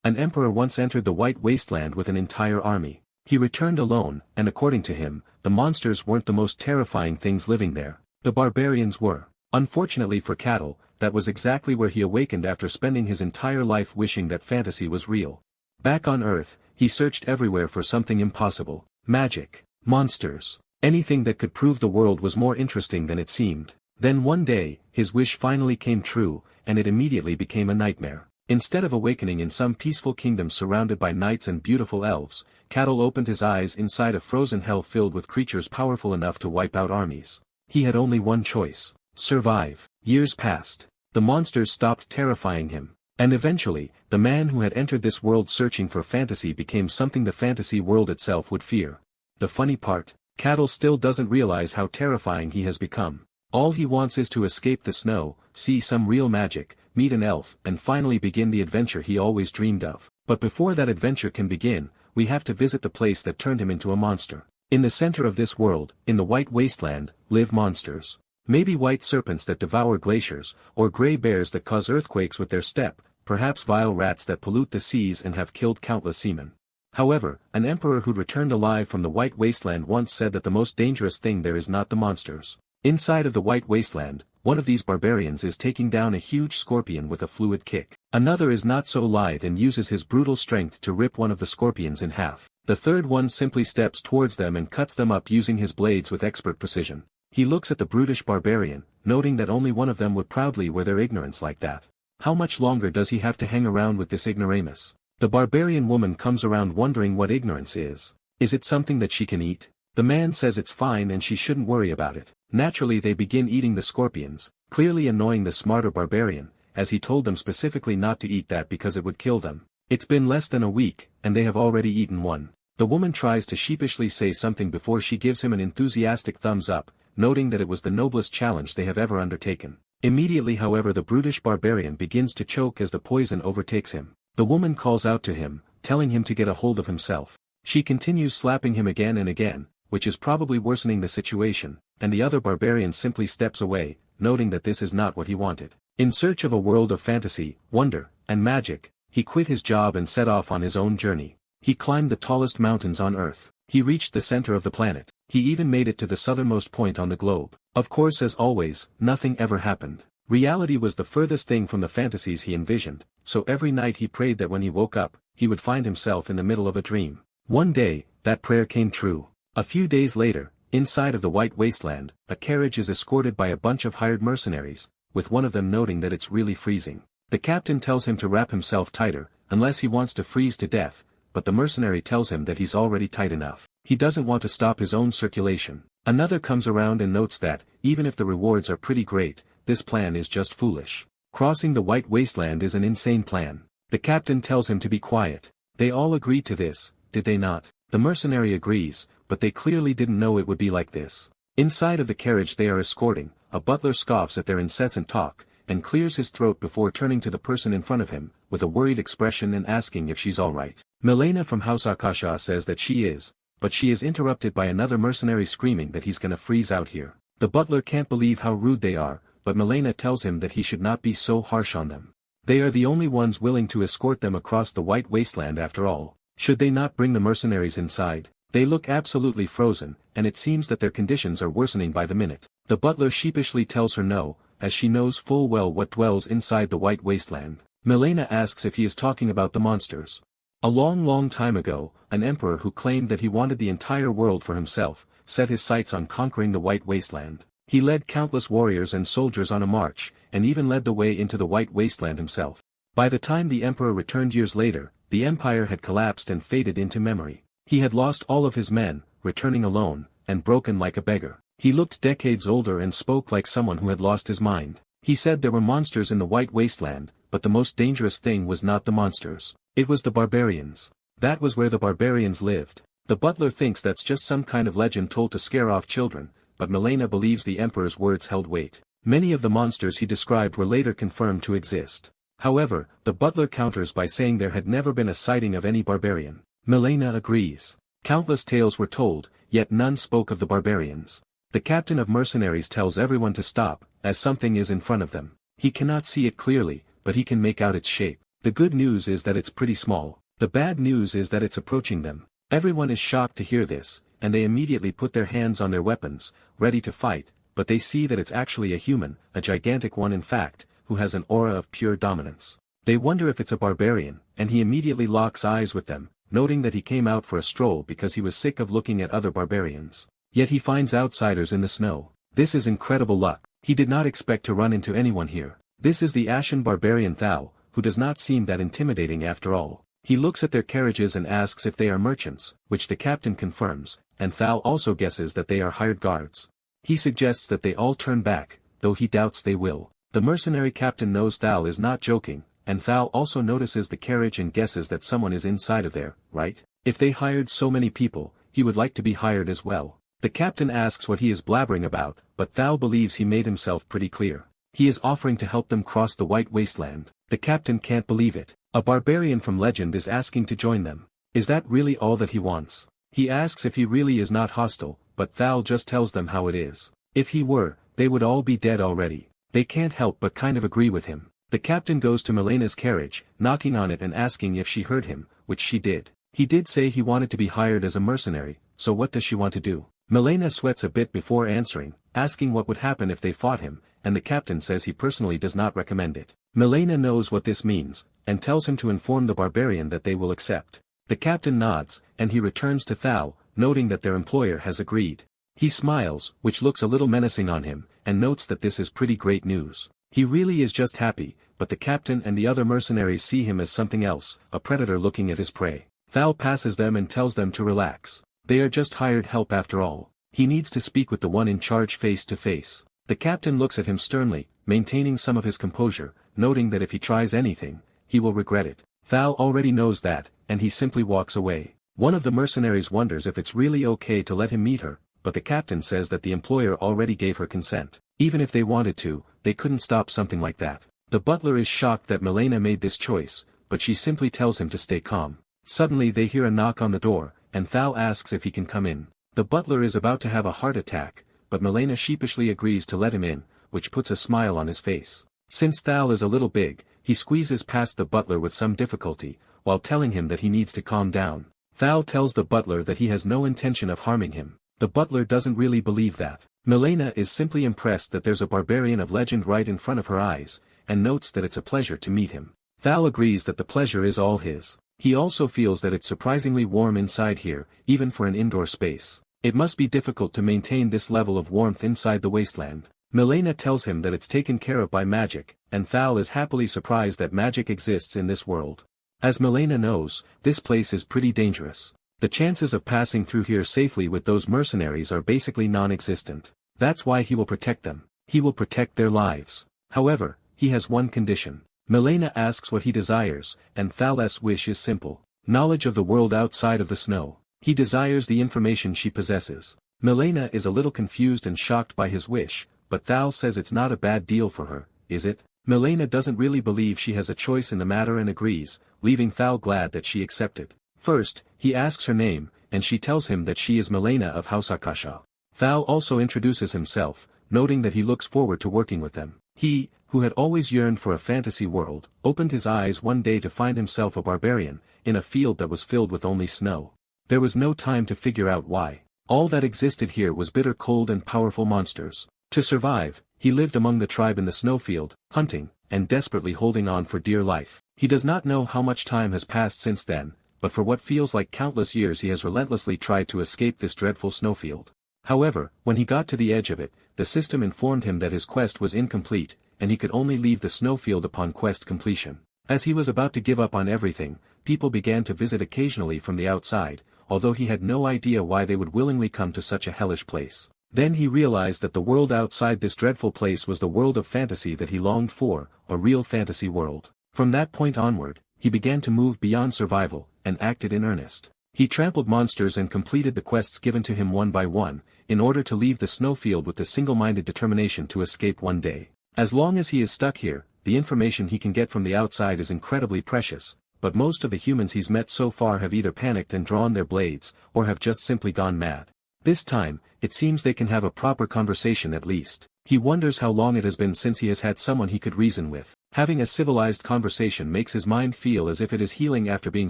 An emperor once entered the White Wasteland with an entire army. He returned alone, and according to him, the monsters weren't the most terrifying things living there. The barbarians were. Unfortunately for Cattle, that was exactly where he awakened after spending his entire life wishing that fantasy was real. Back on Earth, he searched everywhere for something impossible. Magic. Monsters. Anything that could prove the world was more interesting than it seemed. Then one day, his wish finally came true, and it immediately became a nightmare. Instead of awakening in some peaceful kingdom surrounded by knights and beautiful elves, Cattle opened his eyes inside a frozen hell filled with creatures powerful enough to wipe out armies. He had only one choice: survive. Years passed. The monsters stopped terrifying him. And eventually, the man who had entered this world searching for fantasy became something the fantasy world itself would fear. The funny part, Cattle still doesn't realize how terrifying he has become. All he wants is to escape the snow, see some real magic, meet an elf, and finally begin the adventure he always dreamed of. But before that adventure can begin, we have to visit the place that turned him into a monster. In the center of this world, in the White Wasteland, live monsters. Maybe white serpents that devour glaciers, or gray bears that cause earthquakes with their step, perhaps vile rats that pollute the seas and have killed countless seamen. However, an emperor who'd returned alive from the White Wasteland once said that the most dangerous thing there is not the monsters. Inside of the White Wasteland, one of these barbarians is taking down a huge scorpion with a fluid kick. Another is not so lithe and uses his brutal strength to rip one of the scorpions in half. The third one simply steps towards them and cuts them up using his blades with expert precision. He looks at the brutish barbarian, noting that only one of them would proudly wear their ignorance like that. How much longer does he have to hang around with this ignoramus? The barbarian woman comes around wondering what ignorance is. Is it something that she can eat? The man says it's fine and she shouldn't worry about it. Naturally they begin eating the scorpions, clearly annoying the smarter barbarian, as he told them specifically not to eat that because it would kill them. It's been less than a week, and they have already eaten one. The woman tries to sheepishly say something before she gives him an enthusiastic thumbs up, noting that it was the noblest challenge they have ever undertaken. Immediately however the brutish barbarian begins to choke as the poison overtakes him. The woman calls out to him, telling him to get a hold of himself. She continues slapping him again and again, which is probably worsening the situation, and the other barbarian simply steps away, noting that this is not what he wanted. In search of a world of fantasy, wonder, and magic, he quit his job and set off on his own journey. He climbed the tallest mountains on Earth. He reached the center of the planet. He even made it to the southernmost point on the globe. Of course, as always, nothing ever happened. Reality was the furthest thing from the fantasies he envisioned, so every night he prayed that when he woke up, he would find himself in the middle of a dream. One day, that prayer came true. A few days later, inside of the White Wasteland, a carriage is escorted by a bunch of hired mercenaries, with one of them noting that it's really freezing. The captain tells him to wrap himself tighter, unless he wants to freeze to death, but the mercenary tells him that he's already tight enough. He doesn't want to stop his own circulation. Another comes around and notes that, even if the rewards are pretty great, this plan is just foolish. Crossing the White Wasteland is an insane plan. The captain tells him to be quiet. They all agreed to this, did they not? The mercenary agrees, but they clearly didn't know it would be like this. Inside of the carriage they are escorting, a butler scoffs at their incessant talk, and clears his throat before turning to the person in front of him, with a worried expression and asking if she's alright. Milena from House Akasha says that she is, but she is interrupted by another mercenary screaming that he's gonna freeze out here. The butler can't believe how rude they are, but Milena tells him that he should not be so harsh on them. They are the only ones willing to escort them across the White Wasteland after all. Should they not bring the mercenaries inside? They look absolutely frozen, and it seems that their conditions are worsening by the minute. The butler sheepishly tells her no, as she knows full well what dwells inside the White Wasteland. Milena asks if he is talking about the monsters. A long time ago, an emperor who claimed that he wanted the entire world for himself, set his sights on conquering the White Wasteland. He led countless warriors and soldiers on a march, and even led the way into the White Wasteland himself. By the time the emperor returned years later, the empire had collapsed and faded into memory. He had lost all of his men, returning alone, and broken like a beggar. He looked decades older and spoke like someone who had lost his mind. He said there were monsters in the White Wasteland, but the most dangerous thing was not the monsters. It was the barbarians. That was where the barbarians lived. The butler thinks that's just some kind of legend told to scare off children, but Milena believes the emperor's words held weight. Many of the monsters he described were later confirmed to exist. However, the butler counters by saying there had never been a sighting of any barbarian. Milena agrees. Countless tales were told, yet none spoke of the barbarians. The captain of mercenaries tells everyone to stop, as something is in front of them. He cannot see it clearly, but he can make out its shape. The good news is that it's pretty small. The bad news is that it's approaching them. Everyone is shocked to hear this, and they immediately put their hands on their weapons, ready to fight, but they see that it's actually a human, a gigantic one in fact, who has an aura of pure dominance. They wonder if it's a barbarian, and he immediately locks eyes with them, noting that he came out for a stroll because he was sick of looking at other barbarians. Yet he finds outsiders in the snow. This is incredible luck. He did not expect to run into anyone here. This is the ashen barbarian Thal, who does not seem that intimidating after all. He looks at their carriages and asks if they are merchants, which the captain confirms, and Thal also guesses that they are hired guards. He suggests that they all turn back, though he doubts they will. The mercenary captain knows Thal is not joking, and Thal also notices the carriage and guesses that someone is inside of there, right? If they hired so many people, he would like to be hired as well. The captain asks what he is blabbering about, but Thal believes he made himself pretty clear. He is offering to help them cross the White Wasteland. The captain can't believe it. A barbarian from legend is asking to join them. Is that really all that he wants? He asks if he really is not hostile, but Thal just tells them how it is. If he were, they would all be dead already. They can't help but kind of agree with him. The captain goes to Milena's carriage, knocking on it and asking if she heard him, which she did. He did say he wanted to be hired as a mercenary, so what does she want to do? Milena sweats a bit before answering, asking what would happen if they fought him, and the captain says he personally does not recommend it. Milena knows what this means, and tells him to inform the barbarian that they will accept. The captain nods, and he returns to Thal, noting that their employer has agreed. He smiles, which looks a little menacing on him, and notes that this is pretty great news. He really is just happy, but the captain and the other mercenaries see him as something else, a predator looking at his prey. Thal passes them and tells them to relax. They are just hired help after all. He needs to speak with the one in charge face to face. The captain looks at him sternly, maintaining some of his composure, noting that if he tries anything, he will regret it. Thal already knows that, and he simply walks away. One of the mercenaries wonders if it's really okay to let him meet her, but the captain says that the employer already gave her consent. Even if they wanted to, they couldn't stop something like that. The butler is shocked that Milena made this choice, but she simply tells him to stay calm. Suddenly they hear a knock on the door, and Thal asks if he can come in. The butler is about to have a heart attack, but Milena sheepishly agrees to let him in, which puts a smile on his face. Since Thal is a little big, he squeezes past the butler with some difficulty, while telling him that he needs to calm down. Thal tells the butler that he has no intention of harming him. The butler doesn't really believe that. Milena is simply impressed that there's a barbarian of legend right in front of her eyes, and notes that it's a pleasure to meet him. Thal agrees that the pleasure is all his. He also feels that it's surprisingly warm inside here, even for an indoor space. It must be difficult to maintain this level of warmth inside the wasteland. Milena tells him that it's taken care of by magic, and Thal is happily surprised that magic exists in this world. As Milena knows, this place is pretty dangerous. The chances of passing through here safely with those mercenaries are basically non-existent. That's why he will protect them. He will protect their lives. However, he has one condition. Milena asks what he desires, and Thal's wish is simple. Knowledge of the world outside of the snow. He desires the information she possesses. Milena is a little confused and shocked by his wish, but Thal says it's not a bad deal for her, is it? Milena doesn't really believe she has a choice in the matter and agrees, leaving Thal glad that she accepted. First, he asks her name, and she tells him that she is Milena of House Akasha. Thal also introduces himself, noting that he looks forward to working with them. He, who had always yearned for a fantasy world, opened his eyes one day to find himself a barbarian, in a field that was filled with only snow. There was no time to figure out why. All that existed here was bitter cold and powerful monsters. To survive, he lived among the tribe in the snowfield, hunting, and desperately holding on for dear life. He does not know how much time has passed since then, but for what feels like countless years he has relentlessly tried to escape this dreadful snowfield. However, when he got to the edge of it, the system informed him that his quest was incomplete, and he could only leave the snowfield upon quest completion. As he was about to give up on everything, people began to visit occasionally from the outside, although he had no idea why they would willingly come to such a hellish place. Then he realized that the world outside this dreadful place was the world of fantasy that he longed for, a real fantasy world. From that point onward, he began to move beyond survival, and acted in earnest. He trampled monsters and completed the quests given to him one by one, in order to leave the snowfield with the single-minded determination to escape one day. As long as he is stuck here, the information he can get from the outside is incredibly precious, but most of the humans he's met so far have either panicked and drawn their blades, or have just simply gone mad. This time, it seems they can have a proper conversation at least. He wonders how long it has been since he has had someone he could reason with. Having a civilized conversation makes his mind feel as if it is healing after being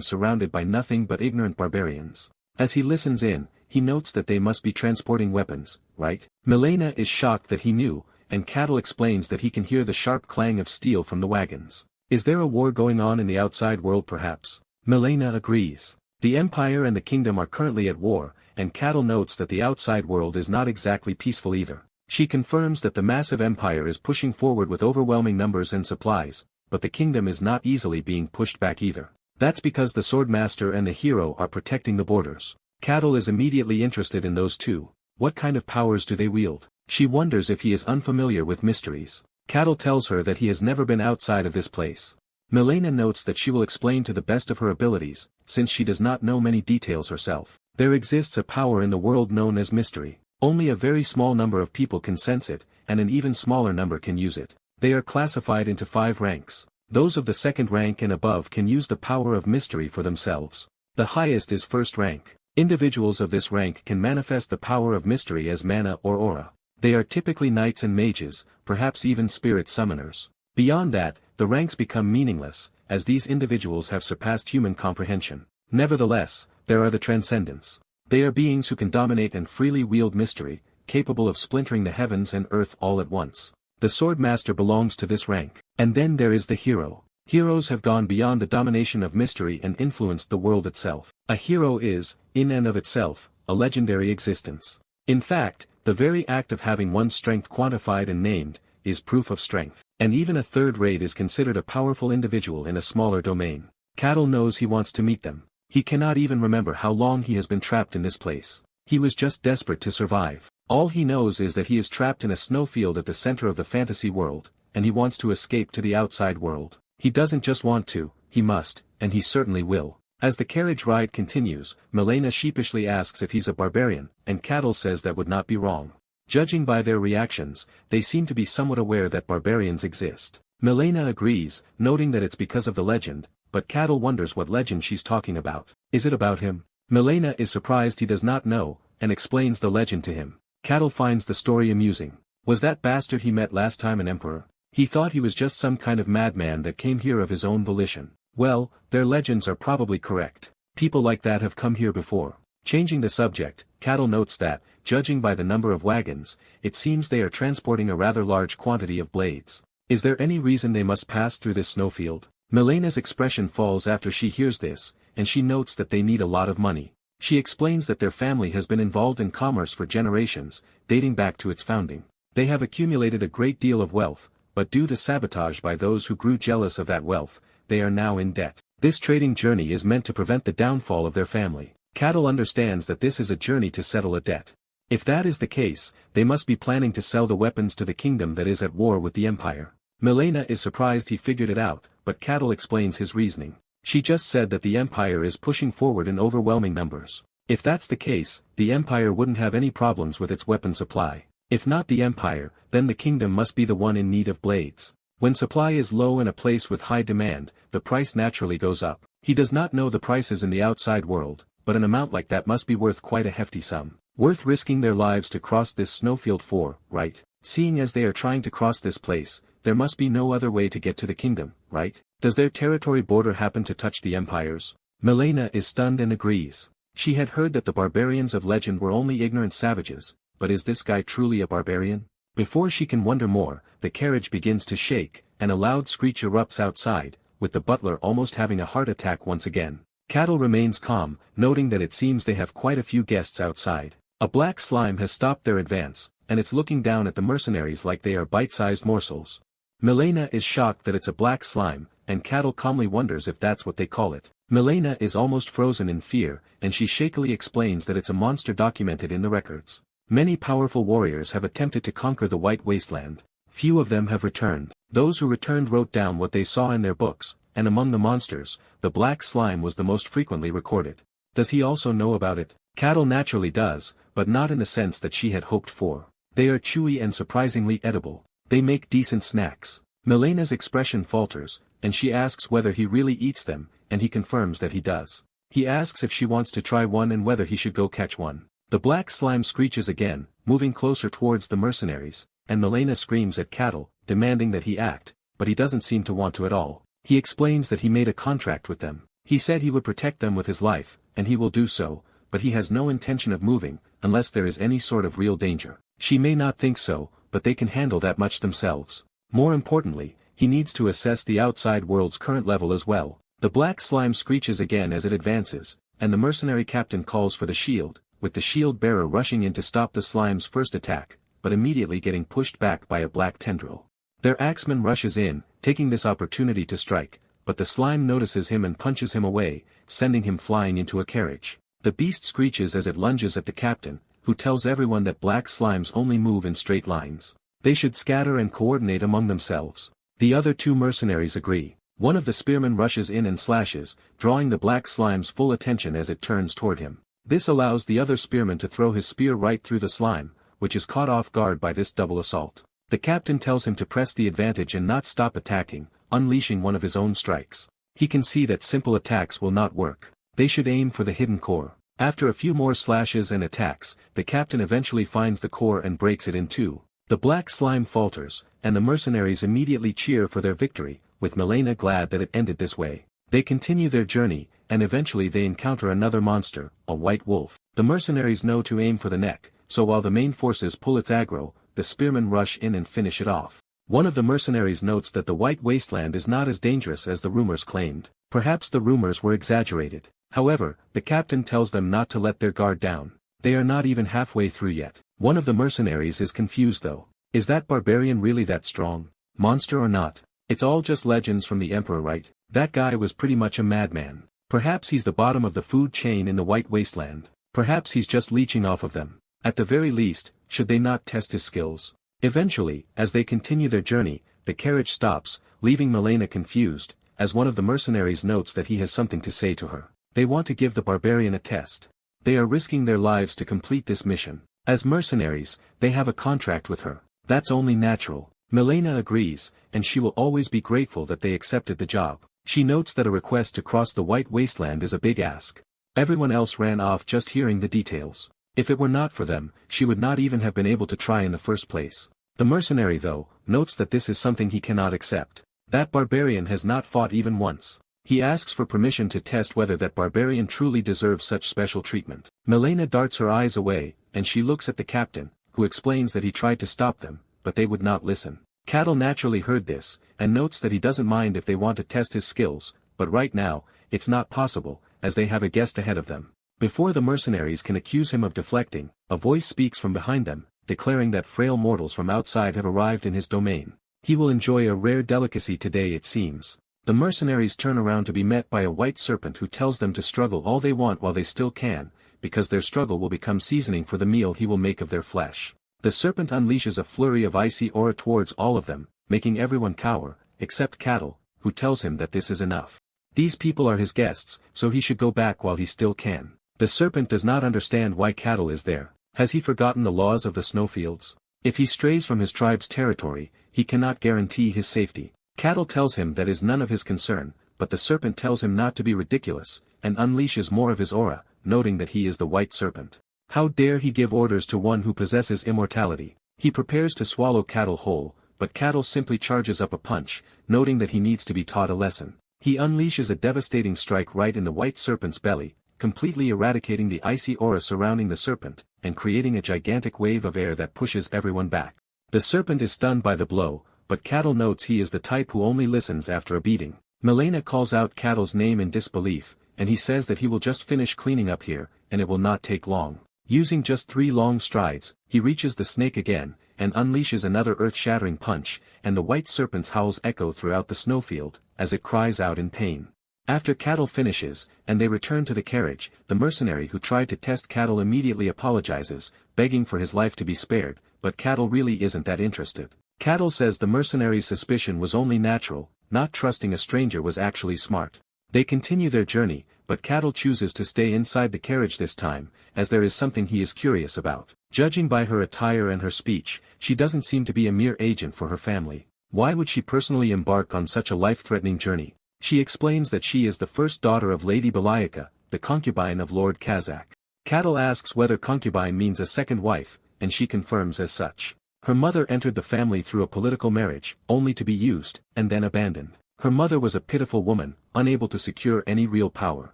surrounded by nothing but ignorant barbarians. As he listens in, he notes that they must be transporting weapons, right? Milena is shocked that he knew, and Cattle explains that he can hear the sharp clang of steel from the wagons. Is there a war going on in the outside world perhaps? Milena agrees. The Empire and the Kingdom are currently at war, and Cattle notes that the outside world is not exactly peaceful either. She confirms that the massive empire is pushing forward with overwhelming numbers and supplies, but the kingdom is not easily being pushed back either. That's because the Swordmaster and the hero are protecting the borders. Cattle is immediately interested in those two. What kind of powers do they wield? She wonders if he is unfamiliar with mysteries. Cattle tells her that he has never been outside of this place. Milena notes that she will explain to the best of her abilities, since she does not know many details herself. There exists a power in the world known as mystery. Only a very small number of people can sense it, and an even smaller number can use it. They are classified into 5 ranks. Those of the second rank and above can use the power of mystery for themselves. The highest is first rank. Individuals of this rank can manifest the power of mystery as mana or aura. They are typically knights and mages, perhaps even spirit summoners. Beyond that, the ranks become meaningless, as these individuals have surpassed human comprehension. Nevertheless, there are the transcendents. They are beings who can dominate and freely wield mystery, capable of splintering the heavens and earth all at once. The Swordmaster belongs to this rank. And then there is the hero. Heroes have gone beyond the domination of mystery and influenced the world itself. A hero is, in and of itself, a legendary existence. In fact, the very act of having one's strength quantified and named, is proof of strength. And even a third rate is considered a powerful individual in a smaller domain. Cattle knows he wants to meet them. He cannot even remember how long he has been trapped in this place. He was just desperate to survive. All he knows is that he is trapped in a snowfield at the center of the fantasy world, and he wants to escape to the outside world. He doesn't just want to, he must, and he certainly will. As the carriage ride continues, Milena sheepishly asks if he's a barbarian, and Cattle says that would not be wrong. Judging by their reactions, they seem to be somewhat aware that barbarians exist. Milena agrees, noting that it's because of the legend, but Cattle wonders what legend she's talking about. Is it about him? Milena is surprised he does not know, and explains the legend to him. Cattle finds the story amusing. Was that bastard he met last time an emperor? He thought he was just some kind of madman that came here of his own volition. Well, their legends are probably correct. People like that have come here before. Changing the subject, Cattle notes that, judging by the number of wagons, it seems they are transporting a rather large quantity of blades. Is there any reason they must pass through this snowfield? Milena's expression falls after she hears this, and she notes that they need a lot of money. She explains that their family has been involved in commerce for generations, dating back to its founding. They have accumulated a great deal of wealth, but due to sabotage by those who grew jealous of that wealth, they are now in debt. This trading journey is meant to prevent the downfall of their family. Cattle understands that this is a journey to settle a debt. If that is the case, they must be planning to sell the weapons to the kingdom that is at war with the empire. Milena is surprised he figured it out, but Cattle explains his reasoning. She just said that the empire is pushing forward in overwhelming numbers. If that's the case, the empire wouldn't have any problems with its weapon supply. If not the empire, then the kingdom must be the one in need of blades. When supply is low in a place with high demand, the price naturally goes up. He does not know the prices in the outside world, but an amount like that must be worth quite a hefty sum. Worth risking their lives to cross this snowfield for, right? Seeing as they are trying to cross this place, there must be no other way to get to the kingdom, right? Does their territory border happen to touch the empire's? Milena is stunned and agrees. She had heard that the barbarians of legend were only ignorant savages, but is this guy truly a barbarian? Before she can wonder more, the carriage begins to shake, and a loud screech erupts outside, with the butler almost having a heart attack once again. Cattle remains calm, noting that it seems they have quite a few guests outside. A black slime has stopped their advance, and it's looking down at the mercenaries like they are bite-sized morsels. Milena is shocked that it's a black slime, and Cattle calmly wonders if that's what they call it. Milena is almost frozen in fear, and she shakily explains that it's a monster documented in the records. Many powerful warriors have attempted to conquer the White Wasteland. Few of them have returned. Those who returned wrote down what they saw in their books, and among the monsters, the black slime was the most frequently recorded. Does he also know about it? Cattle naturally does, but not in the sense that she had hoped for. They are chewy and surprisingly edible. They make decent snacks. Milena's expression falters, and she asks whether he really eats them, and he confirms that he does. He asks if she wants to try one and whether he should go catch one. The black slime screeches again, moving closer towards the mercenaries, and Milena screams at Cattle, demanding that he act, but he doesn't seem to want to at all. He explains that he made a contract with them. He said he would protect them with his life, and he will do so, but he has no intention of moving, unless there is any sort of real danger. She may not think so, but they can handle that much themselves. More importantly, he needs to assess the outside world's current level as well. The black slime screeches again as it advances, and the mercenary captain calls for the shield, with the shield bearer rushing in to stop the slime's first attack, but immediately getting pushed back by a black tendril. Their axeman rushes in, taking this opportunity to strike, but the slime notices him and punches him away, sending him flying into a carriage. The beast screeches as it lunges at the captain, who tells everyone that black slimes only move in straight lines. They should scatter and coordinate among themselves. The other two mercenaries agree. One of the spearmen rushes in and slashes, drawing the black slime's full attention as it turns toward him. This allows the other spearman to throw his spear right through the slime, which is caught off guard by this double assault. The captain tells him to press the advantage and not stop attacking, unleashing one of his own strikes. He can see that simple attacks will not work. They should aim for the hidden core. After a few more slashes and attacks, the captain eventually finds the core and breaks it in two. The black slime falters, and the mercenaries immediately cheer for their victory, with Milena glad that it ended this way. They continue their journey, and eventually they encounter another monster, a white wolf. The mercenaries know to aim for the neck, so while the main forces pull its aggro, the spearmen rush in and finish it off. One of the mercenaries notes that the White Wasteland is not as dangerous as the rumors claimed. Perhaps the rumors were exaggerated. However, the captain tells them not to let their guard down. They are not even halfway through yet. One of the mercenaries is confused though. Is that barbarian really that strong? Monster or not? It's all just legends from the Emperor, right? That guy was pretty much a madman. Perhaps he's the bottom of the food chain in the White Wasteland. Perhaps he's just leeching off of them. At the very least, should they not test his skills? Eventually, as they continue their journey, the carriage stops, leaving Milena confused, as one of the mercenaries notes that he has something to say to her. They want to give the barbarian a test. They are risking their lives to complete this mission. As mercenaries, they have a contract with her. That's only natural. Milena agrees, and she will always be grateful that they accepted the job. She notes that a request to cross the White Wasteland is a big ask. Everyone else ran off just hearing the details. If it were not for them, she would not even have been able to try in the first place. The mercenary though, notes that this is something he cannot accept. That barbarian has not fought even once. He asks for permission to test whether that barbarian truly deserves such special treatment. Milena darts her eyes away, and she looks at the captain, who explains that he tried to stop them, but they would not listen. Cattle naturally heard this, and notes that he doesn't mind if they want to test his skills, but right now, it's not possible, as they have a guest ahead of them. Before the mercenaries can accuse him of deflecting, a voice speaks from behind them, declaring that frail mortals from outside have arrived in his domain. He will enjoy a rare delicacy today, it seems. The mercenaries turn around to be met by a white serpent who tells them to struggle all they want while they still can, because their struggle will become seasoning for the meal he will make of their flesh. The serpent unleashes a flurry of icy aura towards all of them, making everyone cower, except Cattle, who tells him that this is enough. These people are his guests, so he should go back while he still can. The serpent does not understand why Cattle is there. Has he forgotten the laws of the snowfields? If he strays from his tribe's territory, he cannot guarantee his safety. Cattle tells him that is none of his concern, but the serpent tells him not to be ridiculous, and unleashes more of his aura, noting that he is the white serpent. How dare he give orders to one who possesses immortality? He prepares to swallow Cattle whole, but Cattle simply charges up a punch, noting that he needs to be taught a lesson. He unleashes a devastating strike right in the white serpent's belly, completely eradicating the icy aura surrounding the serpent, and creating a gigantic wave of air that pushes everyone back. The serpent is stunned by the blow, but Cattle notes he is the type who only listens after a beating. Milena calls out Cattle's name in disbelief, and he says that he will just finish cleaning up here, and it will not take long. Using just 3 long strides, he reaches the snake again, and unleashes another earth-shattering punch, and the white serpent's howls echo throughout the snowfield, as it cries out in pain. After Cattle finishes, and they return to the carriage, the mercenary who tried to test Cattle immediately apologizes, begging for his life to be spared, but Cattle really isn't that interested. Cattle says the mercenary's suspicion was only natural, not trusting a stranger was actually smart. They continue their journey, but Cattle chooses to stay inside the carriage this time, as there is something he is curious about. Judging by her attire and her speech, she doesn't seem to be a mere agent for her family. Why would she personally embark on such a life-threatening journey? She explains that she is the first daughter of Lady Beliaca, the concubine of Lord Kazakh. Cattle asks whether concubine means a second wife, and she confirms as such. Her mother entered the family through a political marriage, only to be used, and then abandoned. Her mother was a pitiful woman, unable to secure any real power.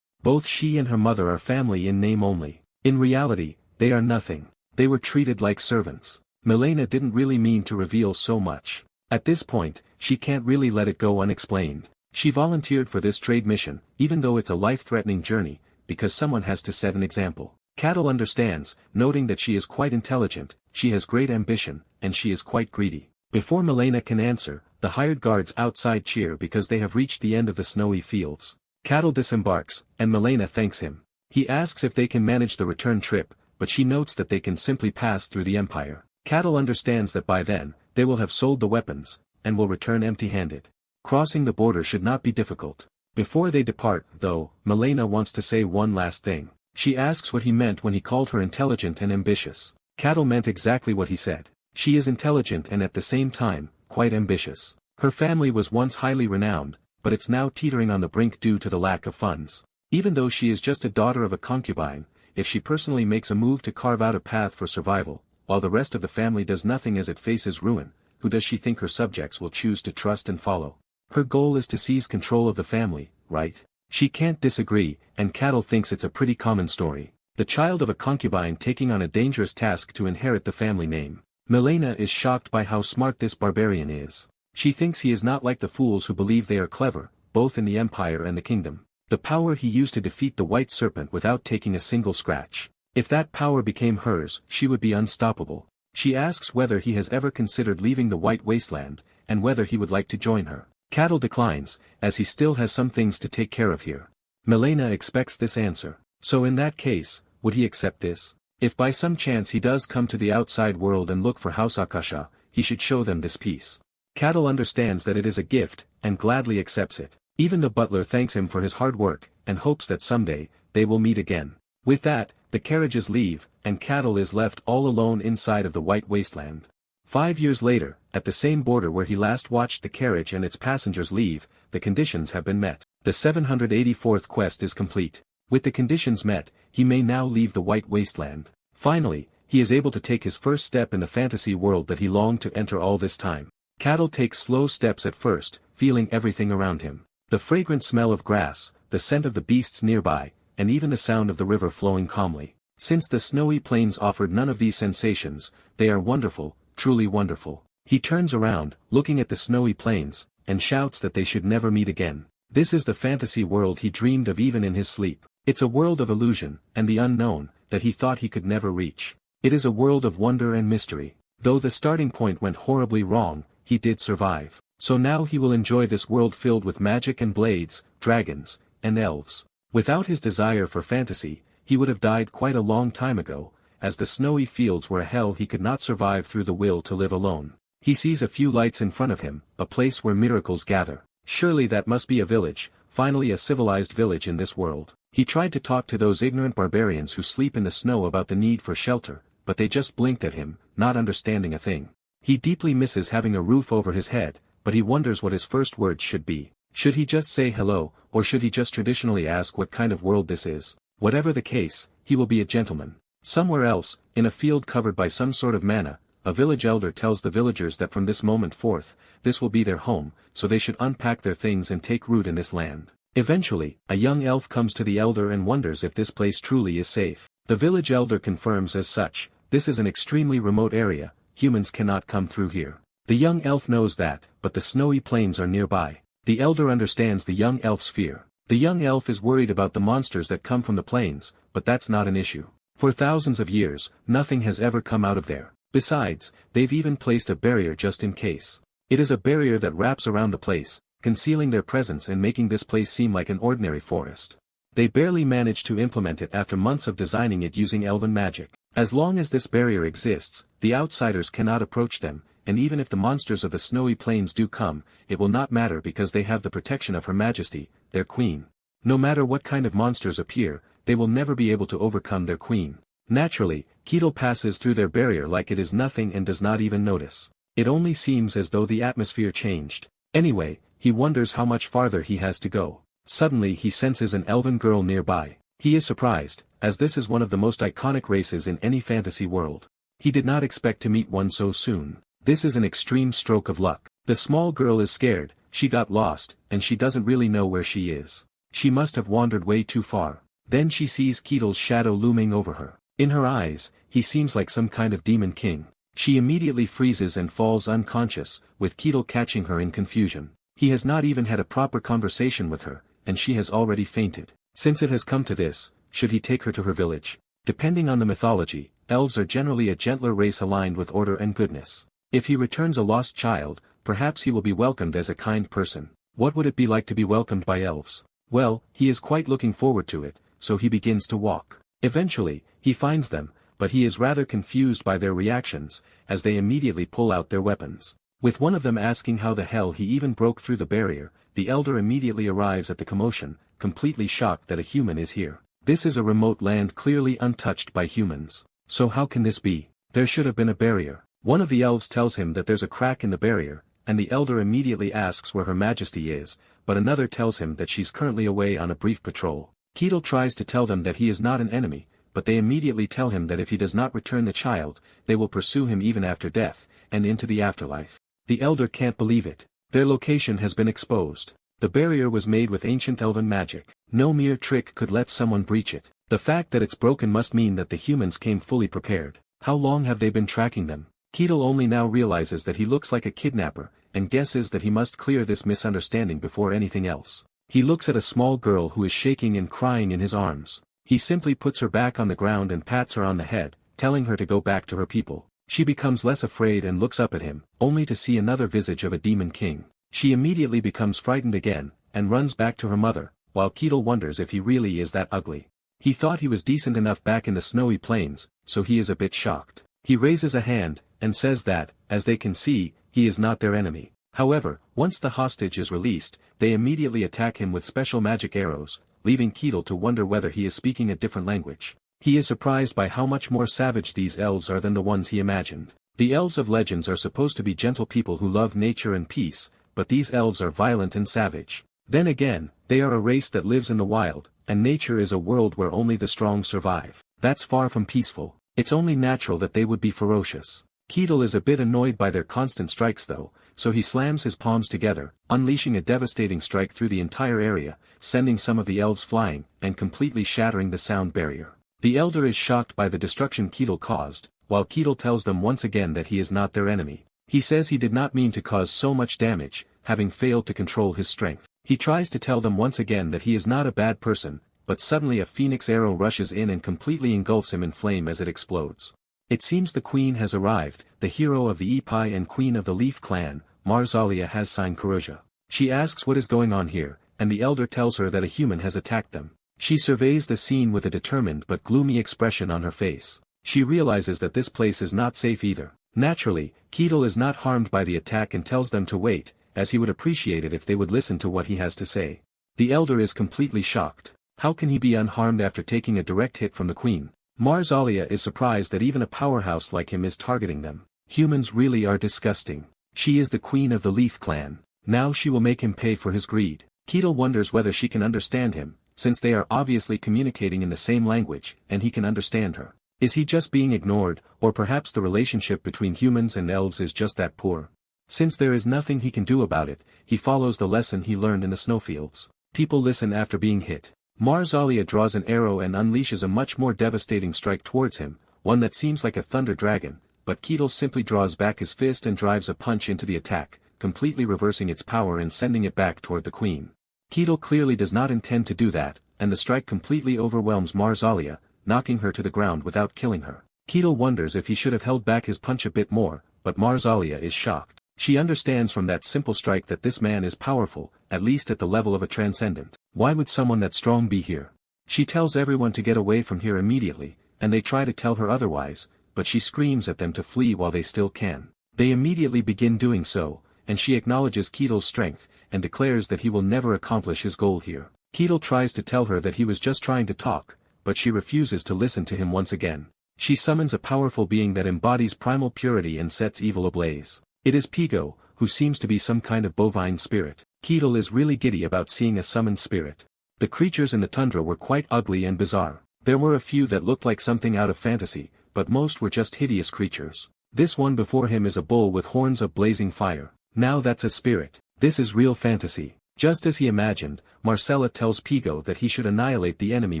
Both she and her mother are family in name only. In reality, they are nothing. They were treated like servants. Milena didn't really mean to reveal so much. At this point, she can't really let it go unexplained. She volunteered for this trade mission, even though it's a life-threatening journey, because someone has to set an example. Cattle understands, noting that she is quite intelligent, she has great ambition, and she is quite greedy. Before Milena can answer, the hired guards outside cheer because they have reached the end of the snowy fields. Cattle disembarks, and Milena thanks him. He asks if they can manage the return trip, but she notes that they can simply pass through the Empire. Cattle understands that by then, they will have sold the weapons, and will return empty-handed. Crossing the border should not be difficult. Before they depart, though, Milena wants to say one last thing. She asks what he meant when he called her intelligent and ambitious. Cattle meant exactly what he said. She is intelligent and at the same time, quite ambitious. Her family was once highly renowned, but it's now teetering on the brink due to the lack of funds. Even though she is just a daughter of a concubine, if she personally makes a move to carve out a path for survival, while the rest of the family does nothing as it faces ruin, who does she think her subjects will choose to trust and follow? Her goal is to seize control of the family, right? She can't disagree, and Cattle thinks it's a pretty common story. The child of a concubine taking on a dangerous task to inherit the family name. Milena is shocked by how smart this barbarian is. She thinks he is not like the fools who believe they are clever, both in the Empire and the Kingdom. The power he used to defeat the White Serpent without taking a single scratch. If that power became hers, she would be unstoppable. She asks whether he has ever considered leaving the White Wasteland, and whether he would like to join her. Cattle declines, as he still has some things to take care of here. Milena expects this answer. So in that case, would he accept this? If by some chance he does come to the outside world and look for House Akasha, he should show them this piece. Cattle understands that it is a gift, and gladly accepts it. Even the butler thanks him for his hard work, and hopes that someday, they will meet again. With that, the carriages leave, and Cattle is left all alone inside of the White Wasteland. 5 years later, at the same border where he last watched the carriage and its passengers leave, the conditions have been met. The 784th quest is complete. With the conditions met, he may now leave the White Wasteland. Finally, he is able to take his first step in the fantasy world that he longed to enter all this time. Cattle takes slow steps at first, feeling everything around him. The fragrant smell of grass, the scent of the beasts nearby, and even the sound of the river flowing calmly. Since the snowy plains offered none of these sensations, they are wonderful, truly wonderful. He turns around, looking at the snowy plains, and shouts that they should never meet again. This is the fantasy world he dreamed of even in his sleep. It's a world of illusion, and the unknown, that he thought he could never reach. It is a world of wonder and mystery. Though the starting point went horribly wrong, he did survive. So now he will enjoy this world filled with magic and blades, dragons, and elves. Without his desire for fantasy, he would have died quite a long time ago, as the snowy fields were a hell he could not survive through the will to live alone. He sees a few lights in front of him, a place where miracles gather. Surely that must be a village, finally a civilized village in this world. He tried to talk to those ignorant barbarians who sleep in the snow about the need for shelter, but they just blinked at him, not understanding a thing. He deeply misses having a roof over his head, but he wonders what his first words should be. Should he just say hello, or should he just traditionally ask what kind of world this is? Whatever the case, he will be a gentleman. Somewhere else, in a field covered by some sort of manna, a village elder tells the villagers that from this moment forth, this will be their home, so they should unpack their things and take root in this land. Eventually, a young elf comes to the elder and wonders if this place truly is safe. The village elder confirms as such, this is an extremely remote area, humans cannot come through here. The young elf knows that, but the snowy plains are nearby. The elder understands the young elf's fear. The young elf is worried about the monsters that come from the plains, but that's not an issue. For thousands of years, nothing has ever come out of there. Besides, they've even placed a barrier just in case. It is a barrier that wraps around the place, concealing their presence and making this place seem like an ordinary forest. They barely managed to implement it after months of designing it using elven magic. As long as this barrier exists, the outsiders cannot approach them, and even if the monsters of the snowy plains do come, it will not matter because they have the protection of Her Majesty, their queen. No matter what kind of monsters appear, they will never be able to overcome their queen. Naturally, Ketil passes through their barrier like it is nothing and does not even notice. It only seems as though the atmosphere changed. Anyway, he wonders how much farther he has to go. Suddenly he senses an elven girl nearby. He is surprised, as this is one of the most iconic races in any fantasy world. He did not expect to meet one so soon. This is an extreme stroke of luck. The small girl is scared, she got lost, and she doesn't really know where she is. She must have wandered way too far. Then she sees Ketil's shadow looming over her. In her eyes, he seems like some kind of demon king. She immediately freezes and falls unconscious, with Ketil catching her in confusion. He has not even had a proper conversation with her, and she has already fainted. Since it has come to this, should he take her to her village? Depending on the mythology, elves are generally a gentler race aligned with order and goodness. If he returns a lost child, perhaps he will be welcomed as a kind person. What would it be like to be welcomed by elves? Well, he is quite looking forward to it, so he begins to walk. Eventually, he finds them, but he is rather confused by their reactions, as they immediately pull out their weapons. With one of them asking how the hell he even broke through the barrier, the elder immediately arrives at the commotion, completely shocked that a human is here. This is a remote land clearly untouched by humans. So how can this be? There should have been a barrier. One of the elves tells him that there's a crack in the barrier, and the elder immediately asks where Her Majesty is, but another tells him that she's currently away on a brief patrol. Ketil tries to tell them that he is not an enemy, but they immediately tell him that if he does not return the child, they will pursue him even after death, and into the afterlife. The elder can't believe it. Their location has been exposed. The barrier was made with ancient elven magic. No mere trick could let someone breach it. The fact that it's broken must mean that the humans came fully prepared. How long have they been tracking them? Ketil only now realizes that he looks like a kidnapper, and guesses that he must clear this misunderstanding before anything else. He looks at a small girl who is shaking and crying in his arms. He simply puts her back on the ground and pats her on the head, telling her to go back to her people. She becomes less afraid and looks up at him, only to see another visage of a demon king. She immediately becomes frightened again, and runs back to her mother, while Ketil wonders if he really is that ugly. He thought he was decent enough back in the snowy plains, so he is a bit shocked. He raises a hand, and says that, as they can see, he is not their enemy. However, once the hostage is released, they immediately attack him with special magic arrows, leaving Ketil to wonder whether he is speaking a different language. He is surprised by how much more savage these elves are than the ones he imagined. The elves of legends are supposed to be gentle people who love nature and peace, but these elves are violent and savage. Then again, they are a race that lives in the wild, and nature is a world where only the strong survive. That's far from peaceful. It's only natural that they would be ferocious. Ketil is a bit annoyed by their constant strikes though, so he slams his palms together, unleashing a devastating strike through the entire area, sending some of the elves flying, and completely shattering the sound barrier. The elder is shocked by the destruction Ketil caused, while Ketil tells them once again that he is not their enemy. He says he did not mean to cause so much damage, having failed to control his strength. He tries to tell them once again that he is not a bad person, but suddenly a phoenix arrow rushes in and completely engulfs him in flame as it explodes. It seems the queen has arrived. The hero of the Epi and queen of the Leaf clan, Marzalia has signed Kuroja. She asks what is going on here, and the elder tells her that a human has attacked them. She surveys the scene with a determined but gloomy expression on her face. She realizes that this place is not safe either. Naturally, Ketil is not harmed by the attack and tells them to wait, as he would appreciate it if they would listen to what he has to say. The elder is completely shocked. How can he be unharmed after taking a direct hit from the queen? Marzalia is surprised that even a powerhouse like him is targeting them. Humans really are disgusting. She is the queen of the Leaf clan. Now she will make him pay for his greed. Ketil wonders whether she can understand him, since they are obviously communicating in the same language, and he can understand her. Is he just being ignored, or perhaps the relationship between humans and elves is just that poor? Since there is nothing he can do about it, he follows the lesson he learned in the snowfields. People listen after being hit. Marzalia draws an arrow and unleashes a much more devastating strike towards him, one that seems like a thunder dragon, but Ketil simply draws back his fist and drives a punch into the attack, completely reversing its power and sending it back toward the queen. Ketil clearly does not intend to do that, and the strike completely overwhelms Marzalia, knocking her to the ground without killing her. Ketil wonders if he should have held back his punch a bit more, but Marzalia is shocked. She understands from that simple strike that this man is powerful, at least at the level of a transcendent. Why would someone that strong be here? She tells everyone to get away from here immediately, and they try to tell her otherwise, but she screams at them to flee while they still can. They immediately begin doing so, and she acknowledges Ketil's strength, and declares that he will never accomplish his goal here. Ketil tries to tell her that he was just trying to talk, but she refuses to listen to him once again. She summons a powerful being that embodies primal purity and sets evil ablaze. It is Pigo, who seems to be some kind of bovine spirit. Ketil is really giddy about seeing a summoned spirit. The creatures in the tundra were quite ugly and bizarre. There were a few that looked like something out of fantasy, but most were just hideous creatures. This one before him is a bull with horns of blazing fire. Now that's a spirit. This is real fantasy. Just as he imagined, Marcella tells Pigo that he should annihilate the enemy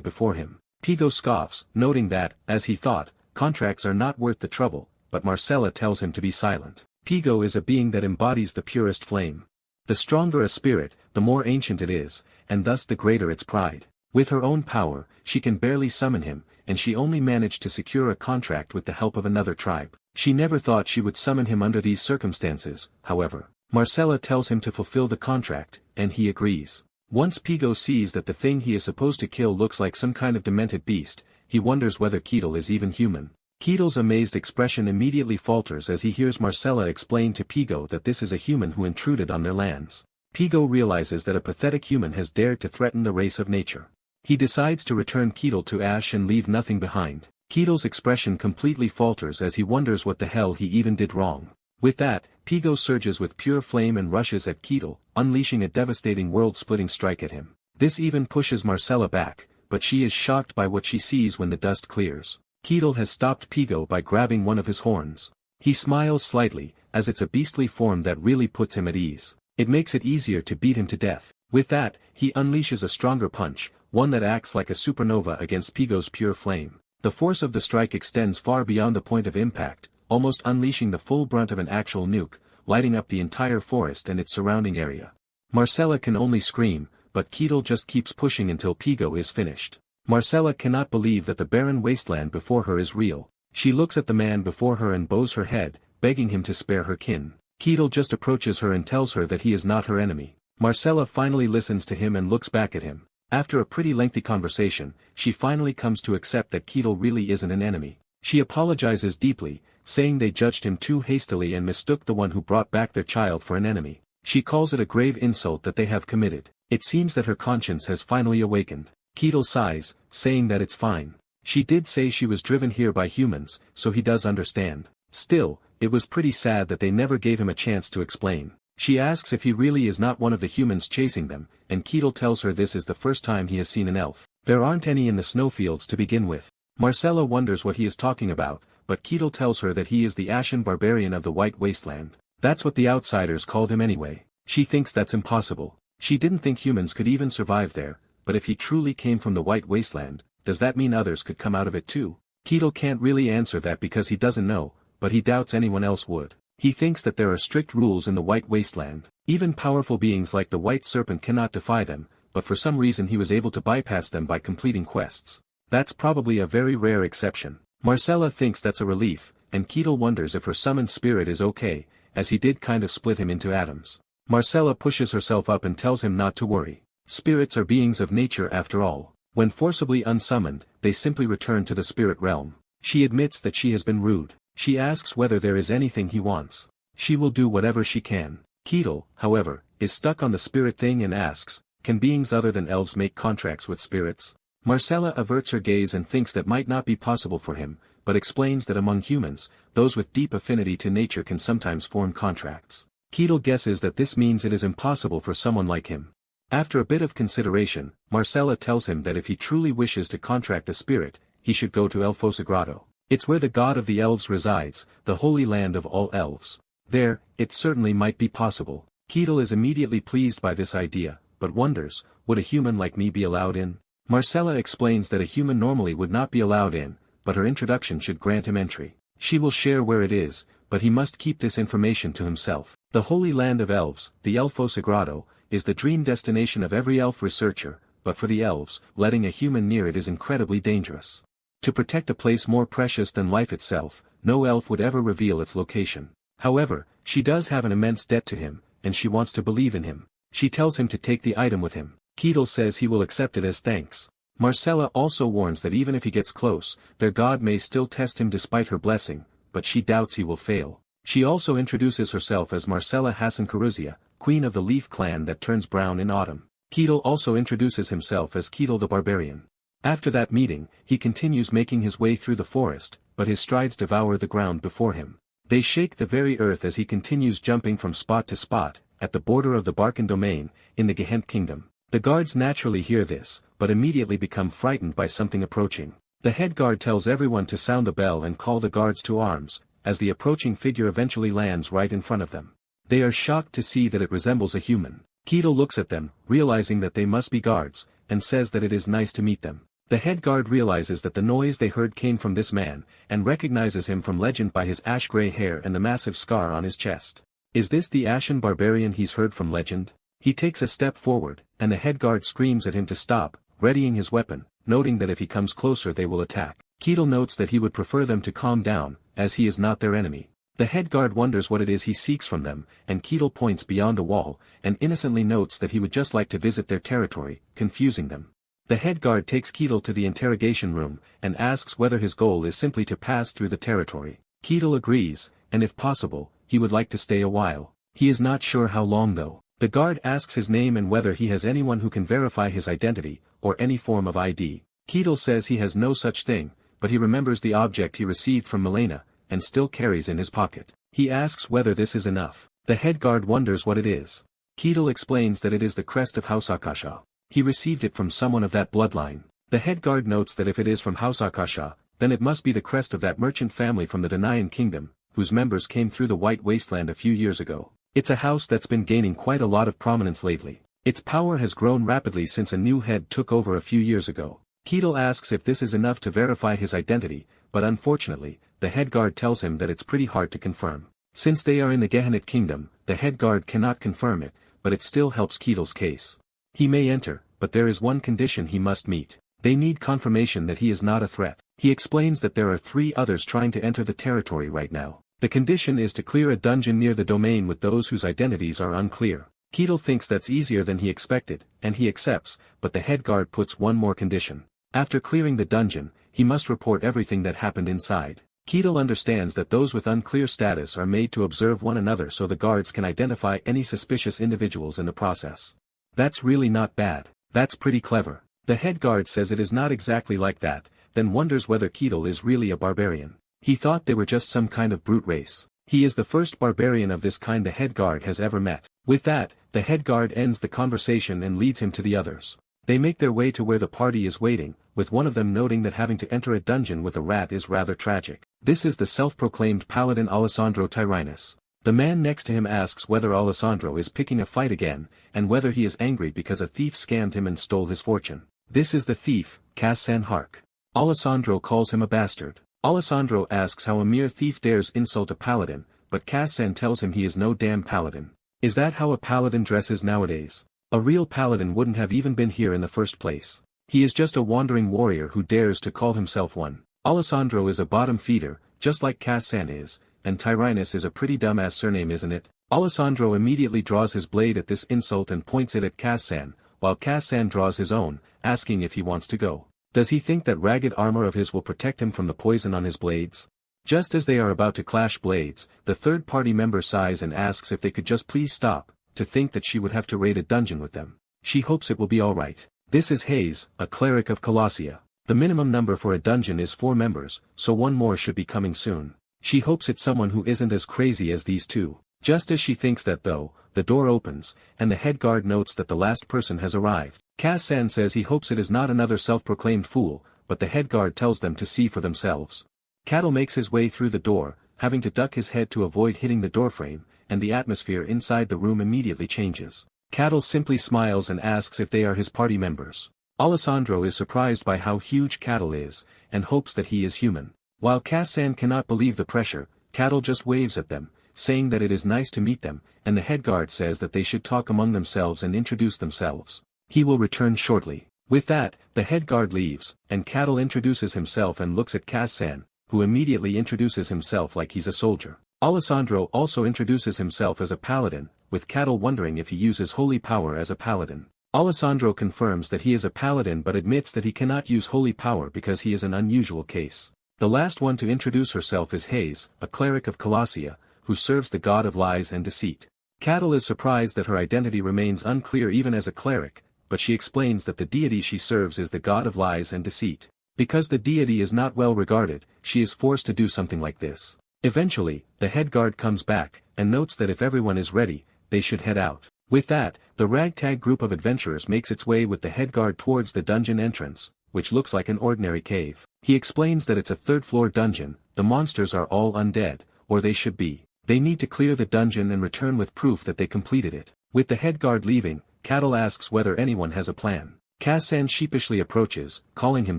before him. Pigo scoffs, noting that, as he thought, contracts are not worth the trouble, but Marcella tells him to be silent. Pigo is a being that embodies the purest flame. The stronger a spirit, the more ancient it is, and thus the greater its pride. With her own power, she can barely summon him, and she only managed to secure a contract with the help of another tribe. She never thought she would summon him under these circumstances, however. Marcella tells him to fulfill the contract, and he agrees. Once Pigo sees that the thing he is supposed to kill looks like some kind of demented beast, he wonders whether Ketil is even human. Ketil's amazed expression immediately falters as he hears Marcella explain to Pigo that this is a human who intruded on their lands. Pigo realizes that a pathetic human has dared to threaten the race of nature. He decides to return Ketil to Ash and leave nothing behind. Ketil's expression completely falters as he wonders what the hell he even did wrong. With that, Pigo surges with pure flame and rushes at Ketil, unleashing a devastating world-splitting strike at him. This even pushes Marcella back, but she is shocked by what she sees when the dust clears. Ketil has stopped Pigo by grabbing one of his horns. He smiles slightly, as it's a beastly form that really puts him at ease. It makes it easier to beat him to death. With that, he unleashes a stronger punch, one that acts like a supernova against Pigo's pure flame. The force of the strike extends far beyond the point of impact, almost unleashing the full brunt of an actual nuke, lighting up the entire forest and its surrounding area. Marcella can only scream, but Ketil just keeps pushing until Pigo is finished. Marcella cannot believe that the barren wasteland before her is real. She looks at the man before her and bows her head, begging him to spare her kin. Ketil just approaches her and tells her that he is not her enemy. Marcella finally listens to him and looks back at him. After a pretty lengthy conversation, she finally comes to accept that Ketil really isn't an enemy. She apologizes deeply, saying they judged him too hastily and mistook the one who brought back their child for an enemy. She calls it a grave insult that they have committed. It seems that her conscience has finally awakened. Ketil sighs, saying that it's fine. She did say she was driven here by humans, so he does understand. Still, it was pretty sad that they never gave him a chance to explain. She asks if he really is not one of the humans chasing them, and Ketil tells her this is the first time he has seen an elf. There aren't any in the snowfields to begin with. Marcella wonders what he is talking about, but Ketil tells her that he is the Ashen Barbarian of the White Wasteland. That's what the outsiders called him anyway. She thinks that's impossible. She didn't think humans could even survive there, but if he truly came from the White Wasteland, does that mean others could come out of it too? Ketil can't really answer that because he doesn't know, but he doubts anyone else would. He thinks that there are strict rules in the White Wasteland. Even powerful beings like the White Serpent cannot defy them, but for some reason he was able to bypass them by completing quests. That's probably a very rare exception. Marcella thinks that's a relief, and Ketil wonders if her summoned spirit is okay, as he did kind of split him into atoms. Marcella pushes herself up and tells him not to worry. Spirits are beings of nature after all. When forcibly unsummoned, they simply return to the spirit realm. She admits that she has been rude. She asks whether there is anything he wants. She will do whatever she can. Ketil, however, is stuck on the spirit thing and asks, can beings other than elves make contracts with spirits? Marcella averts her gaze and thinks that might not be possible for him, but explains that among humans, those with deep affinity to nature can sometimes form contracts. Ketil guesses that this means it is impossible for someone like him. After a bit of consideration, Marcella tells him that if he truly wishes to contract a spirit, he should go to El Fosagrado. It's where the god of the elves resides, the holy land of all elves. There, it certainly might be possible. Ketil is immediately pleased by this idea, but wonders, would a human like me be allowed in? Marcella explains that a human normally would not be allowed in, but her introduction should grant him entry. She will share where it is, but he must keep this information to himself. The holy land of elves, the El Fosagrado, is the dream destination of every elf researcher, but for the elves, letting a human near it is incredibly dangerous. To protect a place more precious than life itself, no elf would ever reveal its location. However, she does have an immense debt to him, and she wants to believe in him. She tells him to take the item with him. Ketil says he will accept it as thanks. Marcella also warns that even if he gets close, their god may still test him despite her blessing, but she doubts he will fail. She also introduces herself as Marcella Hassan-Karuzia, queen of the Leaf clan that turns brown in autumn. Ketil also introduces himself as Ketil the Barbarian. After that meeting, he continues making his way through the forest, but his strides devour the ground before him. They shake the very earth as he continues jumping from spot to spot, at the border of the Barkan domain, in the Gehent kingdom. The guards naturally hear this, but immediately become frightened by something approaching. The head guard tells everyone to sound the bell and call the guards to arms, as the approaching figure eventually lands right in front of them. They are shocked to see that it resembles a human. Keto looks at them, realizing that they must be guards, and says that it is nice to meet them. The head guard realizes that the noise they heard came from this man, and recognizes him from legend by his ash-gray hair and the massive scar on his chest. Is this the ashen barbarian he's heard from legend? He takes a step forward, and the head guard screams at him to stop, readying his weapon, noting that if he comes closer they will attack. Keto notes that he would prefer them to calm down, as he is not their enemy. The head guard wonders what it is he seeks from them, and Keto points beyond a wall, and innocently notes that he would just like to visit their territory, confusing them. The head guard takes Keto to the interrogation room, and asks whether his goal is simply to pass through the territory. Keto agrees, and if possible, he would like to stay a while. He is not sure how long though. The guard asks his name and whether he has anyone who can verify his identity, or any form of ID. Keto says he has no such thing, but he remembers the object he received from Milena, and still carries in his pocket. He asks whether this is enough. The head guard wonders what it is. Keto explains that it is the crest of House Akasha. He received it from someone of that bloodline. The head guard notes that if it is from House Akasha, then it must be the crest of that merchant family from the Denayan kingdom, whose members came through the White Wasteland a few years ago. It's a house that's been gaining quite a lot of prominence lately. Its power has grown rapidly since a new head took over a few years ago. Keto asks if this is enough to verify his identity, but unfortunately, the head guard tells him that it's pretty hard to confirm. Since they are in the Gehennet kingdom, the head guard cannot confirm it, but it still helps Keto's case. He may enter, but there is one condition he must meet. They need confirmation that he is not a threat. He explains that there are 3 others trying to enter the territory right now. The condition is to clear a dungeon near the domain with those whose identities are unclear. Keto thinks that's easier than he expected, and he accepts, but the head guard puts one more condition. After clearing the dungeon, he must report everything that happened inside. Keto understands that those with unclear status are made to observe one another so the guards can identify any suspicious individuals in the process. That's really not bad. That's pretty clever. The head guard says it is not exactly like that, then wonders whether Keto is really a barbarian. He thought they were just some kind of brute race. He is the first barbarian of this kind the head guard has ever met. With that, the head guard ends the conversation and leads him to the others. They make their way to where the party is waiting, with one of them noting that having to enter a dungeon with a rat is rather tragic. This is the self-proclaimed paladin Alessandro Tyrannus. The man next to him asks whether Alessandro is picking a fight again, and whether he is angry because a thief scammed him and stole his fortune. This is the thief, Kaz-san Hark. Alessandro calls him a bastard. Alessandro asks how a mere thief dares insult a paladin, but Kaz-san tells him he is no damn paladin. Is that how a paladin dresses nowadays? A real paladin wouldn't have even been here in the first place. He is just a wandering warrior who dares to call himself one. Alessandro is a bottom feeder, just like Kaz-san is, and Tyrannus is a pretty dumbass surname, isn't it? Alessandro immediately draws his blade at this insult and points it at Kaz-san, while Kaz-san draws his own, asking if he wants to go. Does he think that ragged armor of his will protect him from the poison on his blades? Just as they are about to clash blades, the third-party member sighs and asks if they could just please stop, to think that she would have to raid a dungeon with them. She hopes it will be alright. This is Hayes, a cleric of Colossia. The minimum number for a dungeon is 4 members, so one more should be coming soon. She hopes it's someone who isn't as crazy as these 2. Just as she thinks that though, the door opens, and the head guard notes that the last person has arrived. Kaz-san says he hopes it is not another self-proclaimed fool, but the head guard tells them to see for themselves. Cattle makes his way through the door, having to duck his head to avoid hitting the doorframe, and the atmosphere inside the room immediately changes. Cattle simply smiles and asks if they are his party members. Alessandro is surprised by how huge Cattle is, and hopes that he is human. While Kaz-san cannot believe the pressure, Cattle just waves at them, saying that it is nice to meet them, and the head guard says that they should talk among themselves and introduce themselves. He will return shortly. With that, the head guard leaves, and Cattle introduces himself and looks at Kaz-san, who immediately introduces himself like he's a soldier. Alessandro also introduces himself as a paladin, with Cattle wondering if he uses holy power as a paladin. Alessandro confirms that he is a paladin but admits that he cannot use holy power because he is an unusual case. The last one to introduce herself is Hayes, a cleric of Colossia, who serves the god of lies and deceit. Cattle is surprised that her identity remains unclear even as a cleric, but she explains that the deity she serves is the god of lies and deceit. Because the deity is not well regarded, she is forced to do something like this. Eventually, the head guard comes back, and notes that if everyone is ready, they should head out. With that, the ragtag group of adventurers makes its way with the head guard towards the dungeon entrance, which looks like an ordinary cave. He explains that it's a third-floor dungeon, the monsters are all undead, or they should be. They need to clear the dungeon and return with proof that they completed it. With the head guard leaving, Cattle asks whether anyone has a plan. Kaz-san sheepishly approaches, calling him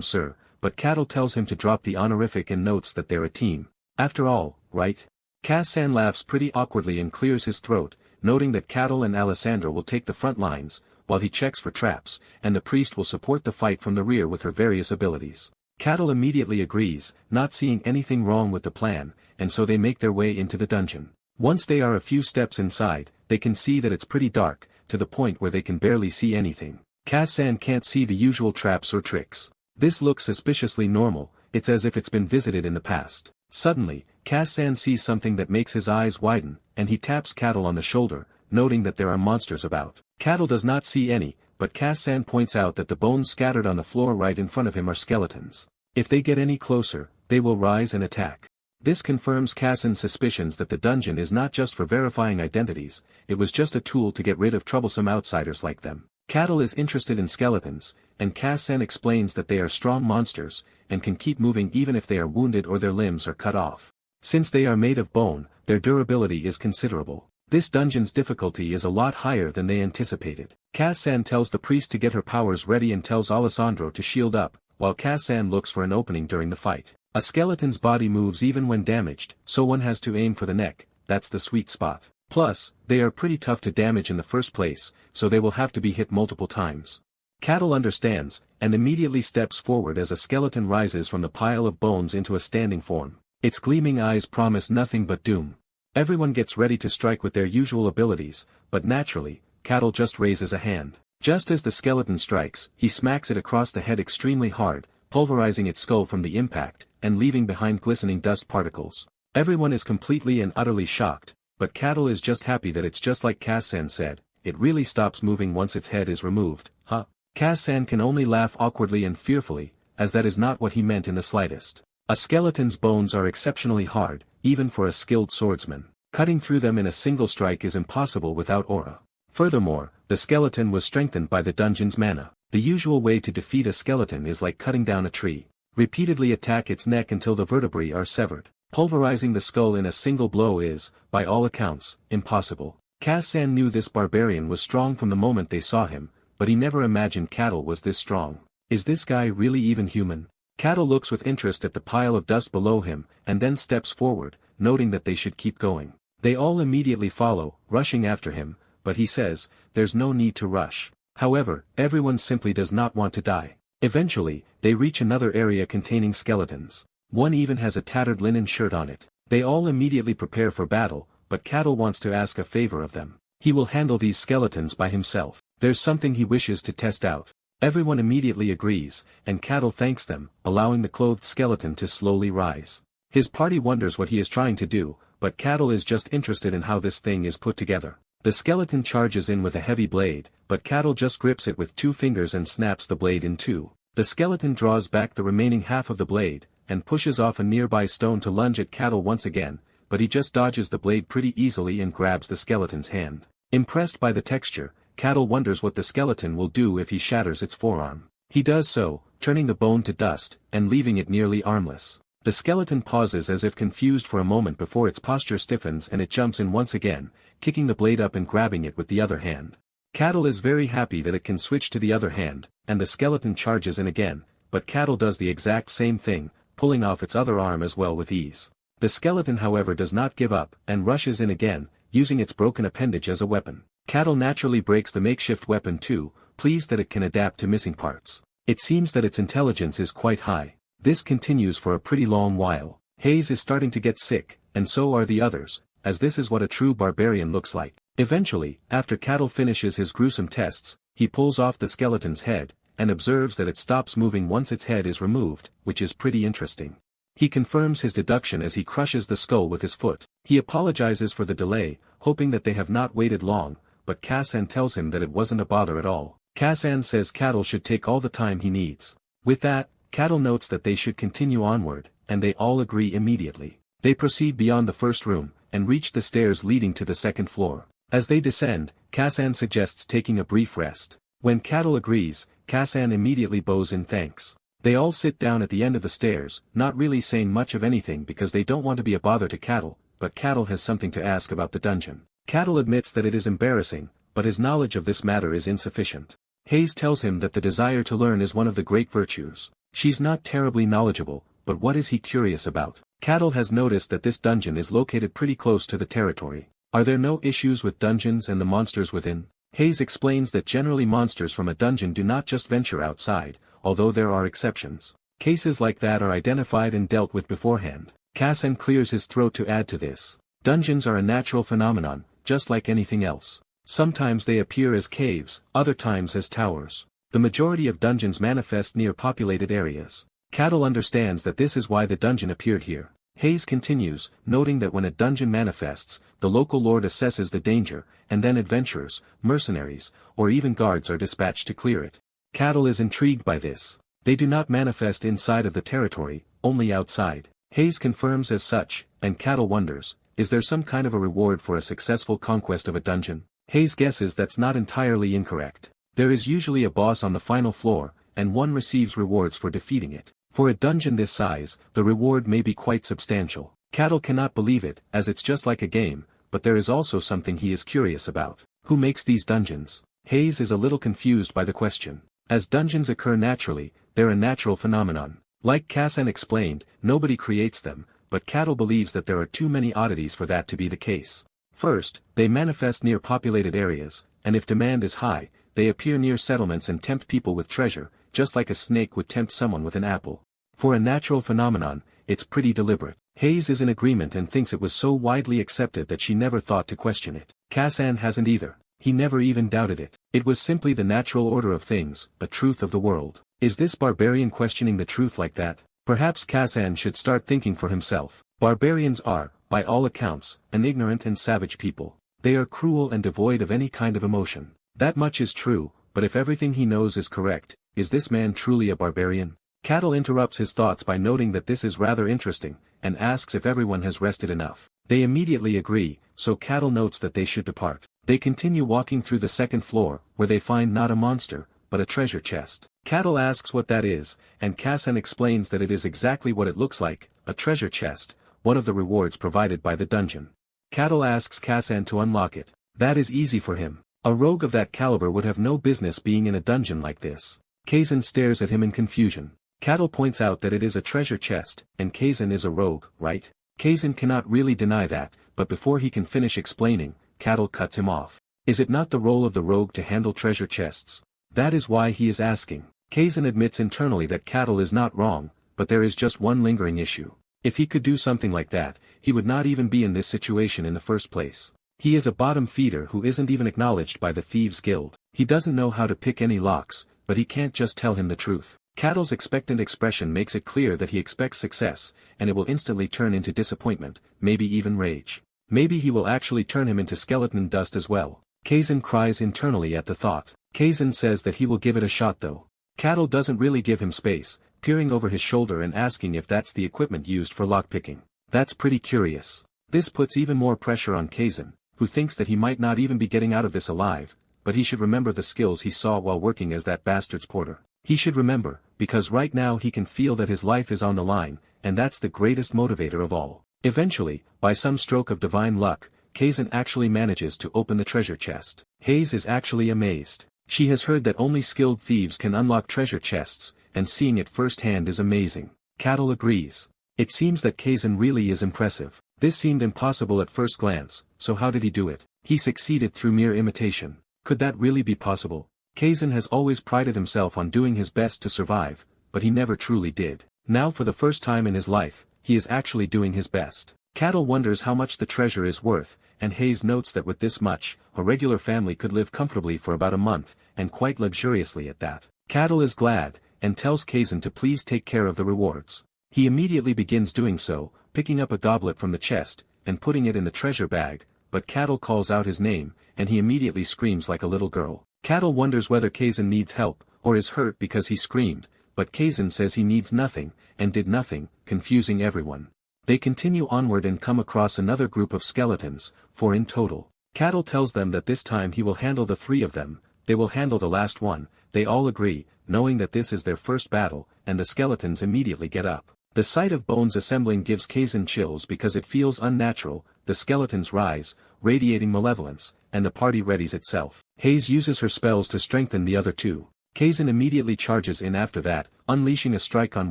sir, but Cattle tells him to drop the honorific and notes that they're a team. After all, right? Kaz-san laughs pretty awkwardly and clears his throat, noting that Cattle and Alessandra will take the front lines, while he checks for traps, and the priest will support the fight from the rear with her various abilities. Cattle immediately agrees, not seeing anything wrong with the plan, and so they make their way into the dungeon. Once they are a few steps inside, they can see that it's pretty dark, to the point where they can barely see anything. Kaz-san can't see the usual traps or tricks. This looks suspiciously normal, it's as if it's been visited in the past. Suddenly, Kaz-san sees something that makes his eyes widen, and he taps Cattle on the shoulder, noting that there are monsters about. Cattle does not see any, but Kaz-san points out that the bones scattered on the floor right in front of him are skeletons. If they get any closer, they will rise and attack. This confirms Kaz-san's suspicions that the dungeon is not just for verifying identities, it was just a tool to get rid of troublesome outsiders like them. Cattle is interested in skeletons, and Kaz-san explains that they are strong monsters, and can keep moving even if they are wounded or their limbs are cut off. Since they are made of bone, their durability is considerable. This dungeon's difficulty is a lot higher than they anticipated. Kaz-san tells the priest to get her powers ready and tells Alessandro to shield up, while Kaz-san looks for an opening during the fight. A skeleton's body moves even when damaged, so one has to aim for the neck, that's the sweet spot. Plus, they are pretty tough to damage in the first place, so they will have to be hit multiple times. Cattle understands, and immediately steps forward as a skeleton rises from the pile of bones into a standing form. Its gleaming eyes promise nothing but doom. Everyone gets ready to strike with their usual abilities, but naturally, Cattle just raises a hand. Just as the skeleton strikes, he smacks it across the head extremely hard, pulverizing its skull from the impact, and leaving behind glistening dust particles. Everyone is completely and utterly shocked, but Cattle is just happy that it's just like Kaz-san said, it really stops moving once its head is removed. Huh? Kaz-san can only laugh awkwardly and fearfully, as that is not what he meant in the slightest. A skeleton's bones are exceptionally hard, even for a skilled swordsman. Cutting through them in a single strike is impossible without aura. Furthermore, the skeleton was strengthened by the dungeon's mana. The usual way to defeat a skeleton is like cutting down a tree. Repeatedly attack its neck until the vertebrae are severed. Pulverizing the skull in a single blow is, by all accounts, impossible. Kaz-san knew this barbarian was strong from the moment they saw him, but he never imagined Cattle was this strong. Is this guy really even human? Cattle looks with interest at the pile of dust below him, and then steps forward, noting that they should keep going. They all immediately follow, rushing after him, but he says, there's no need to rush. However, everyone simply does not want to die. Eventually, they reach another area containing skeletons. One even has a tattered linen shirt on it. They all immediately prepare for battle, but Cattle wants to ask a favor of them. He will handle these skeletons by himself. There's something he wishes to test out. Everyone immediately agrees, and Cattle thanks them, allowing the clothed skeleton to slowly rise. His party wonders what he is trying to do, but Cattle is just interested in how this thing is put together. The skeleton charges in with a heavy blade, but Cattle just grips it with 2 fingers and snaps the blade in 2. The skeleton draws back the remaining half of the blade, and pushes off a nearby stone to lunge at Cattle once again, but he just dodges the blade pretty easily and grabs the skeleton's hand. Impressed by the texture, Cattle wonders what the skeleton will do if he shatters its forearm. He does so, turning the bone to dust, and leaving it nearly armless. The skeleton pauses as if confused for a moment before its posture stiffens and it jumps in once again, kicking the blade up and grabbing it with the other hand. Cattle is very happy that it can switch to the other hand, and the skeleton charges in again, but Cattle does the exact same thing, pulling off its other arm as well with ease. The skeleton however does not give up, and rushes in again, using its broken appendage as a weapon. Cattle naturally breaks the makeshift weapon too, pleased that it can adapt to missing parts. It seems that its intelligence is quite high. This continues for a pretty long while. Hayes is starting to get sick, and so are the others, as this is what a true barbarian looks like. Eventually, after Cattle finishes his gruesome tests, he pulls off the skeleton's head, and observes that it stops moving once its head is removed, which is pretty interesting. He confirms his deduction as he crushes the skull with his foot. He apologizes for the delay, hoping that they have not waited long, but Kaz-san tells him that it wasn't a bother at all. Kaz-san says Cattle should take all the time he needs. With that, Cattle notes that they should continue onward, and they all agree immediately. They proceed beyond the first room, and reach the stairs leading to the second floor. As they descend, Kaz-san suggests taking a brief rest. When Cattle agrees, Kaz-san immediately bows in thanks. They all sit down at the end of the stairs, not really saying much of anything because they don't want to be a bother to Cattle, but Cattle has something to ask about the dungeon. Cattle admits that it is embarrassing, but his knowledge of this matter is insufficient. Hayes tells him that the desire to learn is one of the great virtues. She's not terribly knowledgeable, but what is he curious about? Cattle has noticed that this dungeon is located pretty close to the territory. Are there no issues with dungeons and the monsters within? Hayes explains that generally monsters from a dungeon do not just venture outside, although there are exceptions. Cases like that are identified and dealt with beforehand. Kassan clears his throat to add to this. Dungeons are a natural phenomenon, just like anything else. Sometimes they appear as caves, other times as towers. The majority of dungeons manifest near populated areas. Cattle understands that this is why the dungeon appeared here. Hayes continues, noting that when a dungeon manifests, the local lord assesses the danger, and then adventurers, mercenaries, or even guards are dispatched to clear it. Cattle is intrigued by this. They do not manifest inside of the territory, only outside. Hayes confirms as such, and Cattle wonders, is there some kind of a reward for a successful conquest of a dungeon? Hayes guesses that's not entirely incorrect. There is usually a boss on the final floor, and one receives rewards for defeating it. For a dungeon this size, the reward may be quite substantial. Cattle cannot believe it, as it's just like a game, but there is also something he is curious about. Who makes these dungeons? Hayes is a little confused by the question. As dungeons occur naturally, they're a natural phenomenon. Like Kassan explained, nobody creates them, but Cattle believes that there are too many oddities for that to be the case. First, they manifest near populated areas, and if demand is high, they appear near settlements and tempt people with treasure, just like a snake would tempt someone with an apple. For a natural phenomenon, it's pretty deliberate. Hayes is in agreement and thinks it was so widely accepted that she never thought to question it. Kassan hasn't either. He never even doubted it. It was simply the natural order of things, a truth of the world. Is this barbarian questioning the truth like that? Perhaps Kassan should start thinking for himself. Barbarians are, by all accounts, an ignorant and savage people. They are cruel and devoid of any kind of emotion. That much is true, but if everything he knows is correct, is this man truly a barbarian? Cattle interrupts his thoughts by noting that this is rather interesting, and asks if everyone has rested enough. They immediately agree, so Cattle notes that they should depart. They continue walking through the second floor, where they find not a monster, but a treasure chest. Cattle asks what that is, and Kassan explains that it is exactly what it looks like, a treasure chest, one of the rewards provided by the dungeon. Cattle asks Kassan to unlock it. That is easy for him. A rogue of that caliber would have no business being in a dungeon like this. Kazan stares at him in confusion. Cattle points out that it is a treasure chest, and Kazan is a rogue, right? Kazan cannot really deny that, but before he can finish explaining, Cattle cuts him off. Is it not the role of the rogue to handle treasure chests? That is why he is asking. Kazan admits internally that Cattle is not wrong, but there is just one lingering issue. If he could do something like that, he would not even be in this situation in the first place. He is a bottom feeder who isn't even acknowledged by the Thieves' Guild. He doesn't know how to pick any locks, but he can't just tell him the truth. Cattle's expectant expression makes it clear that he expects success, and it will instantly turn into disappointment, maybe even rage. Maybe he will actually turn him into skeleton dust as well. Kazan cries internally at the thought. Kazan says that he will give it a shot though. Cattle doesn't really give him space, peering over his shoulder and asking if that's the equipment used for lockpicking. That's pretty curious. This puts even more pressure on Kazan, who thinks that he might not even be getting out of this alive, but he should remember the skills he saw while working as that bastard's porter. He should remember, because right now he can feel that his life is on the line, and that's the greatest motivator of all. Eventually, by some stroke of divine luck, Kazan actually manages to open the treasure chest. Hayes is actually amazed. She has heard that only skilled thieves can unlock treasure chests, and seeing it firsthand is amazing. Cattle agrees. It seems that Kazan really is impressive. This seemed impossible at first glance, so how did he do it? He succeeded through mere imitation. Could that really be possible? Kazan has always prided himself on doing his best to survive, but he never truly did. Now for the first time in his life, he is actually doing his best. Cattle wonders how much the treasure is worth, and Hayes notes that with this much, a regular family could live comfortably for about a month, and quite luxuriously at that. Cattle is glad, and tells Kazan to please take care of the rewards. He immediately begins doing so, picking up a goblet from the chest, and putting it in the treasure bag, but Cattle calls out his name, and he immediately screams like a little girl. Cattle wonders whether Kazan needs help, or is hurt because he screamed, but Kazan says he needs nothing, and did nothing, confusing everyone. They continue onward and come across another group of skeletons, 4 in total. Cattle tells them that this time he will handle the 3 of them, they will handle the last one, they all agree, knowing that this is their first battle, and the skeletons immediately get up. The sight of bones assembling gives Kazan chills because it feels unnatural. The skeletons rise, radiating malevolence, and the party readies itself. Hayes uses her spells to strengthen the other two. Kazan immediately charges in after that, unleashing a strike on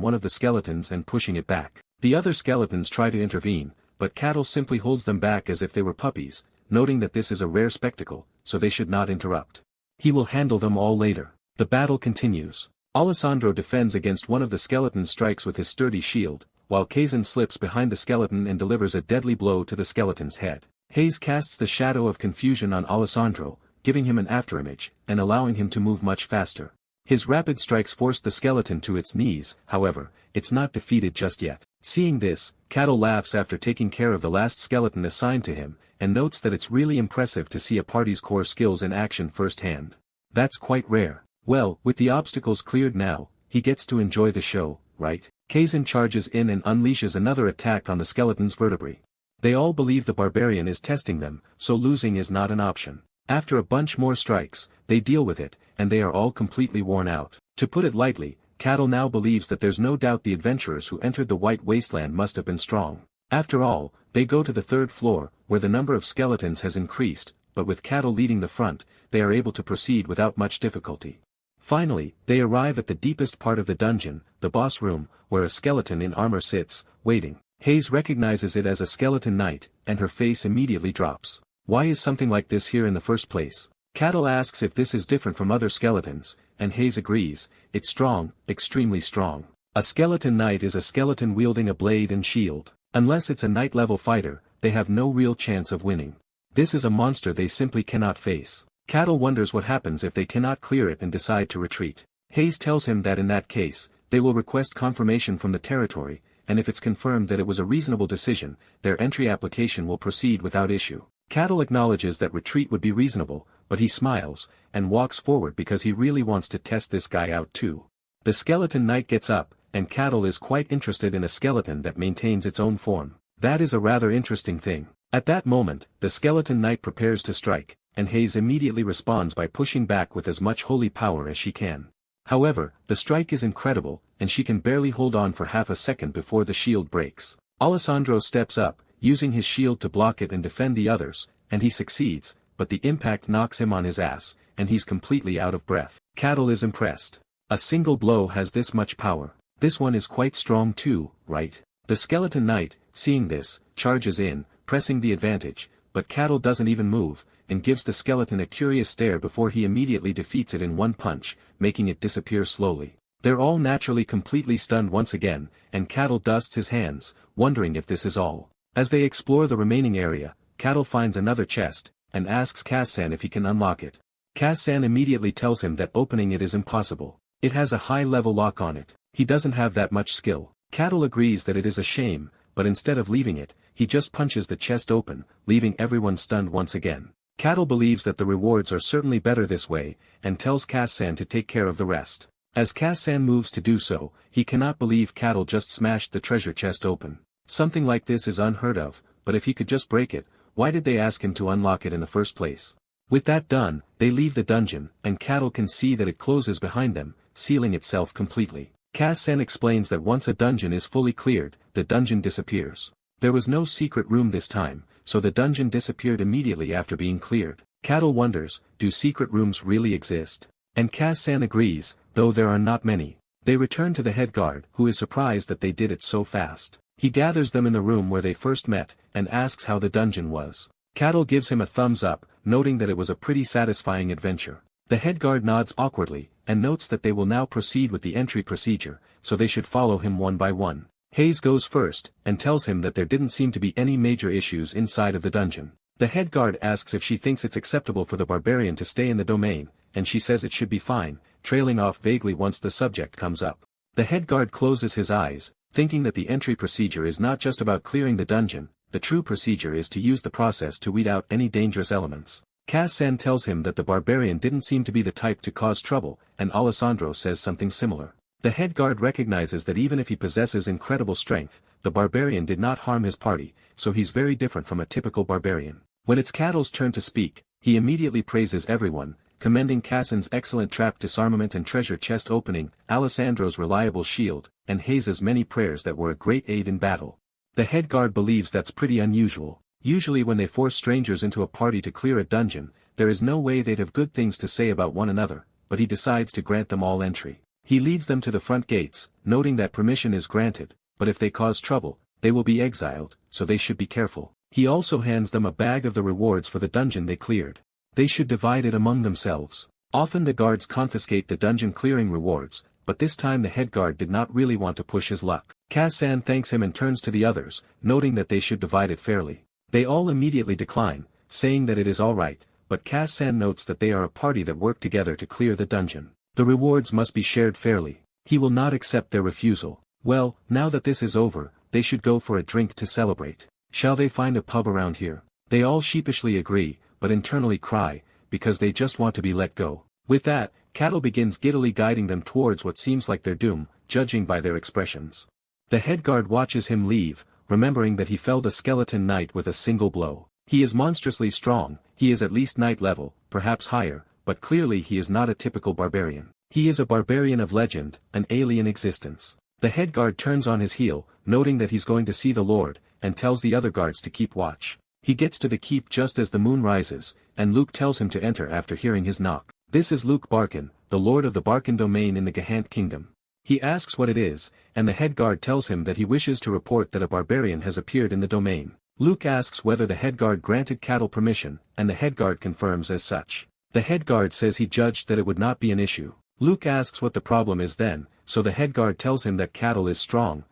one of the skeletons and pushing it back. The other skeletons try to intervene, but Cattle simply holds them back as if they were puppies, noting that this is a rare spectacle, so they should not interrupt. He will handle them all later. The battle continues. Alessandro defends against one of the skeleton strikes with his sturdy shield, while Kazan slips behind the skeleton and delivers a deadly blow to the skeleton's head. Hayes casts the Shadow of Confusion on Alessandro, giving him an afterimage, and allowing him to move much faster. His rapid strikes force the skeleton to its knees, however, it's not defeated just yet. Seeing this, Cattle laughs after taking care of the last skeleton assigned to him, and notes that it's really impressive to see a party's core skills in action firsthand. That's quite rare. Well, with the obstacles cleared now, he gets to enjoy the show, right? Kazan charges in and unleashes another attack on the skeleton's vertebrae. They all believe the Barbarian is testing them, so losing is not an option. After a bunch more strikes, they deal with it, and they are all completely worn out. To put it lightly, Cattle now believes that there's no doubt the adventurers who entered the White Wasteland must have been strong. After all, they go to the third floor, where the number of skeletons has increased, but with Cattle leading the front, they are able to proceed without much difficulty. Finally, they arrive at the deepest part of the dungeon, the boss room, where a skeleton in armor sits, waiting. Hayes recognizes it as a skeleton knight, and her face immediately drops. Why is something like this here in the first place? Cattle asks if this is different from other skeletons, and Hayes agrees, it's strong, extremely strong. A skeleton knight is a skeleton wielding a blade and shield. Unless it's a knight-level fighter, they have no real chance of winning. This is a monster they simply cannot face. Cattle wonders what happens if they cannot clear it and decide to retreat. Hayes tells him that in that case, they will request confirmation from the territory, and if it's confirmed that it was a reasonable decision, their entry application will proceed without issue. Cattle acknowledges that retreat would be reasonable, but he smiles, and walks forward because he really wants to test this guy out too. The skeleton knight gets up, and Cattle is quite interested in a skeleton that maintains its own form. That is a rather interesting thing. At that moment, the skeleton knight prepares to strike, and Hayes immediately responds by pushing back with as much holy power as she can. However, the strike is incredible, and she can barely hold on for half a second before the shield breaks. Alessandro steps up, using his shield to block it and defend the others, and he succeeds, but the impact knocks him on his ass, and he's completely out of breath. Cattle is impressed. A single blow has this much power. This one is quite strong too, right? The skeleton knight, seeing this, charges in, pressing the advantage, but Cattle doesn't even move, and gives the skeleton a curious stare before he immediately defeats it in one punch, making it disappear slowly. They're all naturally completely stunned once again, and Cattle dusts his hands, wondering if this is all. As they explore the remaining area, Cattle finds another chest, and asks Kazan if he can unlock it. Kazan immediately tells him that opening it is impossible. It has a high-level lock on it. He doesn't have that much skill. Cattle agrees that it is a shame, but instead of leaving it, he just punches the chest open, leaving everyone stunned once again. Cattle believes that the rewards are certainly better this way, and tells Kazan to take care of the rest. As Kazan moves to do so, he cannot believe Cattle just smashed the treasure chest open. Something like this is unheard of, but if he could just break it, why did they ask him to unlock it in the first place? With that done, they leave the dungeon, and Cattle can see that it closes behind them, sealing itself completely. Kazan explains that once a dungeon is fully cleared, the dungeon disappears. There was no secret room this time, so the dungeon disappeared immediately after being cleared. Cattle wonders, do secret rooms really exist? And Kazan agrees, though there are not many. They return to the head guard, who is surprised that they did it so fast. He gathers them in the room where they first met, and asks how the dungeon was. Cattle gives him a thumbs up, noting that it was a pretty satisfying adventure. The head guard nods awkwardly, and notes that they will now proceed with the entry procedure, so they should follow him one by one. Hayes goes first, and tells him that there didn't seem to be any major issues inside of the dungeon. The head guard asks if she thinks it's acceptable for the barbarian to stay in the domain, and she says it should be fine, trailing off vaguely once the subject comes up. The head guard closes his eyes, thinking that the entry procedure is not just about clearing the dungeon, the true procedure is to use the process to weed out any dangerous elements. Kazan tells him that the barbarian didn't seem to be the type to cause trouble, and Alessandro says something similar. The head guard recognizes that even if he possesses incredible strength, the barbarian did not harm his party, so he's very different from a typical barbarian. When it's Cattle's turn to speak, he immediately praises everyone, commending Cassan's excellent trap disarmament and treasure chest opening, Alessandro's reliable shield, and Hayes's many prayers that were a great aid in battle. The head guard believes that's pretty unusual. Usually when they force strangers into a party to clear a dungeon, there is no way they'd have good things to say about one another, but he decides to grant them all entry. He leads them to the front gates, noting that permission is granted, but if they cause trouble, they will be exiled, so they should be careful. He also hands them a bag of the rewards for the dungeon they cleared. They should divide it among themselves. Often the guards confiscate the dungeon clearing rewards, but this time the head guard did not really want to push his luck. Cassan thanks him and turns to the others, noting that they should divide it fairly. They all immediately decline, saying that it is all right, but Cassan notes that they are a party that work together to clear the dungeon. The rewards must be shared fairly. He will not accept their refusal. Well, now that this is over, they should go for a drink to celebrate. Shall they find a pub around here? They all sheepishly agree, but internally cry, because they just want to be let go. With that, Cattle begins giddily guiding them towards what seems like their doom, judging by their expressions. The head guard watches him leave, remembering that he felled a skeleton knight with a single blow. He is monstrously strong, he is at least knight level, perhaps higher, but clearly he is not a typical barbarian. He is a barbarian of legend, an alien existence. The head guard turns on his heel, noting that he's going to see the Lord, and tells the other guards to keep watch. He gets to the keep just as the moon rises, and Luke tells him to enter after hearing his knock. This is Luke Barkin, the lord of the Barkin domain in the Gahant kingdom. He asks what it is, and the head guard tells him that he wishes to report that a barbarian has appeared in the domain. Luke asks whether the head guard granted Cattle permission, and the head guard confirms as such. The head guard says he judged that it would not be an issue. Luke asks what the problem is then, so the head guard tells him that Cattle is strong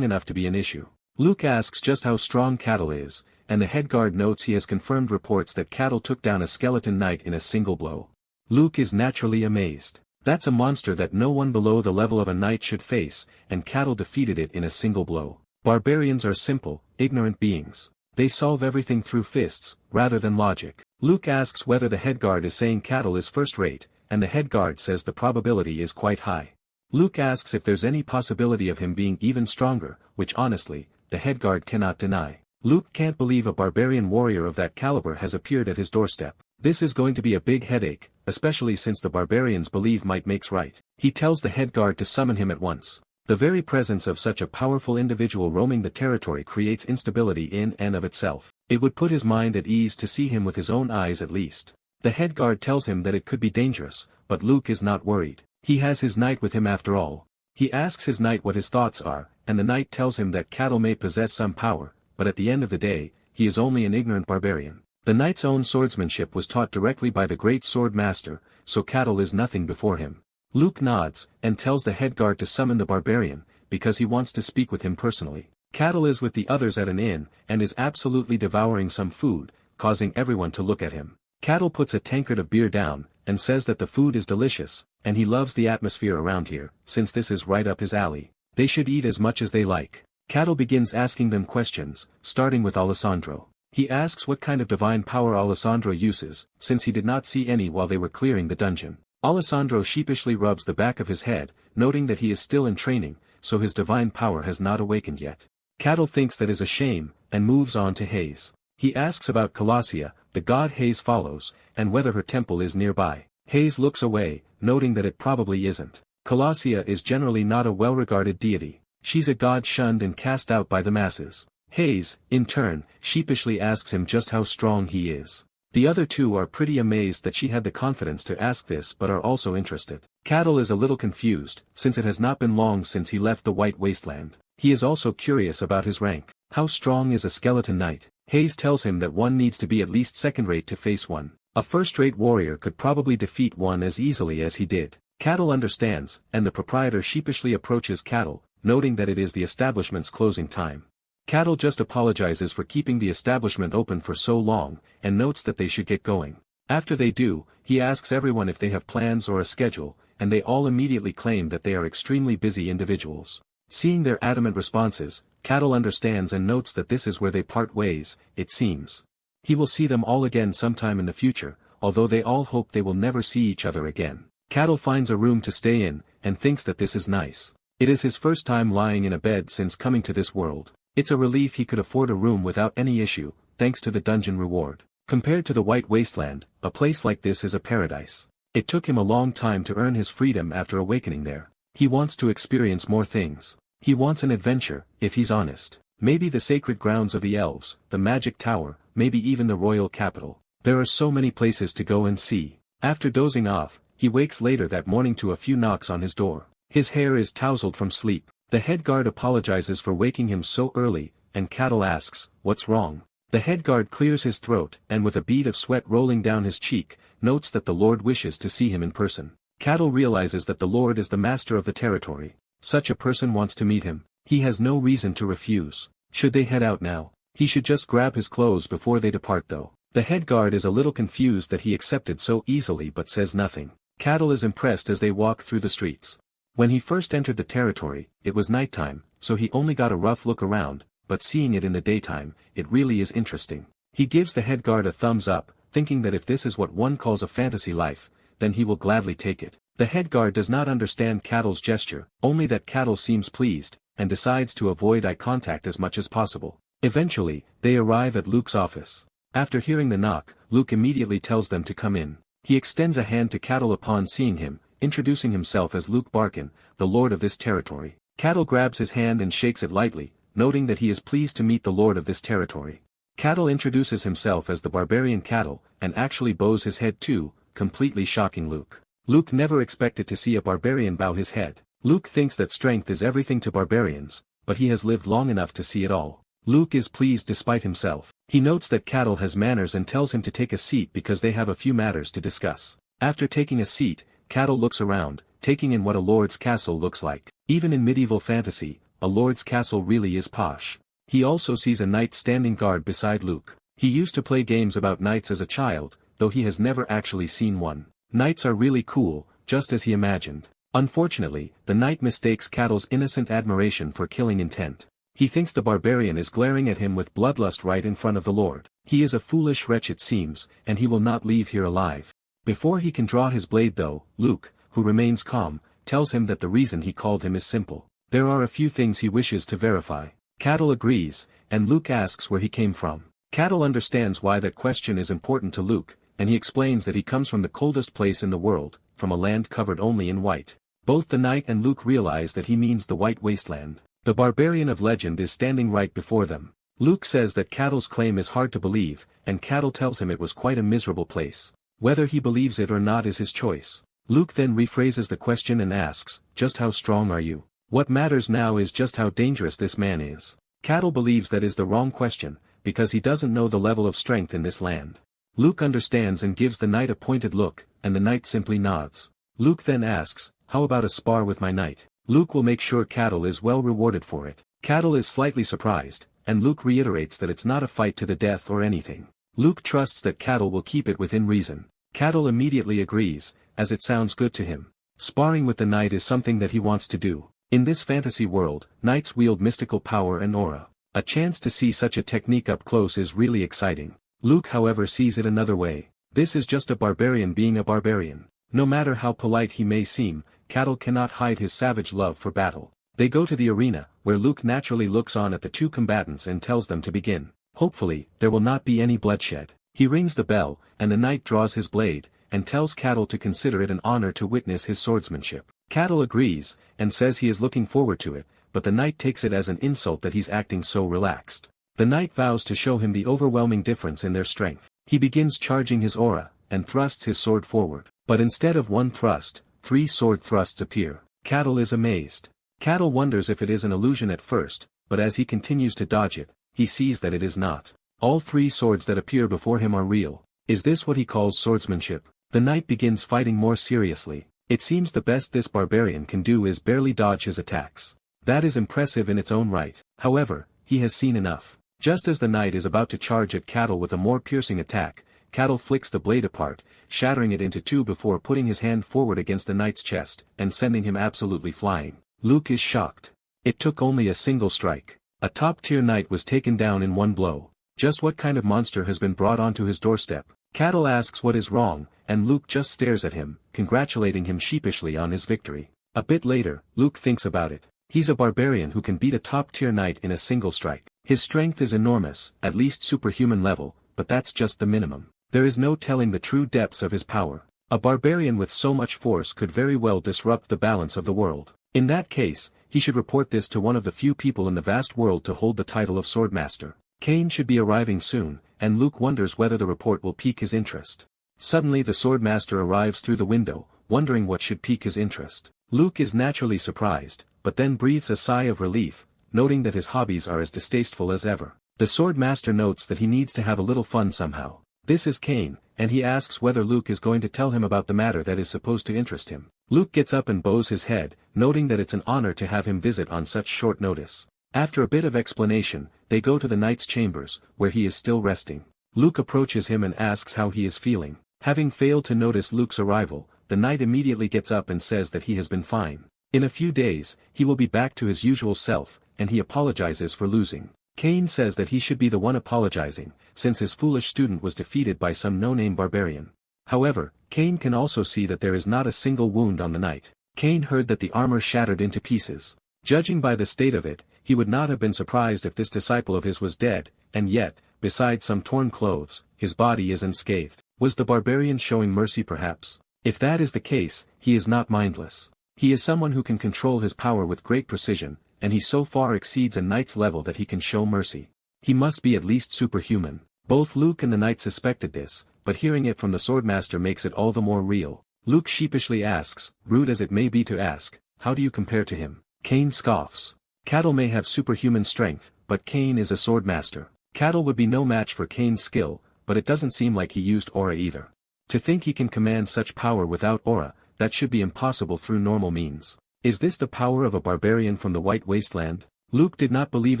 enough to be an issue. Luke asks just how strong Cattle is, and the head guard notes he has confirmed reports that Cattle took down a skeleton knight in a single blow. Luke is naturally amazed. That's a monster that no one below the level of a knight should face, and Cattle defeated it in a single blow. Barbarians are simple, ignorant beings. They solve everything through fists, rather than logic. Luke asks whether the head guard is saying Cattle is first-rate, and the head guard says the probability is quite high. Luke asks if there's any possibility of him being even stronger, which honestly, the head guard cannot deny. Luke can't believe a barbarian warrior of that caliber has appeared at his doorstep. This is going to be a big headache, especially since the barbarians believe might makes right. He tells the head guard to summon him at once. The very presence of such a powerful individual roaming the territory creates instability in and of itself. It would put his mind at ease to see him with his own eyes at least. The head guard tells him that it could be dangerous, but Luke is not worried. He has his knight with him after all. He asks his knight what his thoughts are, and the knight tells him that Cattle may possess some power, but at the end of the day, he is only an ignorant barbarian. The knight's own swordsmanship was taught directly by the great sword master, so Cattle is nothing before him. Luke nods, and tells the head guard to summon the barbarian, because he wants to speak with him personally. Cattle is with the others at an inn, and is absolutely devouring some food, causing everyone to look at him. Cattle puts a tankard of beer down, and says that the food is delicious, and he loves the atmosphere around here, since this is right up his alley. They should eat as much as they like. Cattle begins asking them questions, starting with Alessandro. He asks what kind of divine power Alessandro uses, since he did not see any while they were clearing the dungeon. Alessandro sheepishly rubs the back of his head, noting that he is still in training, so his divine power has not awakened yet. Cattle thinks that is a shame, and moves on to Hayes. He asks about Colossia, the god Hayes follows, and whether her temple is nearby. Hayes looks away, noting that it probably isn't. Colossia is generally not a well-regarded deity. She's a god shunned and cast out by the masses. Hayes, in turn, sheepishly asks him just how strong he is. The other two are pretty amazed that she had the confidence to ask this but are also interested. Cattle is a little confused, since it has not been long since he left the White Wasteland. He is also curious about his rank. How strong is a skeleton knight? Hayes tells him that one needs to be at least second-rate to face one. A first-rate warrior could probably defeat one as easily as he did. Cattle understands, and the proprietor sheepishly approaches Cattle, noting that it is the establishment's closing time. Cattle just apologizes for keeping the establishment open for so long, and notes that they should get going. After they do, he asks everyone if they have plans or a schedule, and they all immediately claim that they are extremely busy individuals. Seeing their adamant responses, Cattle understands and notes that this is where they part ways, it seems. He will see them all again sometime in the future, although they all hope they will never see each other again. Cattle finds a room to stay in, and thinks that this is nice. It is his first time lying in a bed since coming to this world. It's a relief he could afford a room without any issue, thanks to the dungeon reward. Compared to the White Wasteland, a place like this is a paradise. It took him a long time to earn his freedom after awakening there. He wants to experience more things. He wants an adventure, if he's honest. Maybe the sacred grounds of the elves, the magic tower, maybe even the royal capital. There are so many places to go and see. After dozing off, he wakes later that morning to a few knocks on his door. His hair is tousled from sleep. The head guard apologizes for waking him so early, and Cattle asks, "What's wrong?" The head guard clears his throat and with a bead of sweat rolling down his cheek, notes that the Lord wishes to see him in person. Cattle realizes that the Lord is the master of the territory. Such a person wants to meet him. He has no reason to refuse. Should they head out now? He should just grab his clothes before they depart though. The head guard is a little confused that he accepted so easily but says nothing. Cattle is impressed as they walk through the streets. When he first entered the territory, it was nighttime, so he only got a rough look around, but seeing it in the daytime, it really is interesting. He gives the head guard a thumbs up, thinking that if this is what one calls a fantasy life, then he will gladly take it. The head guard does not understand Cattle's gesture, only that Cattle seems pleased, and decides to avoid eye contact as much as possible. Eventually, they arrive at Luke's office. After hearing the knock, Luke immediately tells them to come in. He extends a hand to Cattle upon seeing him, introducing himself as Luke Barkin, the lord of this territory. Cattle grabs his hand and shakes it lightly, noting that he is pleased to meet the lord of this territory. Cattle introduces himself as the Barbarian Cattle, and actually bows his head too, completely shocking Luke. Luke never expected to see a barbarian bow his head. Luke thinks that strength is everything to barbarians, but he has lived long enough to see it all. Luke is pleased despite himself. He notes that Cattle has manners and tells him to take a seat because they have a few matters to discuss. After taking a seat, Cattle looks around, taking in what a lord's castle looks like. Even in medieval fantasy, a lord's castle really is posh. He also sees a knight standing guard beside Luke. He used to play games about knights as a child, though he has never actually seen one. Knights are really cool, just as he imagined. Unfortunately, the knight mistakes Cattle's innocent admiration for killing intent. He thinks the barbarian is glaring at him with bloodlust right in front of the lord. He is a foolish wretch it seems, and he will not leave here alive. Before he can draw his blade though, Luke, who remains calm, tells him that the reason he called him is simple. There are a few things he wishes to verify. Cattle agrees, and Luke asks where he came from. Cattle understands why that question is important to Luke, and he explains that he comes from the coldest place in the world, from a land covered only in white. Both the knight and Luke realize that he means the White Wasteland. The barbarian of legend is standing right before them. Luke says that Cattle's claim is hard to believe, and Cattle tells him it was quite a miserable place. Whether he believes it or not is his choice. Luke then rephrases the question and asks, "Just how strong are you? What matters now is just how dangerous this man is." Cattle believes that is the wrong question, because he doesn't know the level of strength in this land. Luke understands and gives the knight a pointed look, and the knight simply nods. Luke then asks, "How about a spar with my knight?" Luke will make sure Cattle is well rewarded for it. Cattle is slightly surprised, and Luke reiterates that it's not a fight to the death or anything. Luke trusts that Cattle will keep it within reason. Cattle immediately agrees, as it sounds good to him. Sparring with the knight is something that he wants to do. In this fantasy world, knights wield mystical power and aura. A chance to see such a technique up close is really exciting. Luke however sees it another way. This is just a barbarian being a barbarian. No matter how polite he may seem, Cattle cannot hide his savage love for battle. They go to the arena, where Luke naturally looks on at the two combatants and tells them to begin. Hopefully, there will not be any bloodshed. He rings the bell, and the knight draws his blade, and tells Cattle to consider it an honor to witness his swordsmanship. Cattle agrees, and says he is looking forward to it, but the knight takes it as an insult that he's acting so relaxed. The knight vows to show him the overwhelming difference in their strength. He begins charging his aura, and thrusts his sword forward. But instead of one thrust, 3 sword thrusts appear. Cattle is amazed. Cattle wonders if it is an illusion at first, but as he continues to dodge it, he sees that it is not. All 3 swords that appear before him are real. Is this what he calls swordsmanship? The knight begins fighting more seriously. It seems the best this barbarian can do is barely dodge his attacks. That is impressive in its own right. However, he has seen enough. Just as the knight is about to charge at Cattle with a more piercing attack, Cattle flicks the blade apart, shattering it into 2 before putting his hand forward against the knight's chest, and sending him absolutely flying. Luke is shocked. It took only a single strike. A top-tier knight was taken down in 1 blow. Just what kind of monster has been brought onto his doorstep? Cattle asks what is wrong, and Luke just stares at him, congratulating him sheepishly on his victory. A bit later, Luke thinks about it. He's a barbarian who can beat a top-tier knight in a single strike. His strength is enormous, at least superhuman level, but that's just the minimum. There is no telling the true depths of his power. A barbarian with so much force could very well disrupt the balance of the world. In that case, he should report this to one of the few people in the vast world to hold the title of Swordmaster. Cain should be arriving soon, and Luke wonders whether the report will pique his interest. Suddenly the Swordmaster arrives through the window, wondering what should pique his interest. Luke is naturally surprised, but then breathes a sigh of relief, noting that his hobbies are as distasteful as ever. The Swordmaster notes that he needs to have a little fun somehow. This is Cain, and he asks whether Luke is going to tell him about the matter that is supposed to interest him. Luke gets up and bows his head, noting that it's an honor to have him visit on such short notice. After a bit of explanation, they go to the knight's chambers, where he is still resting. Luke approaches him and asks how he is feeling. Having failed to notice Luke's arrival, the knight immediately gets up and says that he has been fine. In a few days, he will be back to his usual self, and he apologizes for losing. Cain says that he should be the one apologizing, since his foolish student was defeated by some no-name barbarian. However, Cain can also see that there is not a single wound on the knight. Cain heard that the armor shattered into pieces. Judging by the state of it, he would not have been surprised if this disciple of his was dead, and yet, besides some torn clothes, his body is unscathed. Was the barbarian showing mercy perhaps? If that is the case, he is not mindless. He is someone who can control his power with great precision, and he so far exceeds a knight's level that he can show mercy. He must be at least superhuman. Both Luke and the knight suspected this, but hearing it from the Swordmaster makes it all the more real. Luke sheepishly asks, rude as it may be to ask, how do you compare to him? Cain scoffs. Cattle may have superhuman strength, but Cain is a Swordmaster. Cattle would be no match for Cain's skill, but it doesn't seem like he used aura either. To think he can command such power without aura, that should be impossible through normal means. Is this the power of a barbarian from the White Wasteland? Luke did not believe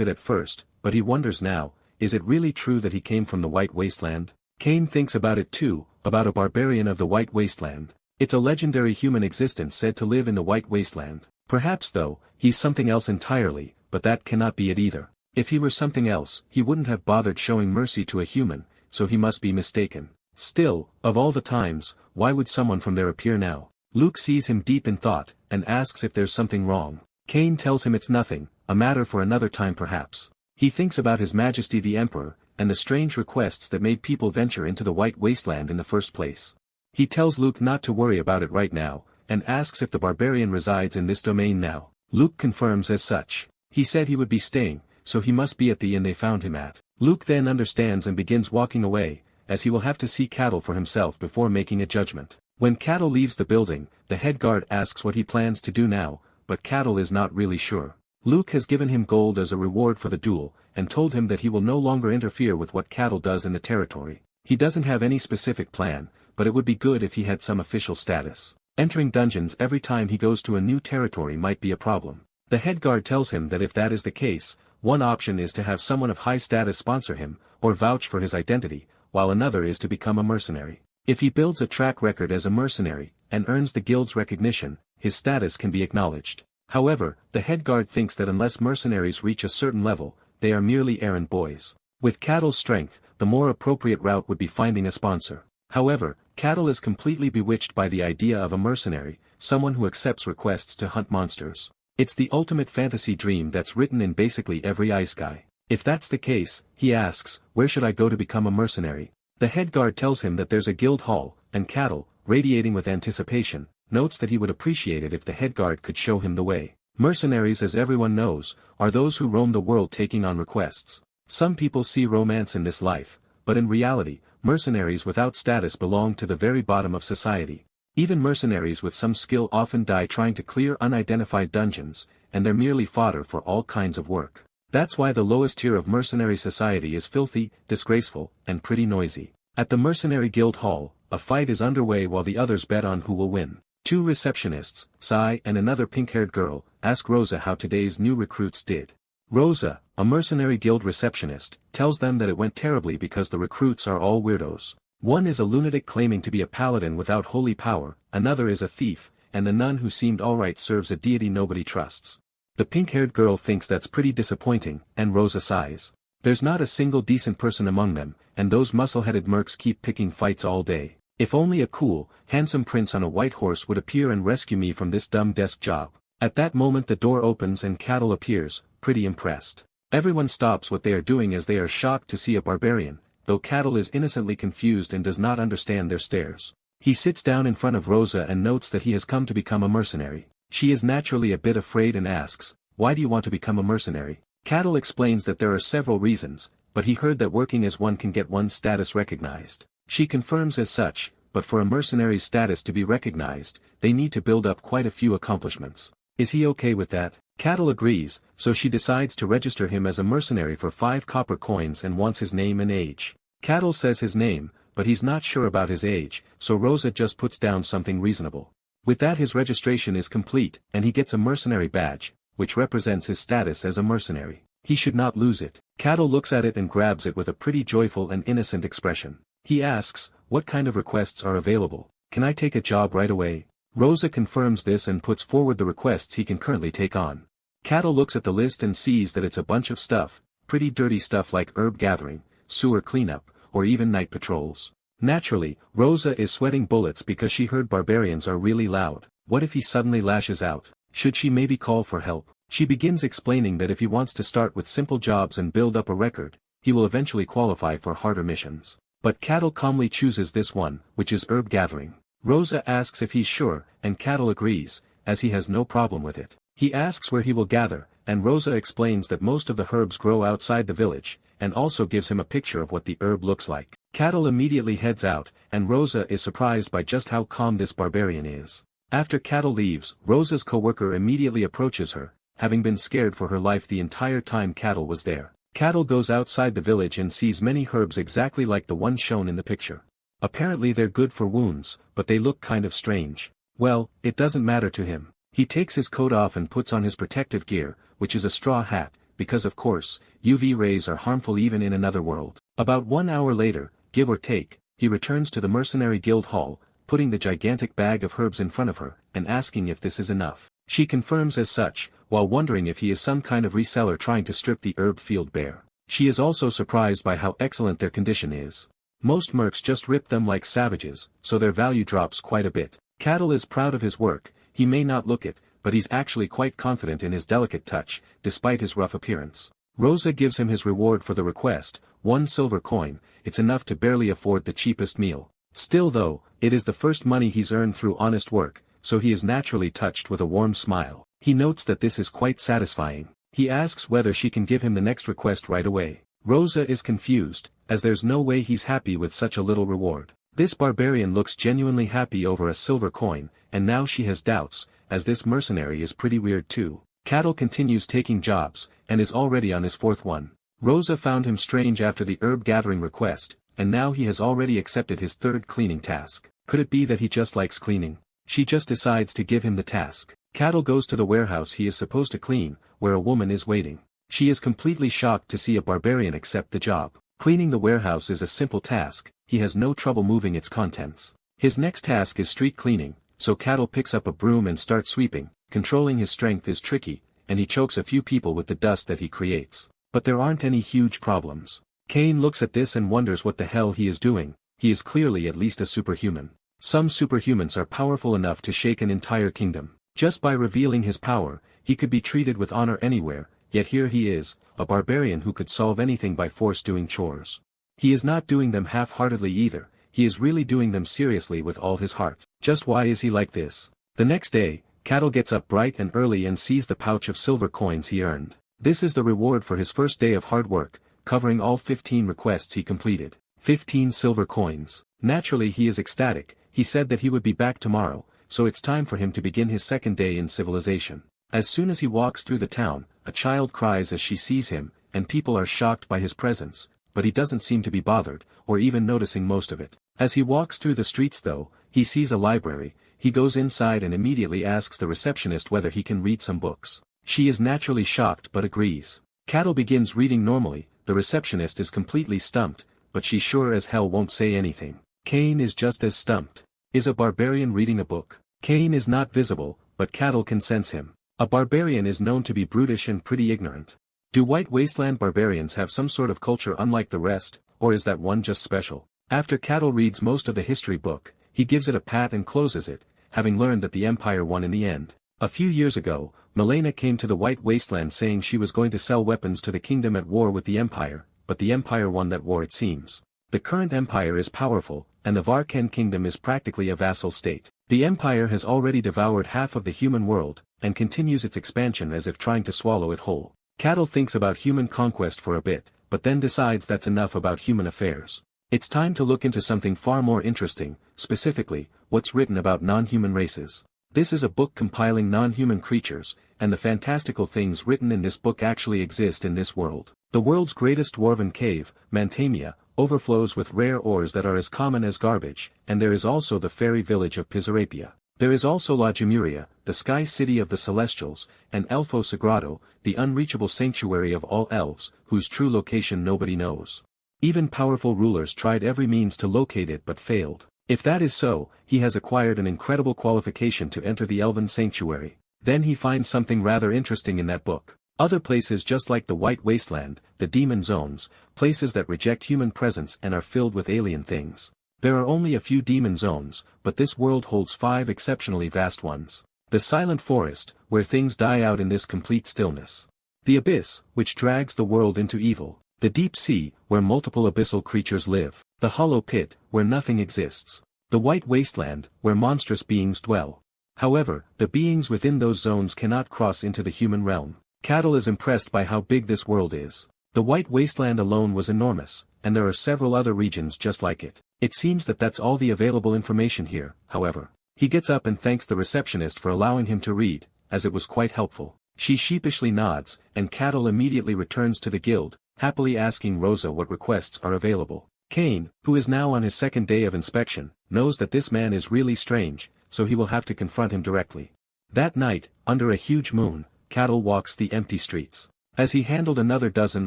it at first, but he wonders now, is it really true that he came from the White Wasteland? Cain thinks about it too, about a barbarian of the White Wasteland. It's a legendary human existence said to live in the White Wasteland. Perhaps though, he's something else entirely, but that cannot be it either. If he were something else, he wouldn't have bothered showing mercy to a human, so he must be mistaken. Still, of all the times, why would someone from there appear now? Luke sees him deep in thought, and asks if there's something wrong. Cain tells him it's nothing, a matter for another time perhaps. He thinks about His Majesty the Emperor, and the strange requests that made people venture into the White Wasteland in the first place. He tells Luke not to worry about it right now, and asks if the barbarian resides in this domain now. Luke confirms as such. He said he would be staying, so he must be at the inn they found him at. Luke then understands and begins walking away, as he will have to see Cattle for himself before making a judgment. When Cattle leaves the building, the head guard asks what he plans to do now, but Cattle is not really sure. Luke has given him gold as a reward for the duel, and told him that he will no longer interfere with what Cattle does in the territory. He doesn't have any specific plan, but it would be good if he had some official status. Entering dungeons every time he goes to a new territory might be a problem. The head guard tells him that if that is the case, one option is to have someone of high status sponsor him, or vouch for his identity, while another is to become a mercenary. If he builds a track record as a mercenary, and earns the guild's recognition, his status can be acknowledged. However, the head guard thinks that unless mercenaries reach a certain level, they are merely errand boys. With Cattle's strength, the more appropriate route would be finding a sponsor. However, Cattle is completely bewitched by the idea of a mercenary, someone who accepts requests to hunt monsters. It's the ultimate fantasy dream that's written in basically every ice guy. If that's the case, he asks, where should I go to become a mercenary? The head guard tells him that there's a guild hall, and Cattle, radiating with anticipation, notes that he would appreciate it if the head guard could show him the way. Mercenaries, as everyone knows, are those who roam the world taking on requests. Some people see romance in this life, but in reality, mercenaries without status belong to the very bottom of society. Even mercenaries with some skill often die trying to clear unidentified dungeons, and they're merely fodder for all kinds of work. That's why the lowest tier of mercenary society is filthy, disgraceful, and pretty noisy. At the Mercenary Guild Hall, a fight is underway while the others bet on who will win. Two receptionists, Sai and another pink-haired girl, ask Rosa how today's new recruits did. Rosa, a Mercenary Guild receptionist, tells them that it went terribly because the recruits are all weirdos. One is a lunatic claiming to be a paladin without holy power, another is a thief, and the nun who seemed alright serves a deity nobody trusts. The pink-haired girl thinks that's pretty disappointing, and Rosa sighs. There's not a single decent person among them, and those muscle-headed mercs keep picking fights all day. If only a cool, handsome prince on a white horse would appear and rescue me from this dumb desk job. At that moment the door opens and Cattle appears, pretty impressed. Everyone stops what they are doing as they are shocked to see a barbarian, though Cattle is innocently confused and does not understand their stares. He sits down in front of Rosa and notes that he has come to become a mercenary. She is naturally a bit afraid and asks, "Why do you want to become a mercenary?" Cattle explains that there are several reasons, but he heard that working as one can get one's status recognized. She confirms as such, but for a mercenary's status to be recognized, they need to build up quite a few accomplishments. Is he okay with that? Cattle agrees, so she decides to register him as a mercenary for 5 copper coins and wants his name and age. Cattle says his name, but he's not sure about his age, so Rosa just puts down something reasonable. With that his registration is complete, and he gets a mercenary badge, which represents his status as a mercenary. He should not lose it. Cattle looks at it and grabs it with a pretty joyful and innocent expression. He asks, "What kind of requests are available? Can I take a job right away?" Rosa confirms this and puts forward the requests he can currently take on. Cattle looks at the list and sees that it's a bunch of stuff, pretty dirty stuff like herb gathering, sewer cleanup, or even night patrols. Naturally, Rosa is sweating bullets because she heard barbarians are really loud. What if he suddenly lashes out? Should she maybe call for help? She begins explaining that if he wants to start with simple jobs and build up a record, he will eventually qualify for harder missions. But Cattle calmly chooses this one, which is herb gathering. Rosa asks if he's sure, and Cattle agrees, as he has no problem with it. He asks where he will gather, and Rosa explains that most of the herbs grow outside the village, and also gives him a picture of what the herb looks like. Cattle immediately heads out, and Rosa is surprised by just how calm this barbarian is. After Cattle leaves, Rosa's co-worker immediately approaches her, having been scared for her life the entire time Cattle was there. Cattle goes outside the village and sees many herbs exactly like the one shown in the picture. Apparently they're good for wounds, but they look kind of strange. Well, it doesn't matter to him. He takes his coat off and puts on his protective gear, which is a straw hat, because of course, UV rays are harmful even in another world. About 1 hour later, give or take, he returns to the Mercenary Guild Hall, putting the gigantic bag of herbs in front of her, and asking if this is enough. She confirms as such, while wondering if he is some kind of reseller trying to strip the herb field bare. She is also surprised by how excellent their condition is. Most mercs just rip them like savages, so their value drops quite a bit. Cattle is proud of his work. He may not look it, but he's actually quite confident in his delicate touch, despite his rough appearance. Rosa gives him his reward for the request, 1 silver coin. It's enough to barely afford the cheapest meal. Still though, it is the first money he's earned through honest work, so he is naturally touched with a warm smile. He notes that this is quite satisfying. He asks whether she can give him the next request right away. Rosa is confused, as there's no way he's happy with such a little reward. This barbarian looks genuinely happy over a silver coin, and now she has doubts, as this mercenary is pretty weird too. Cattle continues taking jobs, and is already on his 4th one. Rosa found him strange after the herb gathering request, and now he has already accepted his 3rd cleaning task. Could it be that he just likes cleaning? She just decides to give him the task. Cattle goes to the warehouse he is supposed to clean, where a woman is waiting. She is completely shocked to see a barbarian accept the job. Cleaning the warehouse is a simple task, he has no trouble moving its contents. His next task is street cleaning, so Cattle picks up a broom and starts sweeping. Controlling his strength is tricky, and he chokes a few people with the dust that he creates. But there aren't any huge problems. Kane looks at this and wonders what the hell he is doing. He is clearly at least a superhuman. Some superhumans are powerful enough to shake an entire kingdom. Just by revealing his power, he could be treated with honor anywhere, yet here he is, a barbarian who could solve anything by force doing chores. He is not doing them half-heartedly either, he is really doing them seriously with all his heart. Just why is he like this? The next day, Cattle gets up bright and early and sees the pouch of silver coins he earned. This is the reward for his first day of hard work, covering all 15 requests he completed. 15 silver coins. Naturally he is ecstatic. He said that he would be back tomorrow, so it's time for him to begin his 2nd day in civilization. As soon as he walks through the town, a child cries as she sees him, and people are shocked by his presence, but he doesn't seem to be bothered, or even noticing most of it. As he walks through the streets though, he sees a library. He goes inside and immediately asks the receptionist whether he can read some books. She is naturally shocked but agrees. Cattle begins reading normally. The receptionist is completely stumped, but she sure as hell won't say anything. Kane is just as stumped. Is a barbarian reading a book? Kane is not visible, but Cattle can sense him. A barbarian is known to be brutish and pretty ignorant. Do White Wasteland barbarians have some sort of culture unlike the rest, or is that one just special? After Cattle reads most of the history book, he gives it a pat and closes it, having learned that the Empire won in the end. A few years ago, Milena came to the White Wasteland saying she was going to sell weapons to the kingdom at war with the Empire, but the Empire won that war it seems. The current empire is powerful, and the Varken kingdom is practically a vassal state. The empire has already devoured half of the human world, and continues its expansion as if trying to swallow it whole. Cattle thinks about human conquest for a bit, but then decides that's enough about human affairs. It's time to look into something far more interesting, specifically, what's written about non-human races. This is a book compiling non-human creatures, and the fantastical things written in this book actually exist in this world. The world's greatest dwarven cave, Mantamia, overflows with rare ores that are as common as garbage, and there is also the fairy village of Pisarapia. There is also La Gemuria, the sky city of the Celestials, and Elfo Sagrado, the unreachable sanctuary of all elves, whose true location nobody knows. Even powerful rulers tried every means to locate it but failed. If that is so, he has acquired an incredible qualification to enter the Elven Sanctuary. Then he finds something rather interesting in that book. Other places just like the White Wasteland, the Demon Zones, places that reject human presence and are filled with alien things. There are only a few demon zones, but this world holds 5 exceptionally vast ones. The Silent Forest, where things die out in this complete stillness. The Abyss, which drags the world into evil. The Deep Sea, where multiple abyssal creatures live. The Hollow Pit, where nothing exists. The White Wasteland, where monstrous beings dwell. However, the beings within those zones cannot cross into the human realm. Cattle is impressed by how big this world is. The White Wasteland alone was enormous, and there are several other regions just like it. It seems that that's all the available information here, however. He gets up and thanks the receptionist for allowing him to read, as it was quite helpful. She sheepishly nods, and Cattle immediately returns to the guild, happily asking Rosa what requests are available. Kane, who is now on his second day of inspection, knows that this man is really strange, so he will have to confront him directly. That night, under a huge moon, Cattle walks the empty streets. As he handled another dozen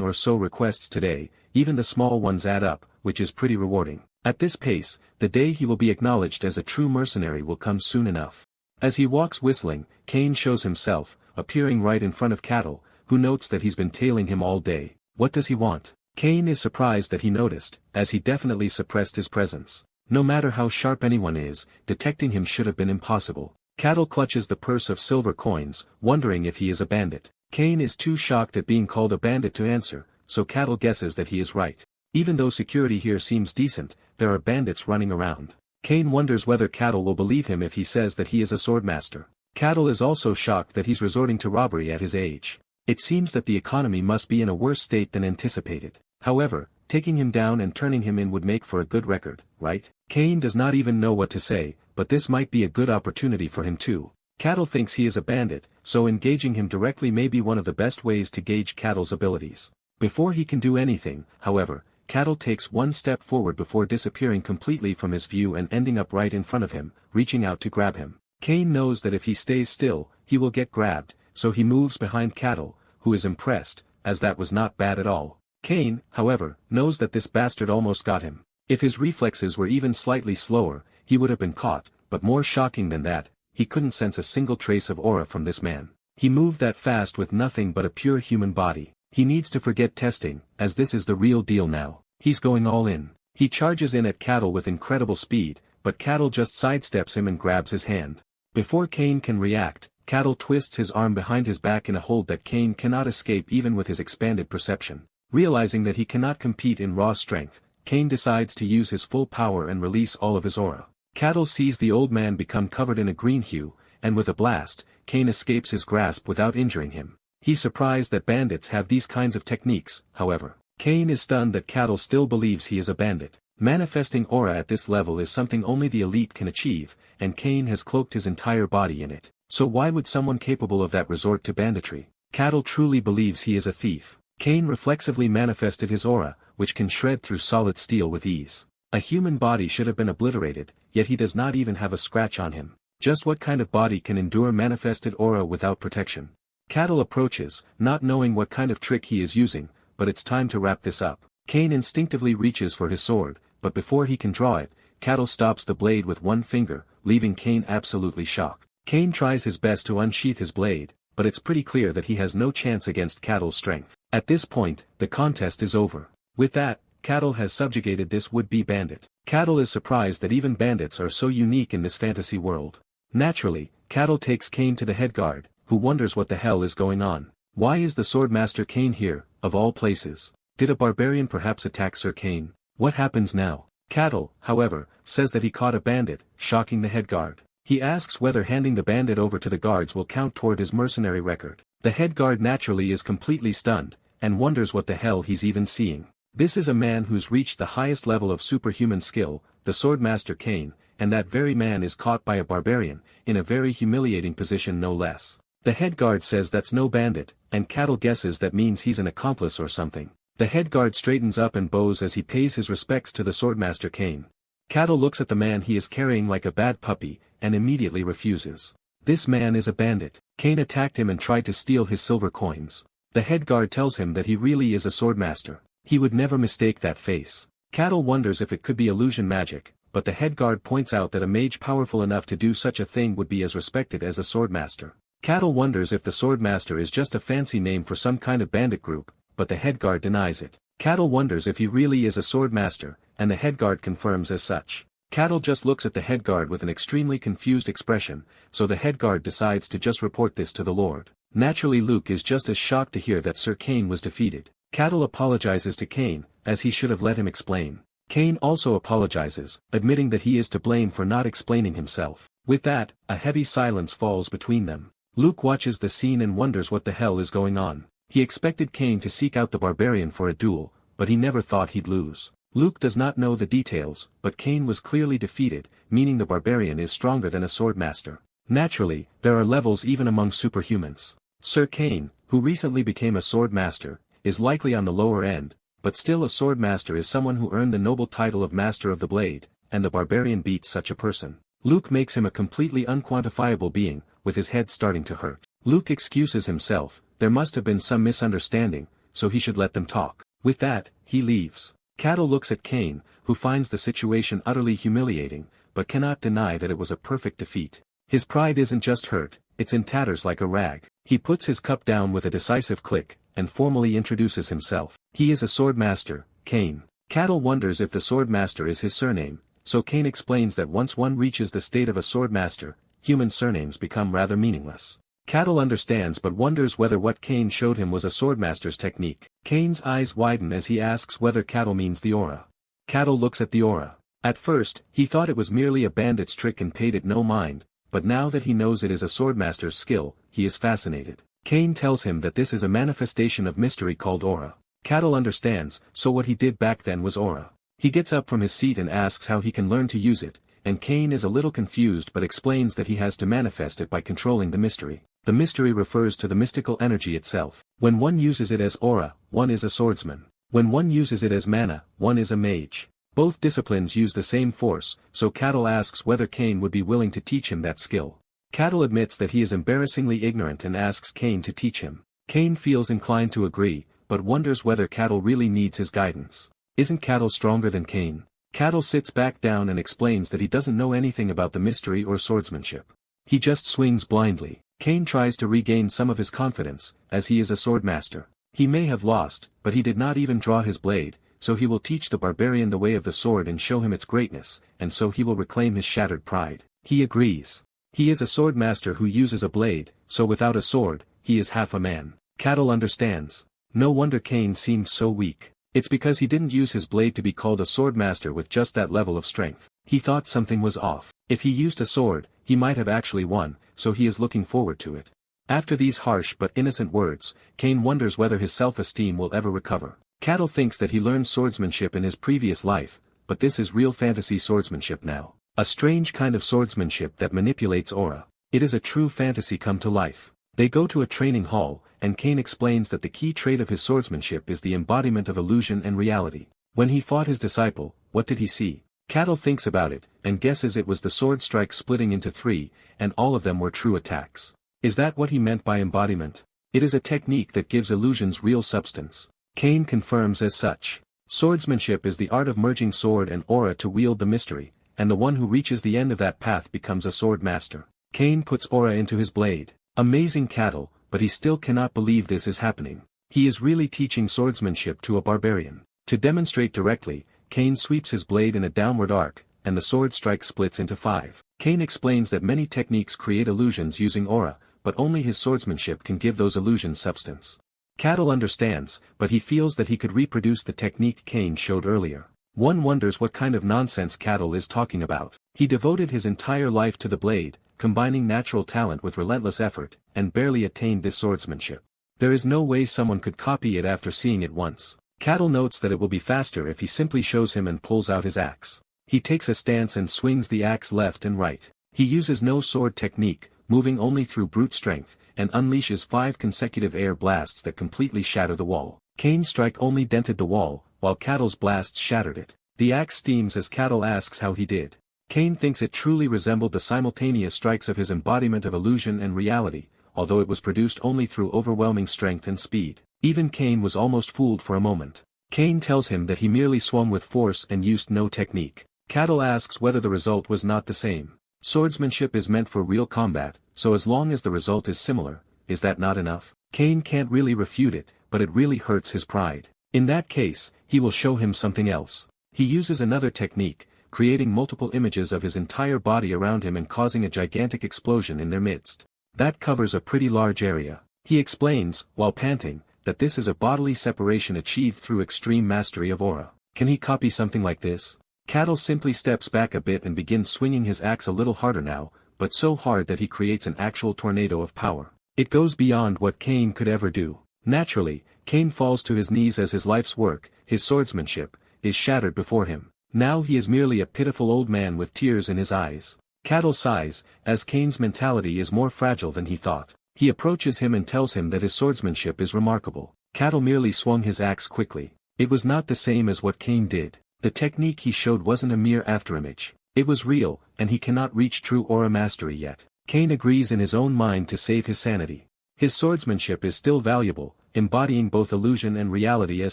or so requests today, even the small ones add up, which is pretty rewarding. At this pace, the day he will be acknowledged as a true mercenary will come soon enough. As he walks whistling, Kane shows himself, appearing right in front of Cattle, who notes that he's been tailing him all day. What does he want? Kane is surprised that he noticed, as he definitely suppressed his presence. No matter how sharp anyone is, detecting him should have been impossible. Cattle clutches the purse of silver coins, wondering if he is a bandit. Kane is too shocked at being called a bandit to answer, so Cattle guesses that he is right. Even though security here seems decent, there are bandits running around. Kane wonders whether Cattle will believe him if he says that he is a swordmaster. Cattle is also shocked that he's resorting to robbery at his age. It seems that the economy must be in a worse state than anticipated. However, taking him down and turning him in would make for a good record, right? Kane does not even know what to say, but this might be a good opportunity for him too. Cattle thinks he is a bandit, so engaging him directly may be one of the best ways to gauge Cattle's abilities. Before he can do anything, however, Cattle takes one step forward before disappearing completely from his view and ending up right in front of him, reaching out to grab him. Kane knows that if he stays still, he will get grabbed, so he moves behind Cattle, who is impressed, as that was not bad at all. Kane, however, knows that this bastard almost got him. If his reflexes were even slightly slower, he would have been caught, but more shocking than that, he couldn't sense a single trace of aura from this man. He moved that fast with nothing but a pure human body. He needs to forget testing, as this is the real deal now. He's going all in. He charges in at Cattle with incredible speed, but Cattle just sidesteps him and grabs his hand. Before Kane can react, Cattle twists his arm behind his back in a hold that Kane cannot escape even with his expanded perception. Realizing that he cannot compete in raw strength, Kane decides to use his full power and release all of his aura. Cattle sees the old man become covered in a green hue, and with a blast, Kane escapes his grasp without injuring him. He's surprised that bandits have these kinds of techniques, however. Kane is stunned that Cattle still believes he is a bandit. Manifesting aura at this level is something only the elite can achieve, and Kane has cloaked his entire body in it. So why would someone capable of that resort to banditry? Cattle truly believes he is a thief. Kane reflexively manifested his aura, which can shred through solid steel with ease. A human body should have been obliterated, yet he does not even have a scratch on him. Just what kind of body can endure manifested aura without protection? Cattle approaches, not knowing what kind of trick he is using, but it's time to wrap this up. Kane instinctively reaches for his sword, but before he can draw it, Cattle stops the blade with one finger, leaving Kane absolutely shocked. Kane tries his best to unsheath his blade, but it's pretty clear that he has no chance against Cattle's strength. At this point, the contest is over. With that, Cattle has subjugated this would-be bandit. Cattle is surprised that even bandits are so unique in this fantasy world. Naturally, Cattle takes Kane to the head guard, who wonders what the hell is going on. Why is the Swordmaster Kane here, of all places? Did a barbarian perhaps attack Sir Kane? What happens now? Cattle, however, says that he caught a bandit, shocking the head guard. He asks whether handing the bandit over to the guards will count toward his mercenary record. The head guard naturally is completely stunned, and wonders what the hell he's even seeing. This is a man who's reached the highest level of superhuman skill, the Swordmaster Kane, and that very man is caught by a barbarian, in a very humiliating position no less. The head guard says that's no bandit, and Cattle guesses that means he's an accomplice or something. The head guard straightens up and bows as he pays his respects to the Swordmaster Kane. Cattle looks at the man he is carrying like a bad puppy, and immediately refuses. This man is a bandit. Kane attacked him and tried to steal his silver coins. The head guard tells him that he really is a swordmaster. He would never mistake that face. Cattle wonders if it could be illusion magic, but the head guard points out that a mage powerful enough to do such a thing would be as respected as a swordmaster. Cattle wonders if the swordmaster is just a fancy name for some kind of bandit group, but the head guard denies it. Cattle wonders if he really is a swordmaster, and the head guard confirms as such. Cattle just looks at the head guard with an extremely confused expression, so the head guard decides to just report this to the Lord. Naturally Luke is just as shocked to hear that Sir Kane was defeated. Cattle apologizes to Kane, as he should have let him explain. Kane also apologizes, admitting that he is to blame for not explaining himself. With that, a heavy silence falls between them. Luke watches the scene and wonders what the hell is going on. He expected Kane to seek out the barbarian for a duel, but he never thought he'd lose. Luke does not know the details, but Kane was clearly defeated, meaning the barbarian is stronger than a swordmaster. Naturally, there are levels even among superhumans. Sir Kane, who recently became a swordmaster, is likely on the lower end, but still a swordmaster is someone who earned the noble title of Master of the Blade, and the barbarian beats such a person. Luke makes him a completely unquantifiable being, with his head starting to hurt. Luke excuses himself, there must have been some misunderstanding, so he should let them talk. With that, he leaves. Cattle looks at Kane, who finds the situation utterly humiliating, but cannot deny that it was a perfect defeat. His pride isn't just hurt, it's in tatters like a rag. He puts his cup down with a decisive click, and formally introduces himself. He is a swordmaster, Kane. Cattle wonders if the swordmaster is his surname, so Kane explains that once one reaches the state of a swordmaster, human surnames become rather meaningless. Cattle understands but wonders whether what Kane showed him was a swordmaster's technique. Kane's eyes widen as he asks whether Cattle means the aura. Cattle looks at the aura. At first, he thought it was merely a bandit's trick and paid it no mind, but now that he knows it is a swordmaster's skill, he is fascinated. Kane tells him that this is a manifestation of mystery called aura. Cattle understands, so what he did back then was aura. He gets up from his seat and asks how he can learn to use it, and Kane is a little confused but explains that he has to manifest it by controlling the mystery. The mystery refers to the mystical energy itself. When one uses it as aura, one is a swordsman. When one uses it as mana, one is a mage. Both disciplines use the same force, so Cattle asks whether Kane would be willing to teach him that skill. Cattle admits that he is embarrassingly ignorant and asks Kane to teach him. Kane feels inclined to agree, but wonders whether Cattle really needs his guidance. Isn't Cattle stronger than Kane? Cattle sits back down and explains that he doesn't know anything about the mystery or swordsmanship. He just swings blindly. Kane tries to regain some of his confidence, as he is a swordmaster. He may have lost, but he did not even draw his blade, so he will teach the barbarian the way of the sword and show him its greatness, and so he will reclaim his shattered pride. He agrees. He is a swordmaster who uses a blade, so without a sword, he is half a man. Cattle understands. No wonder Kane seemed so weak. It's because he didn't use his blade to be called a swordmaster with just that level of strength. He thought something was off. If he used a sword, he might have actually won, so he is looking forward to it. After these harsh but innocent words, Kane wonders whether his self-esteem will ever recover. Cattle thinks that he learned swordsmanship in his previous life, but this is real fantasy swordsmanship now. A strange kind of swordsmanship that manipulates aura. It is a true fantasy come to life. They go to a training hall, and Kane explains that the key trait of his swordsmanship is the embodiment of illusion and reality. When he fought his disciple, what did he see? Cattle thinks about it, and guesses it was the sword strike splitting into three, and all of them were true attacks. Is that what he meant by embodiment? It is a technique that gives illusions real substance. Kane confirms as such. Swordsmanship is the art of merging sword and aura to wield the mystery, and the one who reaches the end of that path becomes a sword master. Kane puts aura into his blade. Amazing Cattle, but he still cannot believe this is happening. He is really teaching swordsmanship to a barbarian. To demonstrate directly, Kane sweeps his blade in a downward arc, and the sword strike splits into 5. Kane explains that many techniques create illusions using aura, but only his swordsmanship can give those illusions substance. Cattle understands, but he feels that he could reproduce the technique Kane showed earlier. One wonders what kind of nonsense Cattle is talking about. He devoted his entire life to the blade, combining natural talent with relentless effort, and barely attained this swordsmanship. There is no way someone could copy it after seeing it once. Cattle notes that it will be faster if he simply shows him and pulls out his axe. He takes a stance and swings the axe left and right. He uses no sword technique, moving only through brute strength, and unleashes 5 consecutive air blasts that completely shatter the wall. Kane's strike only dented the wall, while Cattle's blasts shattered it. The axe steams as Cattle asks how he did. Kane thinks it truly resembled the simultaneous strikes of his embodiment of illusion and reality, although it was produced only through overwhelming strength and speed. Even Kane was almost fooled for a moment. Kane tells him that he merely swung with force and used no technique. Cattle asks whether the result was not the same. Swordsmanship is meant for real combat, so as long as the result is similar, is that not enough? Kane can't really refute it, but it really hurts his pride. In that case, he will show him something else. He uses another technique, creating multiple images of his entire body around him and causing a gigantic explosion in their midst. That covers a pretty large area. He explains, while panting, that this is a bodily separation achieved through extreme mastery of aura. Can he copy something like this? Cattle simply steps back a bit and begins swinging his axe a little harder now, but so hard that he creates an actual tornado of power. It goes beyond what Kane could ever do. Naturally, Kane falls to his knees as his life's work, his swordsmanship, is shattered before him. Now he is merely a pitiful old man with tears in his eyes. Cattle sighs, as Kane's mentality is more fragile than he thought. He approaches him and tells him that his swordsmanship is remarkable. Cattle merely swung his axe quickly. It was not the same as what Kane did. The technique he showed wasn't a mere afterimage. It was real, and he cannot reach true aura mastery yet. Kane agrees in his own mind to save his sanity. His swordsmanship is still valuable, embodying both illusion and reality as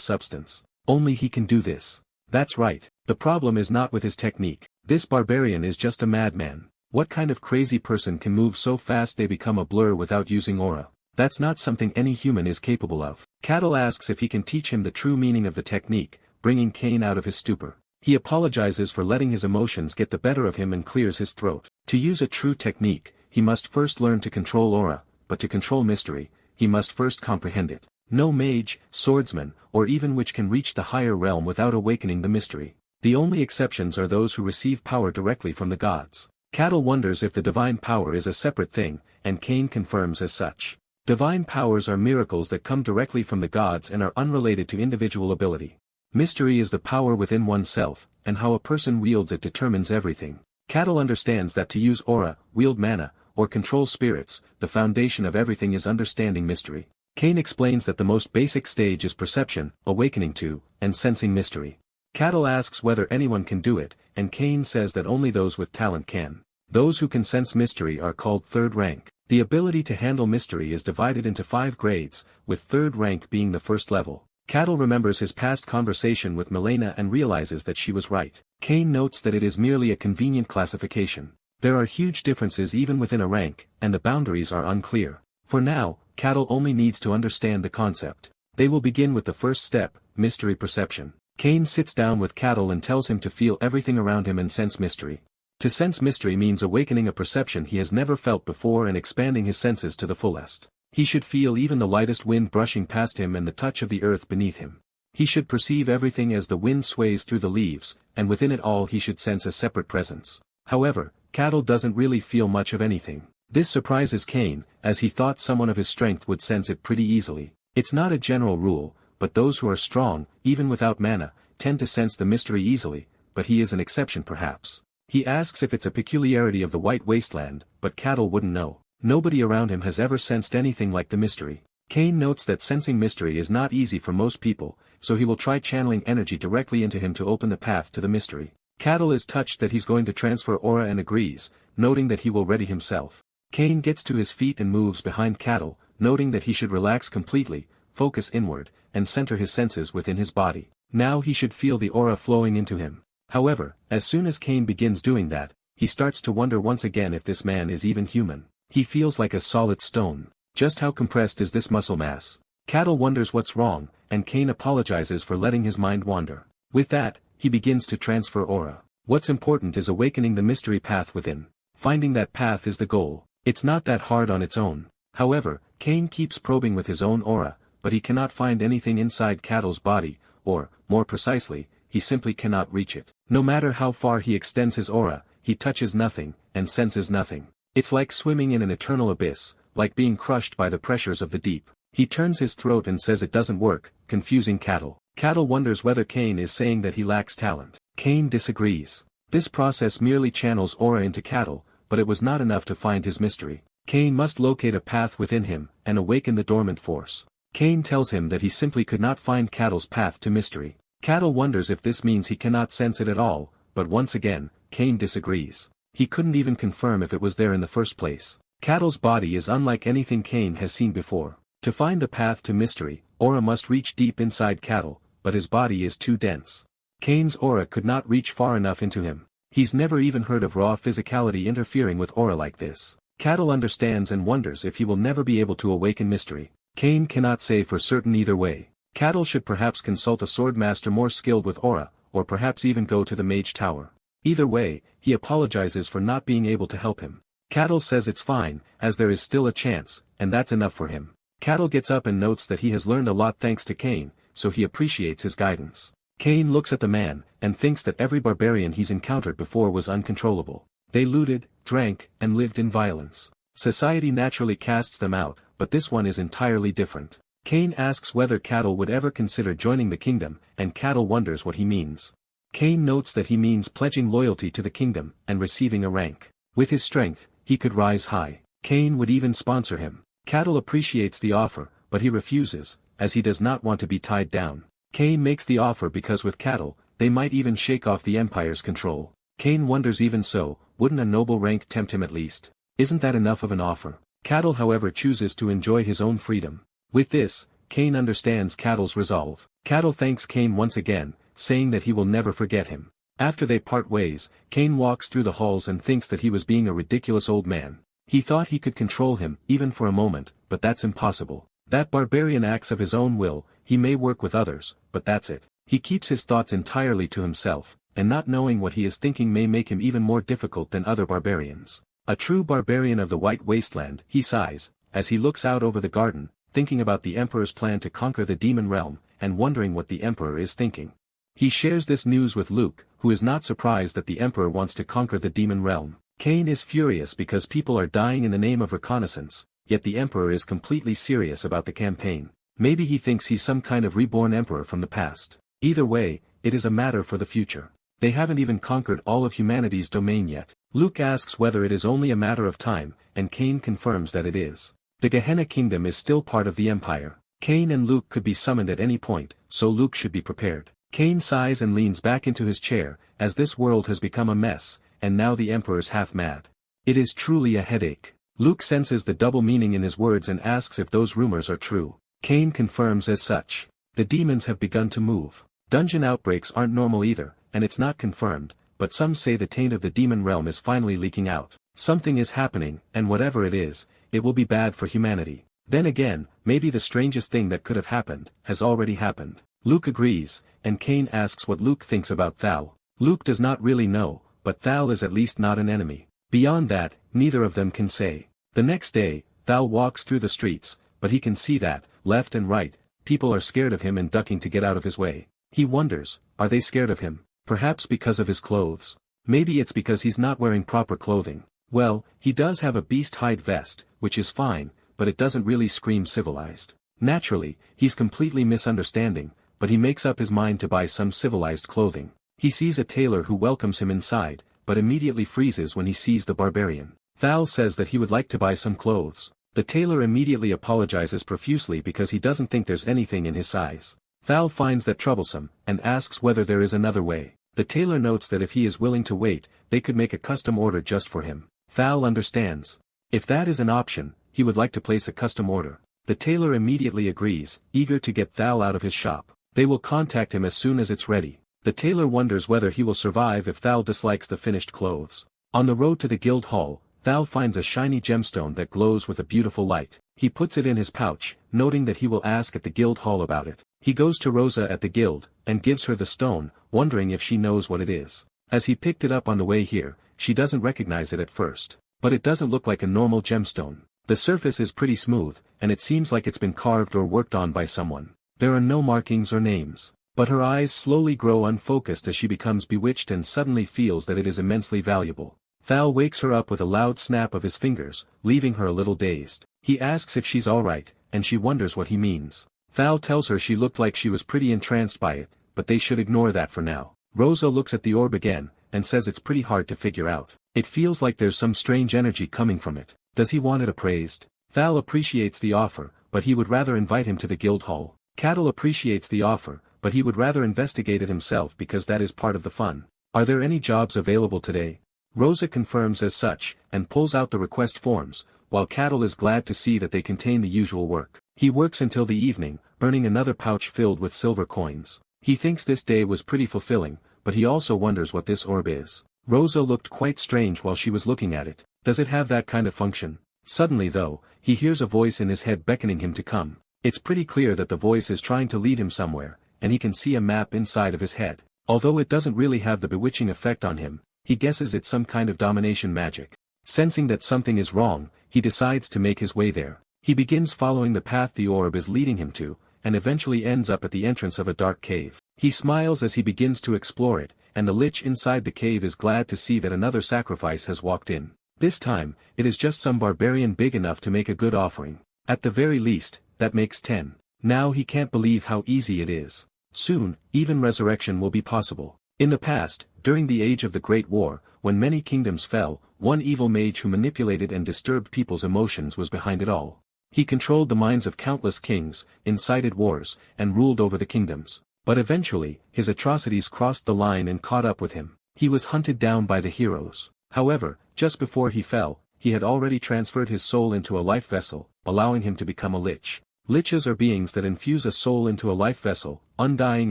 substance. Only he can do this. That's right, the problem is not with his technique. This barbarian is just a madman. What kind of crazy person can move so fast they become a blur without using aura? That's not something any human is capable of. Cattle asks if he can teach him the true meaning of the technique, bringing Kane out of his stupor. He apologizes for letting his emotions get the better of him and clears his throat. To use a true technique, he must first learn to control aura, but to control mystery, he must first comprehend it. No mage, swordsman, or even witch can reach the higher realm without awakening the mystery. The only exceptions are those who receive power directly from the gods. Cattle wonders if the divine power is a separate thing, and Kane confirms as such. Divine powers are miracles that come directly from the gods and are unrelated to individual ability. Mystery is the power within oneself, and how a person wields it determines everything. Cattle understands that to use aura, wield mana, or control spirits, the foundation of everything is understanding mystery. Kane explains that the most basic stage is perception, awakening to, and sensing mystery. Cattle asks whether anyone can do it, and Kane says that only those with talent can. Those who can sense mystery are called third rank. The ability to handle mystery is divided into 5 grades, with third rank being the first level. Cattle remembers his past conversation with Milena and realizes that she was right. Kane notes that it is merely a convenient classification. There are huge differences even within a rank, and the boundaries are unclear. For now, Cattle only needs to understand the concept. They will begin with the first step, mystery perception. Kane sits down with Cattle and tells him to feel everything around him and sense mystery. To sense mystery means awakening a perception he has never felt before and expanding his senses to the fullest. He should feel even the lightest wind brushing past him and the touch of the earth beneath him. He should perceive everything as the wind sways through the leaves, and within it all he should sense a separate presence. However, Cattle doesn't really feel much of anything. This surprises Kane, as he thought someone of his strength would sense it pretty easily. It's not a general rule, but those who are strong, even without mana, tend to sense the mystery easily, but he is an exception perhaps. He asks if it's a peculiarity of the White Wasteland, but Cattle wouldn't know. Nobody around him has ever sensed anything like the mystery. Kane notes that sensing mystery is not easy for most people, so he will try channeling energy directly into him to open the path to the mystery. Cattle is touched that he's going to transfer aura and agrees, noting that he will ready himself. Kane gets to his feet and moves behind Cattle, noting that he should relax completely, focus inward, and center his senses within his body. Now he should feel the aura flowing into him. However, as soon as Kane begins doing that, he starts to wonder once again if this man is even human. He feels like a solid stone. Just how compressed is this muscle mass? Cattle wonders what's wrong, and Kane apologizes for letting his mind wander. With that, he begins to transfer aura. What's important is awakening the mystery path within. Finding that path is the goal. It's not that hard on its own. However, Kane keeps probing with his own aura, but he cannot find anything inside Cattle's body, or, more precisely, he simply cannot reach it. No matter how far he extends his aura, he touches nothing, and senses nothing. It's like swimming in an eternal abyss, like being crushed by the pressures of the deep. He turns his throat and says it doesn't work, confusing Cattle. Cattle wonders whether Cain is saying that he lacks talent. Cain disagrees. This process merely channels aura into Cattle, but it was not enough to find his mystery. Cain must locate a path within him, and awaken the dormant force. Cain tells him that he simply could not find Cattle's path to mystery. Cattle wonders if this means he cannot sense it at all, but once again, Cain disagrees. He couldn't even confirm if it was there in the first place. Cattle's body is unlike anything Cain has seen before. To find the path to mystery, aura must reach deep inside Cattle, but his body is too dense. Cain's aura could not reach far enough into him. He's never even heard of raw physicality interfering with aura like this. Cattle understands and wonders if he will never be able to awaken mystery. Cain cannot say for certain either way. Cattle should perhaps consult a swordmaster more skilled with aura, or perhaps even go to the mage tower. Either way, he apologizes for not being able to help him. Cattle says it's fine, as there is still a chance, and that's enough for him. Cattle gets up and notes that he has learned a lot thanks to Cain, so he appreciates his guidance. Cain looks at the man, and thinks that every barbarian he's encountered before was uncontrollable. They looted, drank, and lived in violence. Society naturally casts them out, but this one is entirely different. Cain asks whether Cattle would ever consider joining the kingdom, and Cattle wonders what he means. Cain notes that he means pledging loyalty to the kingdom, and receiving a rank. With his strength, he could rise high. Cain would even sponsor him. Cattle appreciates the offer, but he refuses, as he does not want to be tied down. Cain makes the offer because with Cattle, they might even shake off the Empire's control. Cain wonders even so, wouldn't a noble rank tempt him at least? Isn't that enough of an offer? Cattle however chooses to enjoy his own freedom. With this, Cain understands Cattle's resolve. Cattle thanks Cain once again, saying that he will never forget him. After they part ways, Cain walks through the halls and thinks that he was being a ridiculous old man. He thought he could control him, even for a moment, but that's impossible. That barbarian acts of his own will, he may work with others, but that's it. He keeps his thoughts entirely to himself, and not knowing what he is thinking may make him even more difficult than other barbarians. A true barbarian of the White Wasteland, he sighs, as he looks out over the garden, thinking about the Emperor's plan to conquer the demon realm, and wondering what the Emperor is thinking. He shares this news with Luke, who is not surprised that the Emperor wants to conquer the demon realm. Cain is furious because people are dying in the name of reconnaissance, yet the Emperor is completely serious about the campaign. Maybe he thinks he's some kind of reborn emperor from the past. Either way, it is a matter for the future. They haven't even conquered all of humanity's domain yet. Luke asks whether it is only a matter of time, and Cain confirms that it is. The Gehenna Kingdom is still part of the Empire. Cain and Luke could be summoned at any point, so Luke should be prepared. Cain sighs and leans back into his chair, as this world has become a mess, and now the Emperor's half mad. It is truly a headache. Luke senses the double meaning in his words and asks if those rumors are true. Cain confirms as such. The demons have begun to move. Dungeon outbreaks aren't normal either, and it's not confirmed, but some say the taint of the demon realm is finally leaking out. Something is happening, and whatever it is, it will be bad for humanity. Then again, maybe the strangest thing that could have happened, has already happened. Luke agrees, and Cain asks what Luke thinks about Thal. Luke does not really know, but Thal is at least not an enemy. Beyond that, neither of them can say. The next day, Thal walks through the streets, but he can see that, left and right, people are scared of him and ducking to get out of his way. He wonders, are they scared of him? Perhaps because of his clothes. Maybe it's because he's not wearing proper clothing. Well, he does have a beast hide vest, which is fine, but it doesn't really scream civilized. Naturally, he's completely misunderstanding, but he makes up his mind to buy some civilized clothing. He sees a tailor who welcomes him inside, but immediately freezes when he sees the barbarian. Thal says that he would like to buy some clothes. The tailor immediately apologizes profusely because he doesn't think there's anything in his size. Thal finds that troublesome, and asks whether there is another way. The tailor notes that if he is willing to wait, they could make a custom order just for him. Thal understands. If that is an option, he would like to place a custom order. The tailor immediately agrees, eager to get Thal out of his shop. They will contact him as soon as it's ready. The tailor wonders whether he will survive if Thal dislikes the finished clothes. On the road to the guild hall, Thal finds a shiny gemstone that glows with a beautiful light. He puts it in his pouch, noting that he will ask at the guild hall about it. He goes to Rosa at the guild, and gives her the stone, wondering if she knows what it is. As he picked it up on the way here, she doesn't recognize it at first. But it doesn't look like a normal gemstone. The surface is pretty smooth, and it seems like it's been carved or worked on by someone. There are no markings or names. But her eyes slowly grow unfocused as she becomes bewitched and suddenly feels that it is immensely valuable. Thal wakes her up with a loud snap of his fingers, leaving her a little dazed. He asks if she's alright, and she wonders what he means. Thal tells her she looked like she was pretty entranced by it, but they should ignore that for now. Rosa looks at the orb again, and says it's pretty hard to figure out. It feels like there's some strange energy coming from it. Does he want it appraised? Thal appreciates the offer, but he would rather invite him to the guild hall. Cattle appreciates the offer, but he would rather investigate it himself because that is part of the fun. Are there any jobs available today? Rosa confirms as such, and pulls out the request forms, while Cattle is glad to see that they contain the usual work. He works until the evening, earning another pouch filled with silver coins. He thinks this day was pretty fulfilling, but he also wonders what this orb is. Rosa looked quite strange while she was looking at it. Does it have that kind of function? Suddenly though, he hears a voice in his head beckoning him to come. It's pretty clear that the voice is trying to lead him somewhere, and he can see a map inside of his head. Although it doesn't really have the bewitching effect on him, he guesses it's some kind of domination magic. Sensing that something is wrong, he decides to make his way there. He begins following the path the orb is leading him to, and eventually ends up at the entrance of a dark cave. He smiles as he begins to explore it, and the lich inside the cave is glad to see that another sacrifice has walked in. This time, it is just some barbarian big enough to make a good offering. At the very least, that makes 10. Now he can't believe how easy it is. Soon, even resurrection will be possible. In the past, during the age of the Great War, when many kingdoms fell, one evil mage who manipulated and disturbed people's emotions was behind it all. He controlled the minds of countless kings, incited wars, and ruled over the kingdoms. But eventually, his atrocities crossed the line and caught up with him. He was hunted down by the heroes. However, just before he fell, he had already transferred his soul into a life vessel, allowing him to become a lich. Liches are beings that infuse a soul into a life vessel, undying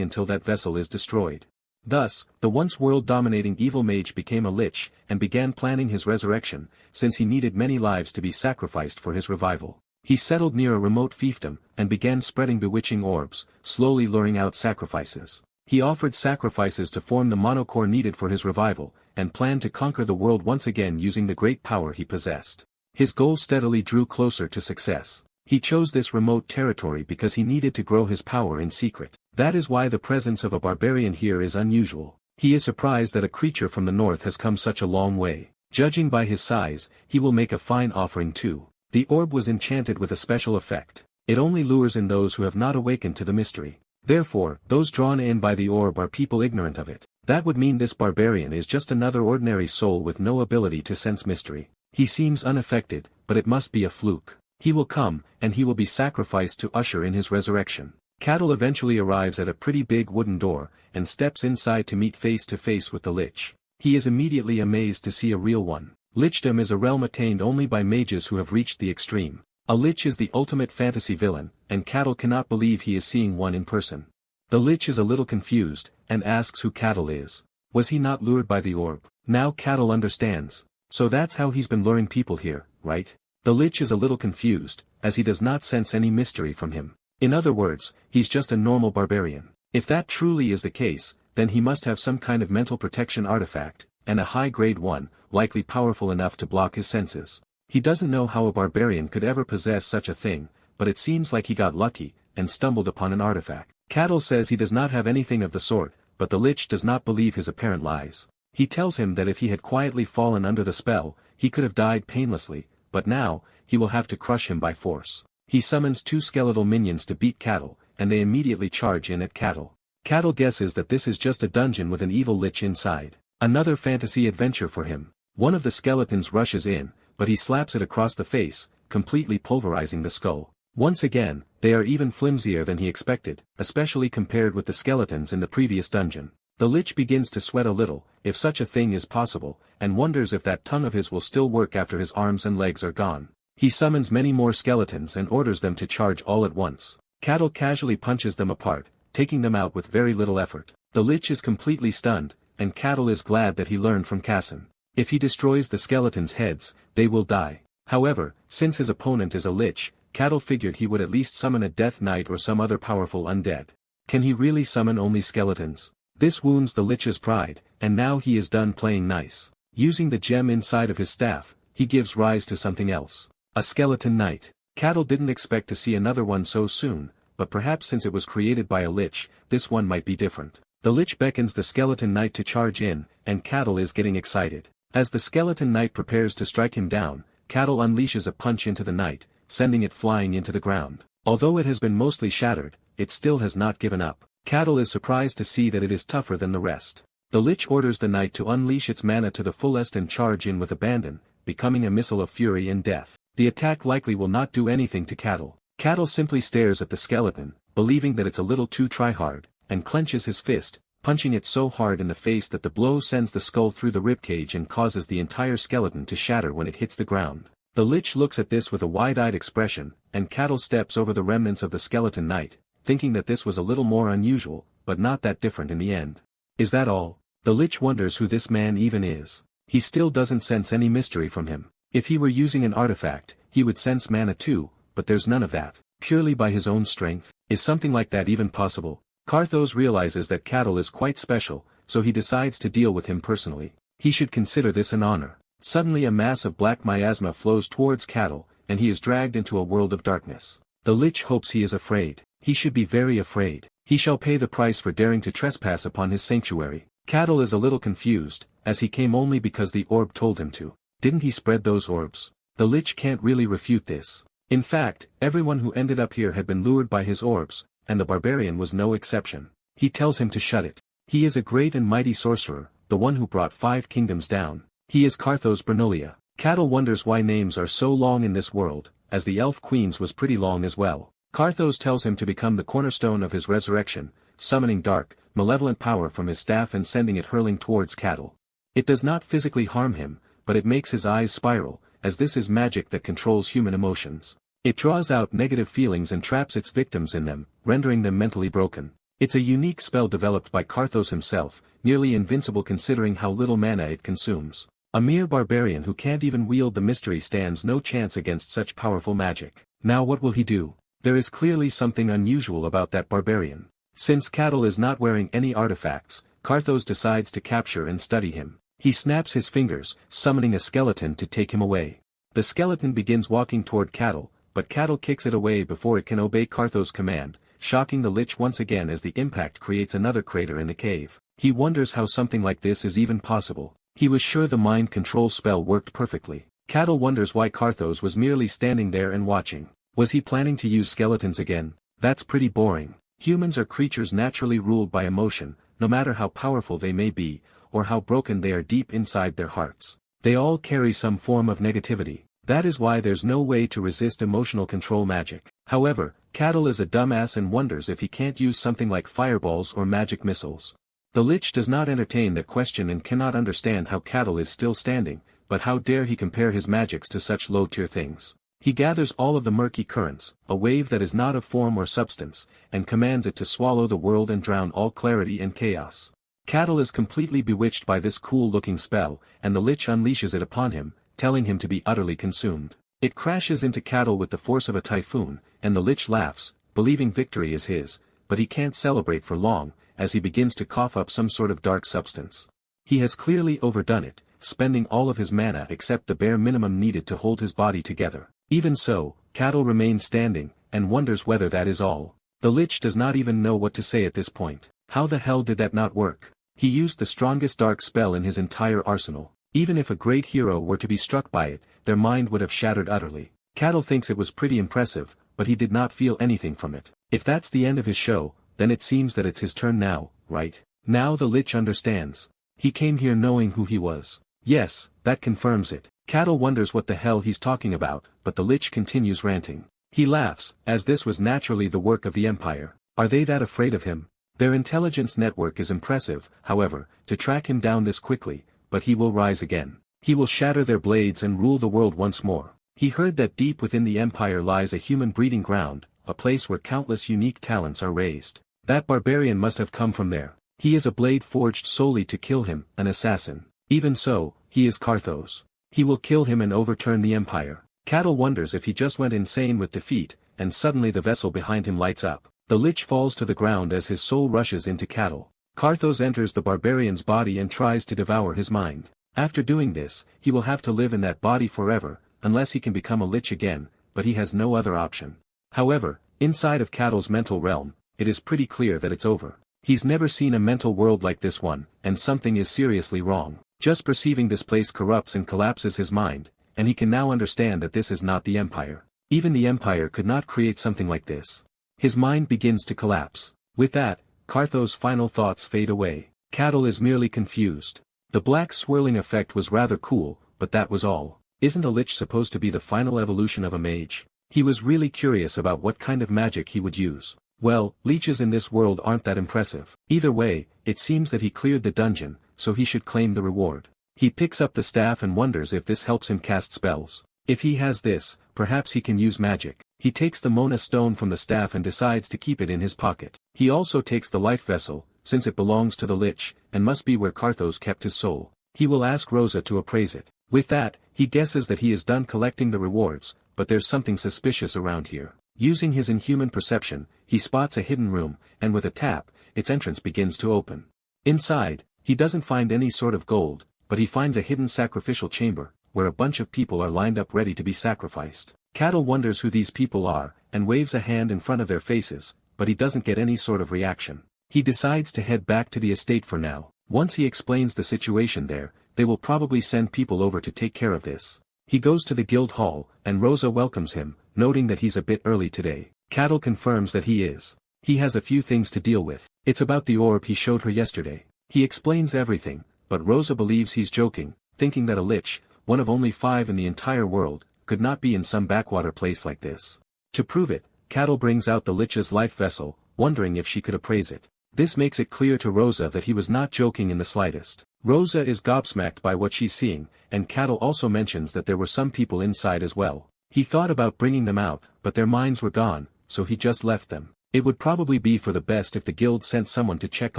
until that vessel is destroyed. Thus, the once world-dominating evil mage became a lich, and began planning his resurrection, since he needed many lives to be sacrificed for his revival. He settled near a remote fiefdom, and began spreading bewitching orbs, slowly luring out sacrifices. He offered sacrifices to form the monocore needed for his revival, and planned to conquer the world once again using the great power he possessed. His goal steadily drew closer to success. He chose this remote territory because he needed to grow his power in secret. That is why the presence of a barbarian here is unusual. He is surprised that a creature from the north has come such a long way. Judging by his size, he will make a fine offering too. The orb was enchanted with a special effect. It only lures in those who have not awakened to the mystery. Therefore, those drawn in by the orb are people ignorant of it. That would mean this barbarian is just another ordinary soul with no ability to sense mystery. He seems unaffected, but it must be a fluke. He will come, and he will be sacrificed to usher in his resurrection. Cattle eventually arrives at a pretty big wooden door, and steps inside to meet face to face with the lich. He is immediately amazed to see a real one. Lichdom is a realm attained only by mages who have reached the extreme. A lich is the ultimate fantasy villain, and Cattle cannot believe he is seeing one in person. The lich is a little confused, and asks who Cattle is. Was he not lured by the orb? Now Cattle understands. So that's how he's been luring people here, right? The lich is a little confused, as he does not sense any mystery from him. In other words, he's just a normal barbarian. If that truly is the case, then he must have some kind of mental protection artifact, and a high-grade one, likely powerful enough to block his senses. He doesn't know how a barbarian could ever possess such a thing, but it seems like he got lucky, and stumbled upon an artifact. Cattle says he does not have anything of the sort, but the lich does not believe his apparent lies. He tells him that if he had quietly fallen under the spell, he could have died painlessly, but now, he will have to crush him by force. He summons 2 skeletal minions to beat Cattle, and they immediately charge in at Cattle. Cattle guesses that this is just a dungeon with an evil lich inside. Another fantasy adventure for him. One of the skeletons rushes in, but he slaps it across the face, completely pulverizing the skull. Once again, they are even flimsier than he expected, especially compared with the skeletons in the previous dungeon. The lich begins to sweat a little, if such a thing is possible, and wonders if that tongue of his will still work after his arms and legs are gone. He summons many more skeletons and orders them to charge all at once. Cattle casually punches them apart, taking them out with very little effort. The lich is completely stunned, and Cattle is glad that he learned from Cassin. If he destroys the skeletons' heads, they will die. However, since his opponent is a lich, Cattle figured he would at least summon a Death Knight or some other powerful undead. Can he really summon only skeletons? This wounds the lich's pride, and now he is done playing nice. Using the gem inside of his staff, he gives rise to something else. A skeleton knight. Cattle didn't expect to see another one so soon, but perhaps since it was created by a lich, this one might be different. The lich beckons the skeleton knight to charge in, and Cattle is getting excited. As the skeleton knight prepares to strike him down, Cattle unleashes a punch into the knight, sending it flying into the ground. Although it has been mostly shattered, it still has not given up. Cattle is surprised to see that it is tougher than the rest. The lich orders the knight to unleash its mana to the fullest and charge in with abandon, becoming a missile of fury and death. The attack likely will not do anything to Cattle. Cattle simply stares at the skeleton, believing that it's a little too tryhard, and clenches his fist, punching it so hard in the face that the blow sends the skull through the ribcage and causes the entire skeleton to shatter when it hits the ground. The lich looks at this with a wide-eyed expression, and Cattle steps over the remnants of the skeleton knight, thinking that this was a little more unusual, but not that different in the end. Is that all? The lich wonders who this man even is. He still doesn't sense any mystery from him. If he were using an artifact, he would sense mana too, but there's none of that. Purely by his own strength? Is something like that even possible? Karthos realizes that Cattle is quite special, so he decides to deal with him personally. He should consider this an honor. Suddenly a mass of black miasma flows towards Cattle, and he is dragged into a world of darkness. The lich hopes he is afraid. He should be very afraid. He shall pay the price for daring to trespass upon his sanctuary. Cattle is a little confused, as he came only because the orb told him to. Didn't he spread those orbs? The lich can't really refute this. In fact, everyone who ended up here had been lured by his orbs, and the barbarian was no exception. He tells him to shut it. He is a great and mighty sorcerer, the one who brought 5 kingdoms down. He is Karthos Bernoullia. Cattle wonders why names are so long in this world, as the elf queen's was pretty long as well. Karthos tells him to become the cornerstone of his resurrection, summoning dark, malevolent power from his staff and sending it hurling towards Cattle. It does not physically harm him, but it makes his eyes spiral, as this is magic that controls human emotions. It draws out negative feelings and traps its victims in them, rendering them mentally broken. It's a unique spell developed by Karthos himself, nearly invincible considering how little mana it consumes. A mere barbarian who can't even wield the mystery stands no chance against such powerful magic. Now what will he do? There is clearly something unusual about that barbarian. Since Cattle is not wearing any artifacts, Karthos decides to capture and study him. He snaps his fingers, summoning a skeleton to take him away. The skeleton begins walking toward Cattle, but Cattle kicks it away before it can obey Karthos' command, shocking the lich once again as the impact creates another crater in the cave. He wonders how something like this is even possible. He was sure the mind control spell worked perfectly. Cattle wonders why Karthos was merely standing there and watching. Was he planning to use skeletons again? That's pretty boring. Humans are creatures naturally ruled by emotion, no matter how powerful they may be, or how broken they are deep inside their hearts. They all carry some form of negativity. That is why there's no way to resist emotional control magic. However, Cattle is a dumbass and wonders if he can't use something like fireballs or magic missiles. The lich does not entertain that question and cannot understand how Cattle is still standing, but how dare he compare his magics to such low-tier things. He gathers all of the murky currents, a wave that is not of form or substance, and commands it to swallow the world and drown all clarity and chaos. Cattle is completely bewitched by this cool-looking spell, and the lich unleashes it upon him, telling him to be utterly consumed. It crashes into Cattle with the force of a typhoon, and the lich laughs, believing victory is his, but he can't celebrate for long, as he begins to cough up some sort of dark substance. He has clearly overdone it, spending all of his mana except the bare minimum needed to hold his body together. Even so, Cattle remains standing, and wonders whether that is all. The lich does not even know what to say at this point. How the hell did that not work? He used the strongest dark spell in his entire arsenal. Even if a great hero were to be struck by it, their mind would have shattered utterly. Cattle thinks it was pretty impressive, but he did not feel anything from it. If that's the end of his show, then it seems that it's his turn now, right? Now the lich understands. He came here knowing who he was. Yes, that confirms it. Cattle wonders what the hell he's talking about, but the lich continues ranting. He laughs, as this was naturally the work of the Empire. Are they that afraid of him? Their intelligence network is impressive, however, to track him down this quickly, but he will rise again. He will shatter their blades and rule the world once more. He heard that deep within the Empire lies a human breeding ground, a place where countless unique talents are raised. That barbarian must have come from there. He is a blade forged solely to kill him, an assassin. Even so, he is Karthos. He will kill him and overturn the Empire. Cattle wonders if he just went insane with defeat, and suddenly the vessel behind him lights up. The lich falls to the ground as his soul rushes into Cattle. Karthos enters the barbarian's body and tries to devour his mind. After doing this, he will have to live in that body forever, unless he can become a lich again, but he has no other option. However, Inside of Cattle's mental realm, it is pretty clear that it's over. He's never seen a mental world like this one, and something is seriously wrong. Just perceiving this place corrupts and collapses his mind, and he can now understand that this is not the Empire. Even the Empire could not create something like this. His mind begins to collapse. With that, Cartho's final thoughts fade away. Cattle is merely confused. The black swirling effect was rather cool, but that was all. Isn't a lich supposed to be the final evolution of a mage? He was really curious about what kind of magic he would use. Well, leeches in this world aren't that impressive. Either way, it seems that he cleared the dungeon, so he should claim the reward. He picks up the staff and wonders if this helps him cast spells. If he has this, perhaps he can use magic. He takes the Mona stone from the staff and decides to keep it in his pocket. He also takes the life vessel, since it belongs to the lich, and must be where Carthos kept his soul. He will ask Rosa to appraise it. With that, he guesses that he is done collecting the rewards, but there's something suspicious around here. Using his inhuman perception, he spots a hidden room, and with a tap, its entrance begins to open. Inside, he doesn't find any sort of gold, but he finds a hidden sacrificial chamber, where a bunch of people are lined up ready to be sacrificed. Cattle wonders who these people are, and waves a hand in front of their faces, but he doesn't get any sort of reaction. He decides to head back to the estate for now. Once he explains the situation there, they will probably send people over to take care of this. He goes to the guild hall, and Rosa welcomes him, noting that he's a bit early today. Cattle confirms that he is. He has a few things to deal with. It's about the orb he showed her yesterday. He explains everything, but Rosa believes he's joking, thinking that a lich, one of only 5 in the entire world, could not be in some backwater place like this. To prove it, Cattle brings out the lich's life vessel, wondering if she could appraise it. This makes it clear to Rosa that he was not joking in the slightest. Rosa is gobsmacked by what she's seeing, and Cattle also mentions that there were some people inside as well. He thought about bringing them out, but their minds were gone, so he just left them. It would probably be for the best if the guild sent someone to check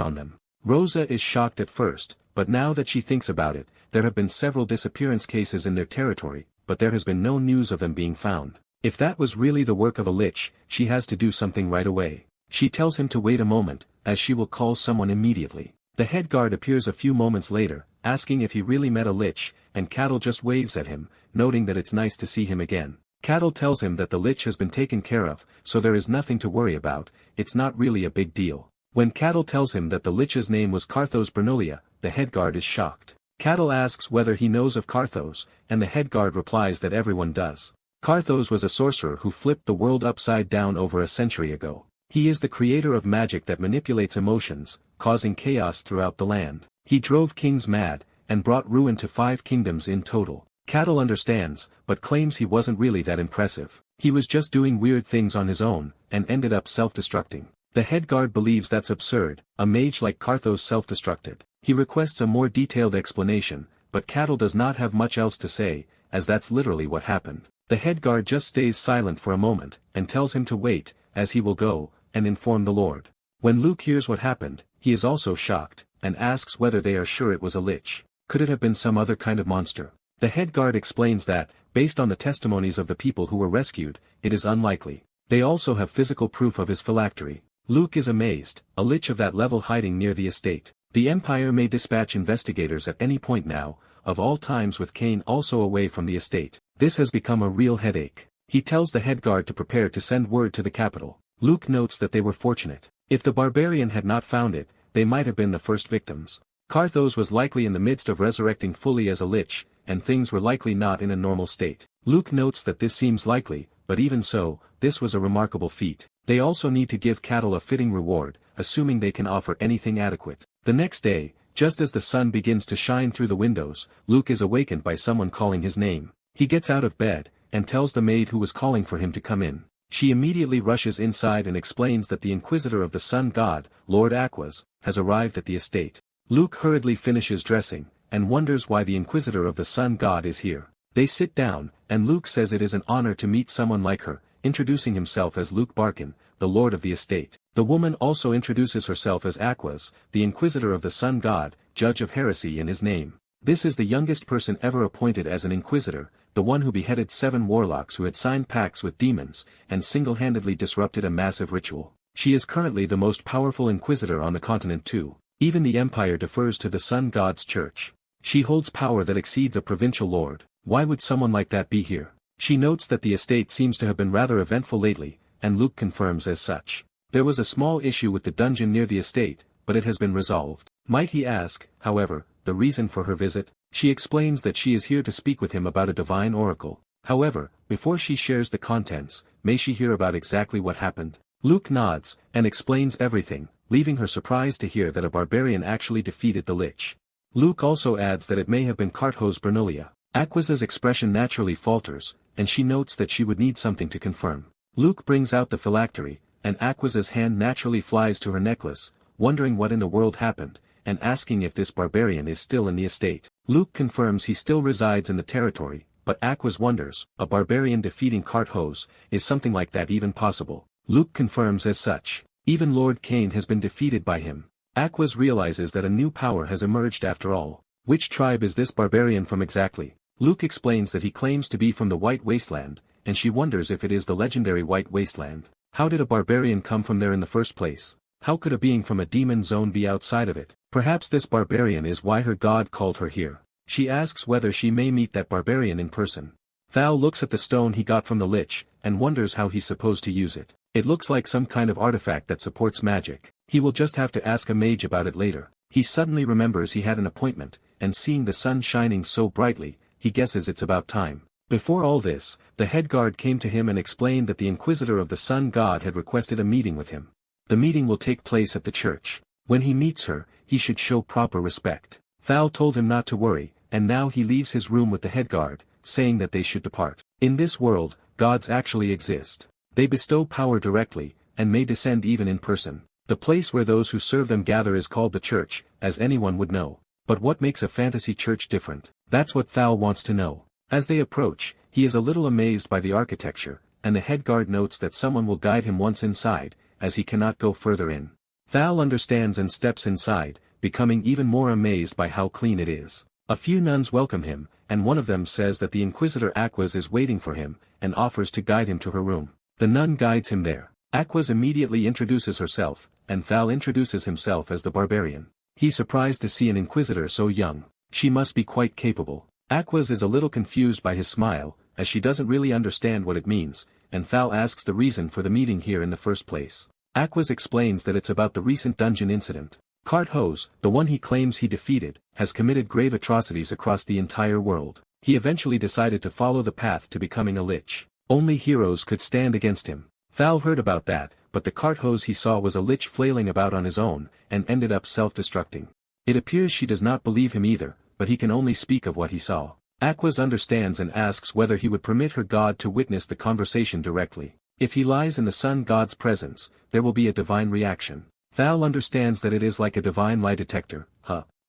on them. Rosa is shocked at first, but now that she thinks about it, there have been several disappearance cases in their territory, but there has been no news of them being found. If that was really the work of a lich, she has to do something right away. She tells him to wait a moment, as she will call someone immediately. The head guard appears a few moments later, asking if he really met a lich, and Cattle just waves at him, noting that it's nice to see him again. Cattle tells him that the lich has been taken care of, so there is nothing to worry about, it's not really a big deal. When Cattle tells him that the lich's name was Carthos Bernoullia, the head guard is shocked. Cattle asks whether he knows of Carthos, and the head guard replies that everyone does. Carthos was a sorcerer who flipped the world upside down over a century ago. He is the creator of magic that manipulates emotions, causing chaos throughout the land. He drove kings mad, and brought ruin to 5 kingdoms in total. Cattle understands, but claims he wasn't really that impressive. He was just doing weird things on his own, and ended up self-destructing. The head guard believes that's absurd, a mage like Carthos self-destructed. He requests a more detailed explanation, but Cattle does not have much else to say, as that's literally what happened. The head guard just stays silent for a moment, and tells him to wait, as he will go, and inform the Lord. When Luke hears what happened, he is also shocked, and asks whether they are sure it was a lich. Could it have been some other kind of monster? The head guard explains that, based on the testimonies of the people who were rescued, it is unlikely. They also have physical proof of his phylactery. Luke is amazed, a lich of that level hiding near the estate. The Empire may dispatch investigators at any point now, of all times with Cain also away from the estate. This has become a real headache. He tells the head guard to prepare to send word to the capital. Luke notes that they were fortunate. If the Barbarian had not found it, they might have been the first victims. Carthos was likely in the midst of resurrecting fully as a lich, and things were likely not in a normal state. Luke notes that this seems likely, but even so, this was a remarkable feat. They also need to give Cattle a fitting reward, assuming they can offer anything adequate. The next day, just as the sun begins to shine through the windows, Luke is awakened by someone calling his name. He gets out of bed, and tells the maid who was calling for him to come in. She immediately rushes inside and explains that the Inquisitor of the Sun God, Lord Aquas, has arrived at the estate. Luke hurriedly finishes dressing, and wonders why the Inquisitor of the Sun God is here. They sit down, and Luke says it is an honor to meet someone like her, introducing himself as Luke Barkin, the Lord of the estate. The woman also introduces herself as Aquas, the Inquisitor of the Sun God, Judge of Heresy in his name. This is the youngest person ever appointed as an Inquisitor, the one who beheaded 7 warlocks who had signed pacts with demons, and single-handedly disrupted a massive ritual. She is currently the most powerful Inquisitor on the continent too. Even the Empire defers to the Sun God's church. She holds power that exceeds a provincial lord. Why would someone like that be here? She notes that the estate seems to have been rather eventful lately, and Luke confirms as such. There was a small issue with the dungeon near the estate, but it has been resolved. Might he ask, however, the reason for her visit? She explains that she is here to speak with him about a divine oracle. However, before she shares the contents, may she hear about exactly what happened? Luke nods, and explains everything, leaving her surprised to hear that a barbarian actually defeated the Lich. Luke also adds that it may have been Cartho's Bernoullia. Aqua's expression naturally falters, and she notes that she would need something to confirm. Luke brings out the phylactery, and Aqua's hand naturally flies to her necklace, wondering what in the world happened, and asking if this barbarian is still in the estate. Luke confirms he still resides in the territory, but Aquas wonders, a barbarian defeating Cartho's, is something like that even possible? Luke confirms as such. Even Lord Cain has been defeated by him. Aquas realizes that a new power has emerged after all. Which tribe is this barbarian from exactly? Luke explains that he claims to be from the White Wasteland, and she wonders if it is the legendary White Wasteland. How did a barbarian come from there in the first place? How could a being from a demon zone be outside of it? Perhaps this barbarian is why her god called her here. She asks whether she may meet that barbarian in person. Thal looks at the stone he got from the Lich, and wonders how he's supposed to use it. It looks like some kind of artifact that supports magic. He will just have to ask a mage about it later. He suddenly remembers he had an appointment, and seeing the sun shining so brightly, he guesses it's about time. Before all this, the head guard came to him and explained that the Inquisitor of the Sun God had requested a meeting with him. The meeting will take place at the church. When he meets her, he should show proper respect. Thal told him not to worry, and now he leaves his room with the head guard, saying that they should depart. In this world, gods actually exist. They bestow power directly, and may descend even in person. The place where those who serve them gather is called the church, as anyone would know. But what makes a fantasy church different? That's what Thal wants to know. As they approach, he is a little amazed by the architecture, and the head guard notes that someone will guide him once inside, as he cannot go further in. Thal understands and steps inside, becoming even more amazed by how clean it is. A few nuns welcome him, and one of them says that the Inquisitor Aquas is waiting for him, and offers to guide him to her room. The nun guides him there. Aquas immediately introduces herself, and Thal introduces himself as the barbarian. He's surprised to see an Inquisitor so young. She must be quite capable. Aquas is a little confused by his smile, as she doesn't really understand what it means, and Thal asks the reason for the meeting here in the first place. Aquas explains that it's about the recent dungeon incident. Cartho's, the one he claims he defeated, has committed grave atrocities across the entire world. He eventually decided to follow the path to becoming a lich. Only heroes could stand against him. Thal heard about that, but the Cartho's he saw was a lich flailing about on his own, and ended up self-destructing. It appears she does not believe him either, but he can only speak of what he saw. Aquas understands and asks whether he would permit her god to witness the conversation directly. If he lies in the sun god's presence, there will be a divine reaction. Thal understands that it is like a divine lie detector.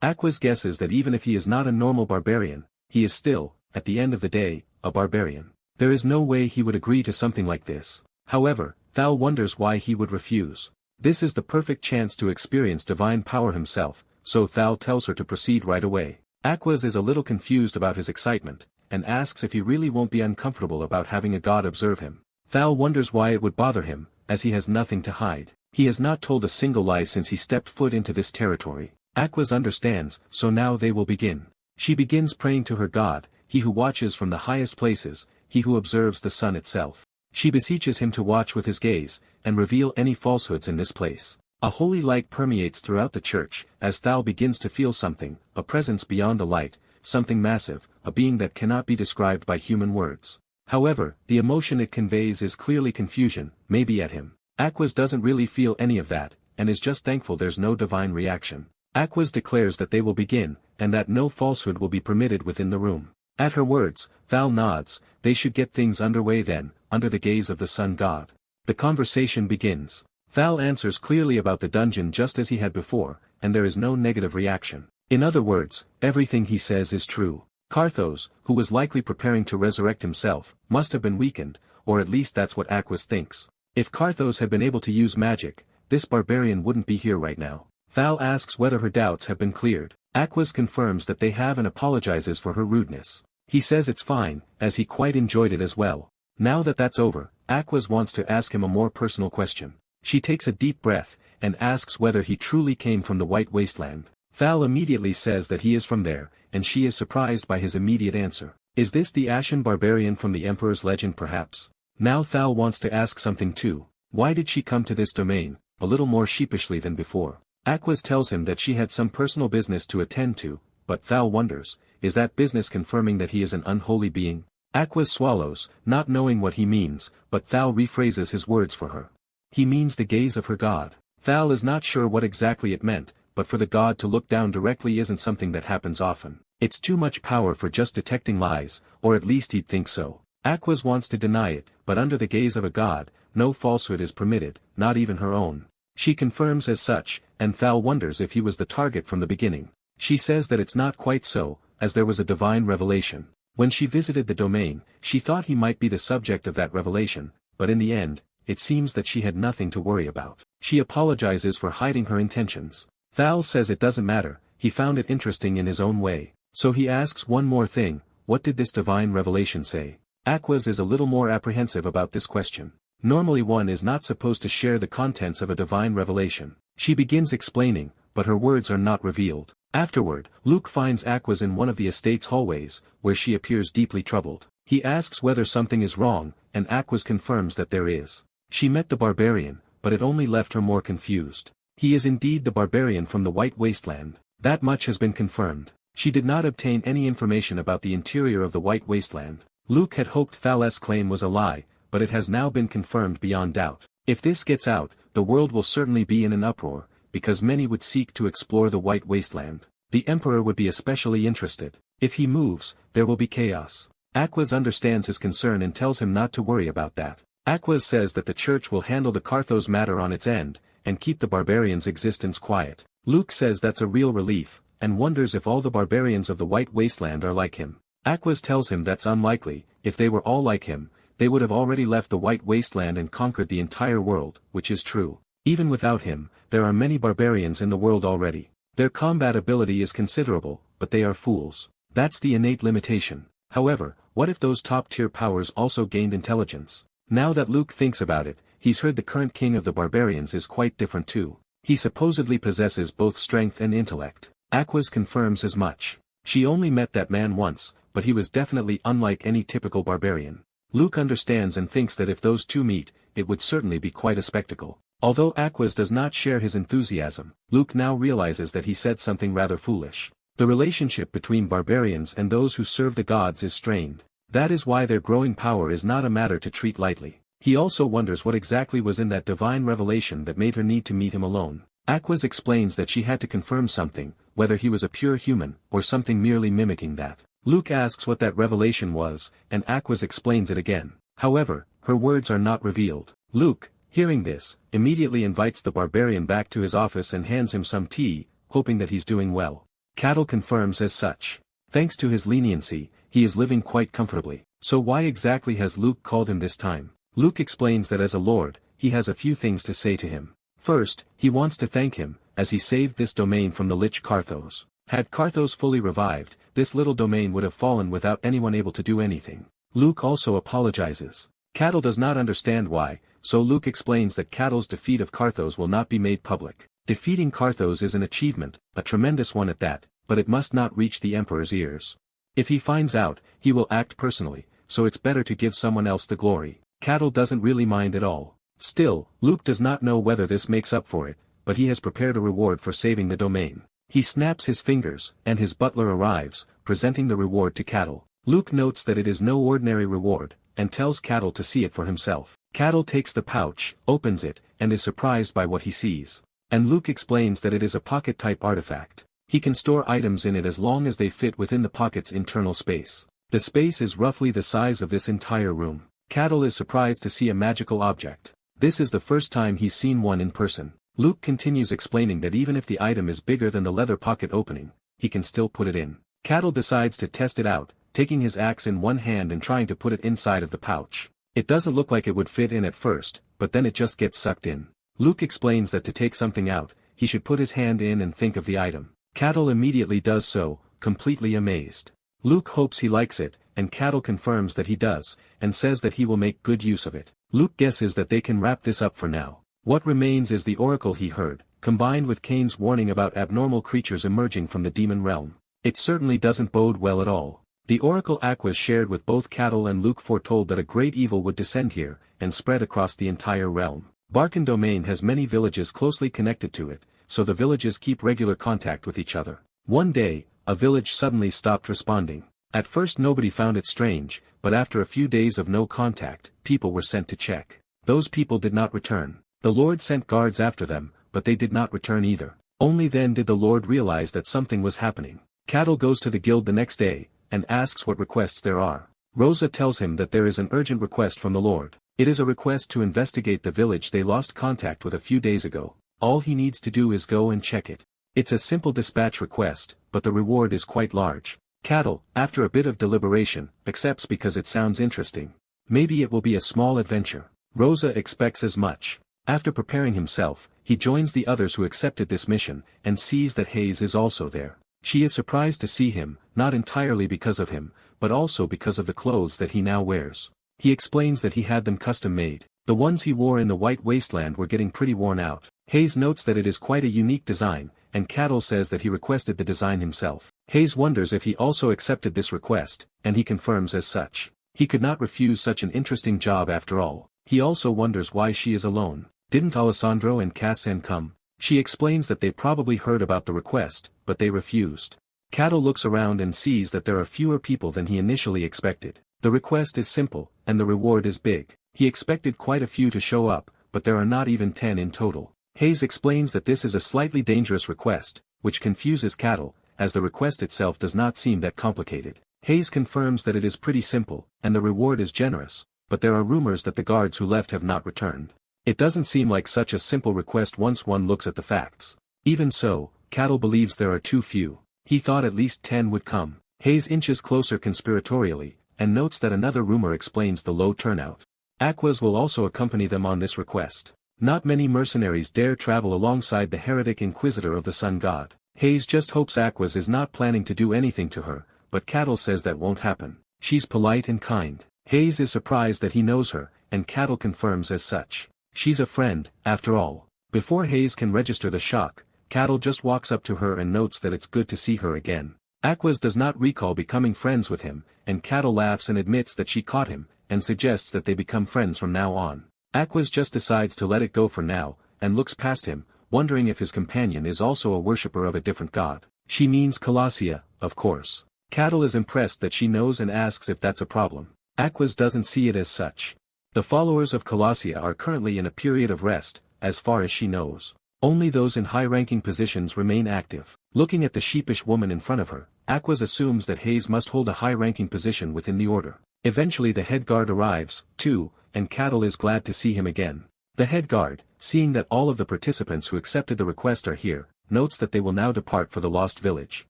Aquas guesses that even if he is not a normal barbarian, he is still, at the end of the day, a barbarian. There is no way he would agree to something like this. However, Thal wonders why he would refuse. This is the perfect chance to experience divine power himself, so Thal tells her to proceed right away. Aquas is a little confused about his excitement, and asks if he really won't be uncomfortable about having a god observe him. Thal wonders why it would bother him, as he has nothing to hide. He has not told a single lie since he stepped foot into this territory. Aquas understands, so now they will begin. She begins praying to her god, he who watches from the highest places, he who observes the sun itself. She beseeches him to watch with his gaze, and reveal any falsehoods in this place. A holy light permeates throughout the church, as Thal begins to feel something, a presence beyond the light, something massive, a being that cannot be described by human words. However, the emotion it conveys is clearly confusion, maybe at him. Aquas doesn't really feel any of that, and is just thankful there's no divine reaction. Aquas declares that they will begin, and that no falsehood will be permitted within the room. At her words, Thal nods, they should get things underway then, under the gaze of the sun god. The conversation begins. Thal answers clearly about the dungeon just as he had before, and there is no negative reaction. In other words, everything he says is true. Cartho's, who was likely preparing to resurrect himself, must have been weakened, or at least that's what Aquas thinks. If Cartho's had been able to use magic, this barbarian wouldn't be here right now. Thal asks whether her doubts have been cleared. Aquas confirms that they have and apologizes for her rudeness. He says it's fine, as he quite enjoyed it as well. Now that that's over, Aquas wants to ask him a more personal question. She takes a deep breath, and asks whether he truly came from the White Wasteland. Thal immediately says that he is from there, and she is surprised by his immediate answer. Is this the Ashen Barbarian from the Emperor's legend perhaps? Now Thal wants to ask something too. Why did she come to this domain, a little more sheepishly than before? Aquas tells him that she had some personal business to attend to, but Thal wonders, is that business confirming that he is an unholy being? Aquas swallows, not knowing what he means, but Thal rephrases his words for her. He means the gaze of her god. Thal is not sure what exactly it meant, but for the god to look down directly isn't something that happens often. It's too much power for just detecting lies, or at least he'd think so. Aquas wants to deny it, but under the gaze of a god, no falsehood is permitted, not even her own. She confirms as such, and Thal wonders if he was the target from the beginning. She says that it's not quite so, as there was a divine revelation. When she visited the domain, she thought he might be the subject of that revelation, but in the end, it seems that she had nothing to worry about. She apologizes for hiding her intentions. Thal says it doesn't matter, he found it interesting in his own way. So he asks one more thing, what did this divine revelation say? Aquas is a little more apprehensive about this question. Normally one is not supposed to share the contents of a divine revelation. She begins explaining, but her words are not revealed. Afterward, Luke finds Aquas in one of the estate's hallways, where she appears deeply troubled. He asks whether something is wrong, and Aquas confirms that there is. She met the Barbarian, but it only left her more confused. He is indeed the Barbarian from the White Wasteland. That much has been confirmed. She did not obtain any information about the interior of the White Wasteland. Luke had hoped Thal's claim was a lie, but it has now been confirmed beyond doubt. If this gets out, the world will certainly be in an uproar, because many would seek to explore the White Wasteland. The Emperor would be especially interested. If he moves, there will be chaos. Aquas understands his concern and tells him not to worry about that. Aquas says that the church will handle the Carthos matter on its end, and keep the barbarians' existence quiet. Luke says that's a real relief, and wonders if all the barbarians of the White Wasteland are like him. Aquas tells him that's unlikely. If they were all like him, they would have already left the White Wasteland and conquered the entire world, which is true. Even without him, there are many barbarians in the world already. Their combat ability is considerable, but they are fools. That's the innate limitation. However, what if those top-tier powers also gained intelligence? Now that Luke thinks about it, he's heard the current king of the barbarians is quite different too. He supposedly possesses both strength and intellect. Aquas confirms as much. She only met that man once, but he was definitely unlike any typical barbarian. Luke understands and thinks that if those two meet, it would certainly be quite a spectacle. Although Aquas does not share his enthusiasm, Luke now realizes that he said something rather foolish. The relationship between barbarians and those who serve the gods is strained. That is why their growing power is not a matter to treat lightly. He also wonders what exactly was in that divine revelation that made her need to meet him alone. Aquas explains that she had to confirm something, whether he was a pure human, or something merely mimicking that. Luke asks what that revelation was, and Aquas explains it again. However, her words are not revealed. Luke, hearing this, immediately invites the barbarian back to his office and hands him some tea, hoping that he's doing well. Cattle confirms as such. Thanks to his leniency, he is living quite comfortably. So why exactly has Luke called him this time? Luke explains that as a lord, he has a few things to say to him. First, he wants to thank him, as he saved this domain from the lich Carthos. Had Carthos fully revived, this little domain would have fallen without anyone able to do anything. Luke also apologizes. Cattle does not understand why, so Luke explains that Cattle's defeat of Carthos will not be made public. Defeating Carthos is an achievement, a tremendous one at that, but it must not reach the Emperor's ears. If he finds out, he will act personally, so it's better to give someone else the glory. Cattle doesn't really mind at all. Still, Luke does not know whether this makes up for it, but he has prepared a reward for saving the domain. He snaps his fingers, and his butler arrives, presenting the reward to Cattle. Luke notes that it is no ordinary reward, and tells Cattle to see it for himself. Cattle takes the pouch, opens it, and is surprised by what he sees. And Luke explains that it is a pocket-type artifact. He can store items in it as long as they fit within the pocket's internal space. The space is roughly the size of this entire room. Cattle is surprised to see a magical object. This is the first time he's seen one in person. Luke continues explaining that even if the item is bigger than the leather pocket opening, he can still put it in. Cattle decides to test it out, taking his axe in one hand and trying to put it inside of the pouch. It doesn't look like it would fit in at first, but then it just gets sucked in. Luke explains that to take something out, he should put his hand in and think of the item. Cattle immediately does so, completely amazed. Luke hopes he likes it, and Cattle confirms that he does, and says that he will make good use of it. Luke guesses that they can wrap this up for now. What remains is the oracle he heard, combined with Cain's warning about abnormal creatures emerging from the demon realm. It certainly doesn't bode well at all. The oracle Aquas shared with both Cattle and Luke foretold that a great evil would descend here, and spread across the entire realm. Barkan domain has many villages closely connected to it, so the villages keep regular contact with each other. One day, a village suddenly stopped responding. At first nobody found it strange, but after a few days of no contact, people were sent to check. Those people did not return. The Lord sent guards after them, but they did not return either. Only then did the Lord realize that something was happening. Cattle goes to the guild the next day, and asks what requests there are. Rosa tells him that there is an urgent request from the Lord. It is a request to investigate the village they lost contact with a few days ago. All he needs to do is go and check it. It's a simple dispatch request, but the reward is quite large. Cattle, after a bit of deliberation, accepts because it sounds interesting. Maybe it will be a small adventure. Rosa expects as much. After preparing himself, he joins the others who accepted this mission, and sees that Hayes is also there. She is surprised to see him, not entirely because of him, but also because of the clothes that he now wears. He explains that he had them custom-made. The ones he wore in the White Wasteland were getting pretty worn out. Hayes notes that it is quite a unique design, and Cattle says that he requested the design himself. Hayes wonders if he also accepted this request, and he confirms as such. He could not refuse such an interesting job after all. He also wonders why she is alone. Didn't Alessandro and Cassan come? She explains that they probably heard about the request, but they refused. Cattle looks around and sees that there are fewer people than he initially expected. The request is simple, and the reward is big. He expected quite a few to show up, but there are not even 10 in total. Hayes explains that this is a slightly dangerous request, which confuses Cattle, as the request itself does not seem that complicated. Hayes confirms that it is pretty simple, and the reward is generous, but there are rumors that the guards who left have not returned. It doesn't seem like such a simple request once one looks at the facts. Even so, Cattle believes there are too few. He thought at least 10 would come. Hayes inches closer conspiratorially, and notes that another rumor explains the low turnout. Aquas will also accompany them on this request. Not many mercenaries dare travel alongside the heretic inquisitor of the sun god. Hayes just hopes Aquas is not planning to do anything to her, but Cattle says that won't happen. She's polite and kind. Hayes is surprised that he knows her, and Cattle confirms as such. She's a friend, after all. Before Hayes can register the shock, Cattle just walks up to her and notes that it's good to see her again. Aquas does not recall becoming friends with him, and Cattle laughs and admits that she caught him, and suggests that they become friends from now on. Aquas just decides to let it go for now, and looks past him, wondering if his companion is also a worshipper of a different god. She means Colossia, of course. Cattle is impressed that she knows and asks if that's a problem. Aquas doesn't see it as such. The followers of Colossia are currently in a period of rest, as far as she knows. Only those in high-ranking positions remain active. Looking at the sheepish woman in front of her, Aquas assumes that Hayes must hold a high-ranking position within the order. Eventually the head guard arrives, too, and Cattle is glad to see him again. The head guard, seeing that all of the participants who accepted the request are here, notes that they will now depart for the lost village.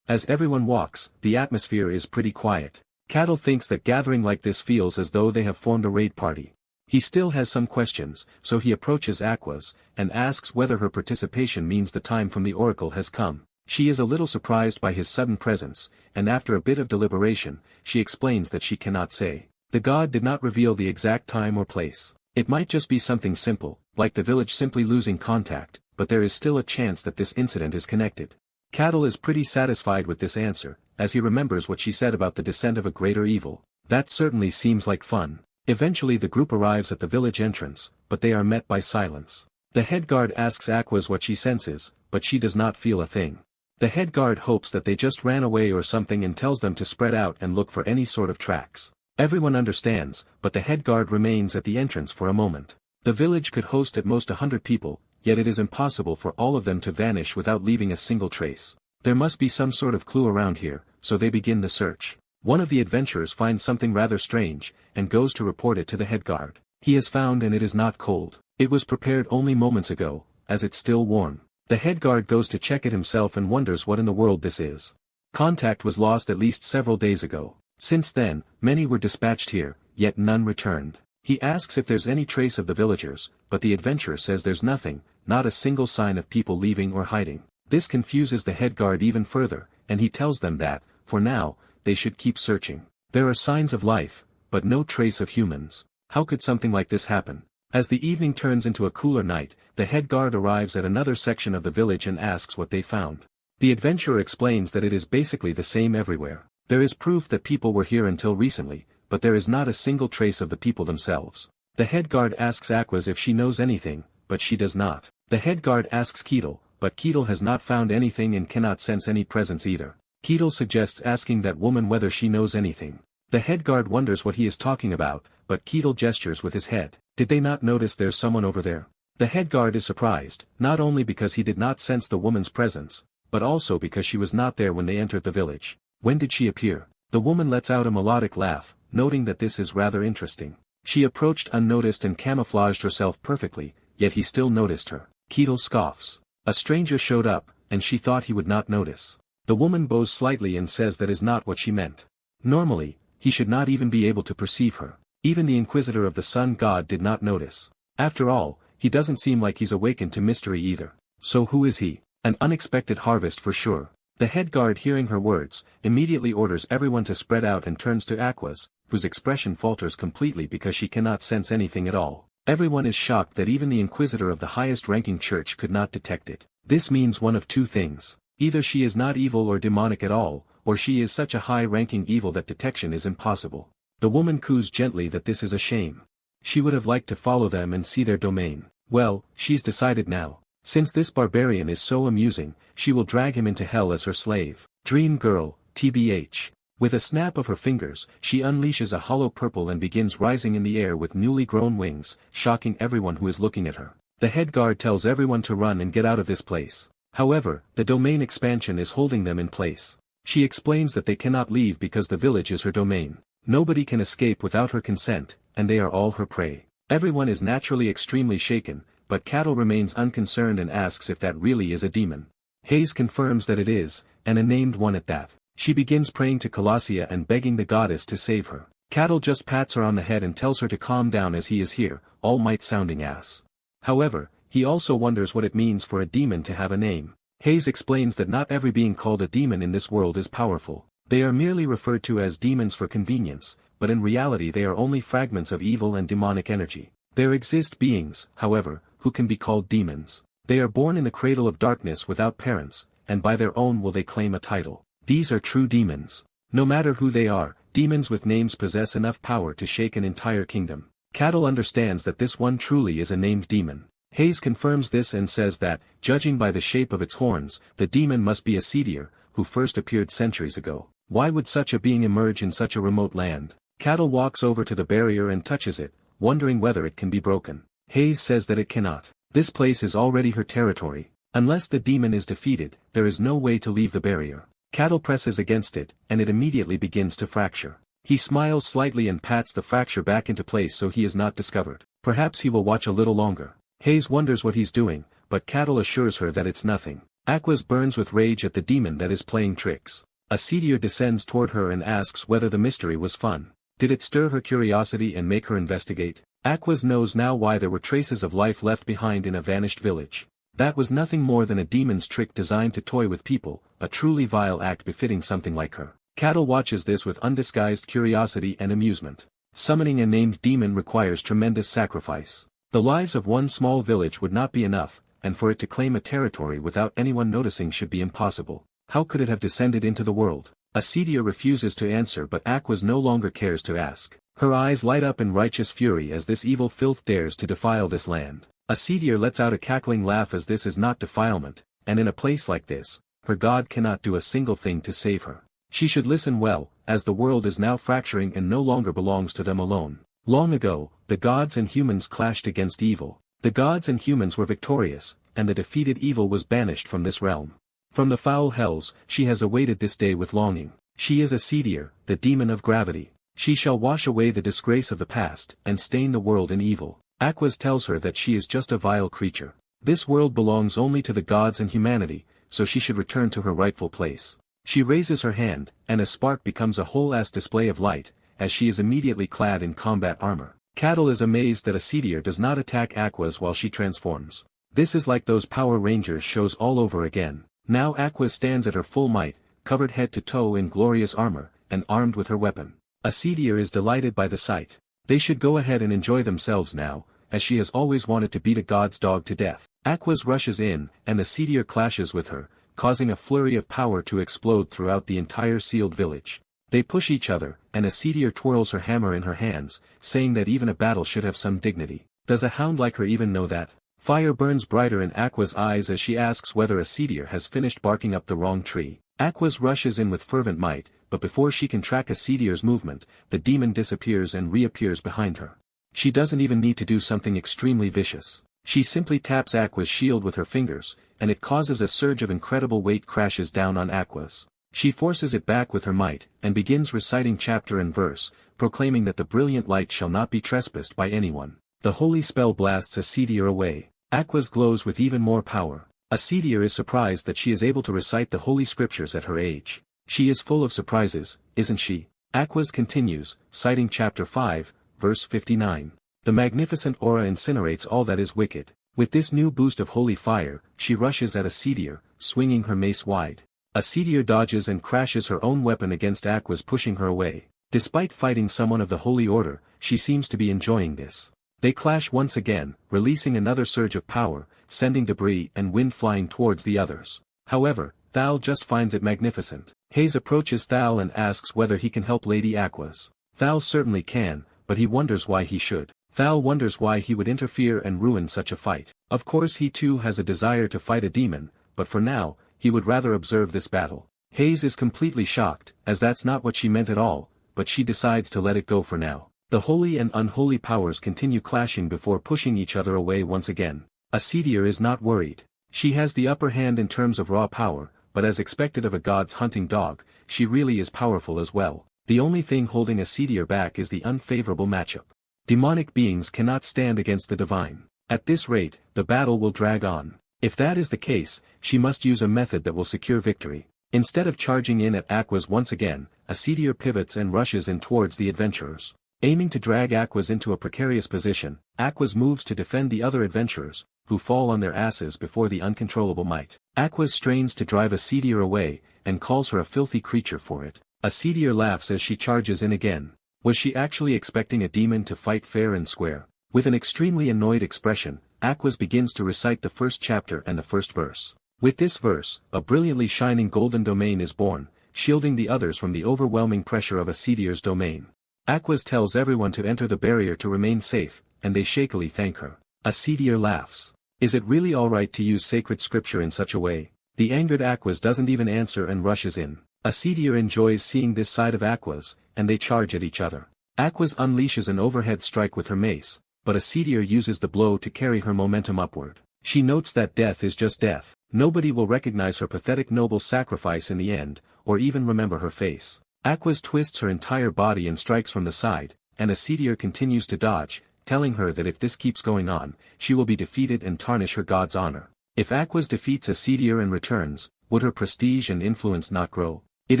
As everyone walks, the atmosphere is pretty quiet. Cattle thinks that gathering like this feels as though they have formed a raid party. He still has some questions, so he approaches Aquas, and asks whether her participation means the time from the oracle has come. She is a little surprised by his sudden presence, and after a bit of deliberation, she explains that she cannot say. The god did not reveal the exact time or place. It might just be something simple, like the village simply losing contact, but there is still a chance that this incident is connected. Cattle is pretty satisfied with this answer, as he remembers what she said about the descent of a greater evil. That certainly seems like fun. Eventually the group arrives at the village entrance, but they are met by silence. The head guard asks Aquas what she senses, but she does not feel a thing. The head guard hopes that they just ran away or something and tells them to spread out and look for any sort of tracks. Everyone understands, but the head guard remains at the entrance for a moment. The village could host at most 100 people, yet it is impossible for all of them to vanish without leaving a single trace. There must be some sort of clue around here, so they begin the search. One of the adventurers finds something rather strange, and goes to report it to the head guard. He has found and it is not cold. It was prepared only moments ago, as it's still warm. The head guard goes to check it himself and wonders what in the world this is. Contact was lost at least several days ago. Since then, many were dispatched here, yet none returned. He asks if there's any trace of the villagers, but the adventurer says there's nothing, not a single sign of people leaving or hiding. This confuses the head guard even further, and he tells them that, for now, they should keep searching. There are signs of life, but no trace of humans. How could something like this happen? As the evening turns into a cooler night, the head guard arrives at another section of the village and asks what they found. The adventurer explains that it is basically the same everywhere. There is proof that people were here until recently, but there is not a single trace of the people themselves. The head guard asks Aquas if she knows anything, but she does not. The head guard asks Ketel, but Ketel has not found anything and cannot sense any presence either. Ketel suggests asking that woman whether she knows anything. The head guard wonders what he is talking about, but Ketel gestures with his head. Did they not notice there's someone over there? The head guard is surprised, not only because he did not sense the woman's presence, but also because she was not there when they entered the village. When did she appear? The woman lets out a melodic laugh, noting that this is rather interesting. She approached unnoticed and camouflaged herself perfectly, yet he still noticed her. Ketel scoffs. A stranger showed up, and she thought he would not notice. The woman bows slightly and says that is not what she meant. Normally, he should not even be able to perceive her. Even the Inquisitor of the Sun God did not notice. After all, he doesn't seem like he's awakened to mystery either. So who is he? An unexpected harvest for sure. The head guard, hearing her words, immediately orders everyone to spread out and turns to Aquas, whose expression falters completely because she cannot sense anything at all. Everyone is shocked that even the Inquisitor of the highest-ranking church could not detect it. This means one of two things. Either she is not evil or demonic at all, or she is such a high-ranking evil that detection is impossible. The woman coos gently that this is a shame. She would have liked to follow them and see their domain. Well, she's decided now. Since this barbarian is so amusing, she will drag him into hell as her slave. Dream girl, TBH. With a snap of her fingers, she unleashes a hollow purple and begins rising in the air with newly grown wings, shocking everyone who is looking at her. The head guard tells everyone to run and get out of this place. However, the domain expansion is holding them in place. She explains that they cannot leave because the village is her domain. Nobody can escape without her consent, and they are all her prey. Everyone is naturally extremely shaken, but Ketel remains unconcerned and asks if that really is a demon. Hayes confirms that it is, and a named one at that. She begins praying to Colossia and begging the goddess to save her. Ketel just pats her on the head and tells her to calm down as he is here, all might sounding ass. However, he also wonders what it means for a demon to have a name. Hayes explains that not every being called a demon in this world is powerful. They are merely referred to as demons for convenience, but in reality they are only fragments of evil and demonic energy. There exist beings, however, who can be called demons. They are born in the cradle of darkness without parents, and by their own will they claim a title. These are true demons. No matter who they are, demons with names possess enough power to shake an entire kingdom. Ketel understands that this one truly is a named demon. Hayes confirms this and says that, judging by the shape of its horns, the demon must be a seedier, who first appeared centuries ago. Why would such a being emerge in such a remote land? Ketel walks over to the barrier and touches it, wondering whether it can be broken. Hayes says that it cannot. This place is already her territory. Unless the demon is defeated, there is no way to leave the barrier. Ketel presses against it, and it immediately begins to fracture. He smiles slightly and pats the fracture back into place so he is not discovered. Perhaps he will watch a little longer. Hayes wonders what he's doing, but Ketel assures her that it's nothing. Aquas burns with rage at the demon that is playing tricks. A seedier descends toward her and asks whether the mystery was fun. Did it stir her curiosity and make her investigate? Aquas knows now why there were traces of life left behind in a vanished village. That was nothing more than a demon's trick designed to toy with people, a truly vile act befitting something like her. Ketel watches this with undisguised curiosity and amusement. Summoning a named demon requires tremendous sacrifice. The lives of one small village would not be enough, and for it to claim a territory without anyone noticing should be impossible. How could it have descended into the world? Acedia refuses to answer, but Aquas no longer cares to ask. Her eyes light up in righteous fury as this evil filth dares to defile this land. Acedia lets out a cackling laugh as this is not defilement, and in a place like this, her god cannot do a single thing to save her. She should listen well, as the world is now fracturing and no longer belongs to them alone. Long ago, the gods and humans clashed against evil. The gods and humans were victorious, and the defeated evil was banished from this realm. From the foul hells, she has awaited this day with longing. She is a seedier, the demon of gravity. She shall wash away the disgrace of the past, and stain the world in evil. Aquas tells her that she is just a vile creature. This world belongs only to the gods and humanity, so she should return to her rightful place. She raises her hand, and a spark becomes a whole-ass display of light, as she is immediately clad in combat armor. Ketel is amazed that a seedier does not attack Aquas while she transforms. This is like those Power Rangers shows all over again. Now Aquas stands at her full might, covered head to toe in glorious armor, and armed with her weapon. Acedia is delighted by the sight. They should go ahead and enjoy themselves now, as she has always wanted to beat a god's dog to death. Aquas rushes in, and Acedia clashes with her, causing a flurry of power to explode throughout the entire sealed village. They push each other, and a Seedier twirls her hammer in her hands, saying that even a battle should have some dignity. Does a hound like her even know that? Fire burns brighter in Aqua's eyes as she asks whether a Seedier has finished barking up the wrong tree. Aqua's rushes in with fervent might, but before she can track a Seedier's movement, the demon disappears and reappears behind her. She doesn't even need to do something extremely vicious. She simply taps Aqua's shield with her fingers, and it causes a surge of incredible weight crashes down on Aqua's. She forces it back with her might, and begins reciting chapter and verse, proclaiming that the brilliant light shall not be trespassed by anyone. The holy spell blasts a Seedier away. Aqua's glows with even more power. A Seedier is surprised that she is able to recite the holy scriptures at her age. She is full of surprises, isn't she? Aqua's continues, citing chapter 5, verse 59. The magnificent aura incinerates all that is wicked. With this new boost of holy fire, she rushes at a Seedier, swinging her mace wide. A Seedier dodges and crashes her own weapon against Aqua's, pushing her away. Despite fighting someone of the Holy Order, she seems to be enjoying this. They clash once again, releasing another surge of power, sending debris and wind flying towards the others. However, Thal just finds it magnificent. Hayes approaches Thal and asks whether he can help Lady Aquas. Thal certainly can, but he wonders why he should. Thal wonders why he would interfere and ruin such a fight. Of course he too has a desire to fight a demon, but for now, he would rather observe this battle. Hayes is completely shocked, as that's not what she meant at all, but she decides to let it go for now. The holy and unholy powers continue clashing before pushing each other away once again. A Seedier is not worried. She has the upper hand in terms of raw power, but as expected of a god's hunting dog, she really is powerful as well. The only thing holding a Seedier back is the unfavorable matchup. Demonic beings cannot stand against the divine. At this rate, the battle will drag on. If that is the case, she must use a method that will secure victory. Instead of charging in at Aquas once again, a Seedier pivots and rushes in towards the adventurers. Aiming to drag Aquas into a precarious position, Aquas moves to defend the other adventurers, who fall on their asses before the uncontrollable might. Aquas strains to drive a Seedier away, and calls her a filthy creature for it. A Seedier laughs as she charges in again. Was she actually expecting a demon to fight fair and square? With an extremely annoyed expression, Aquas begins to recite the first chapter and the first verse. With this verse, a brilliantly shining golden domain is born, shielding the others from the overwhelming pressure of a Seedier's domain. Aquas tells everyone to enter the barrier to remain safe, and they shakily thank her. A Seedier laughs. Is it really alright to use sacred scripture in such a way? The angered Aquas doesn't even answer and rushes in. A Seedier enjoys seeing this side of Aquas, and they charge at each other. Aquas unleashes an overhead strike with her mace, but a Seedier uses the blow to carry her momentum upward. She notes that death is just death. Nobody will recognize her pathetic noble sacrifice in the end, or even remember her face. Aquas twists her entire body and strikes from the side, and a Seedier continues to dodge, telling her that if this keeps going on, she will be defeated and tarnish her god's honor. If Aquas defeats a Seedier and returns, would her prestige and influence not grow? It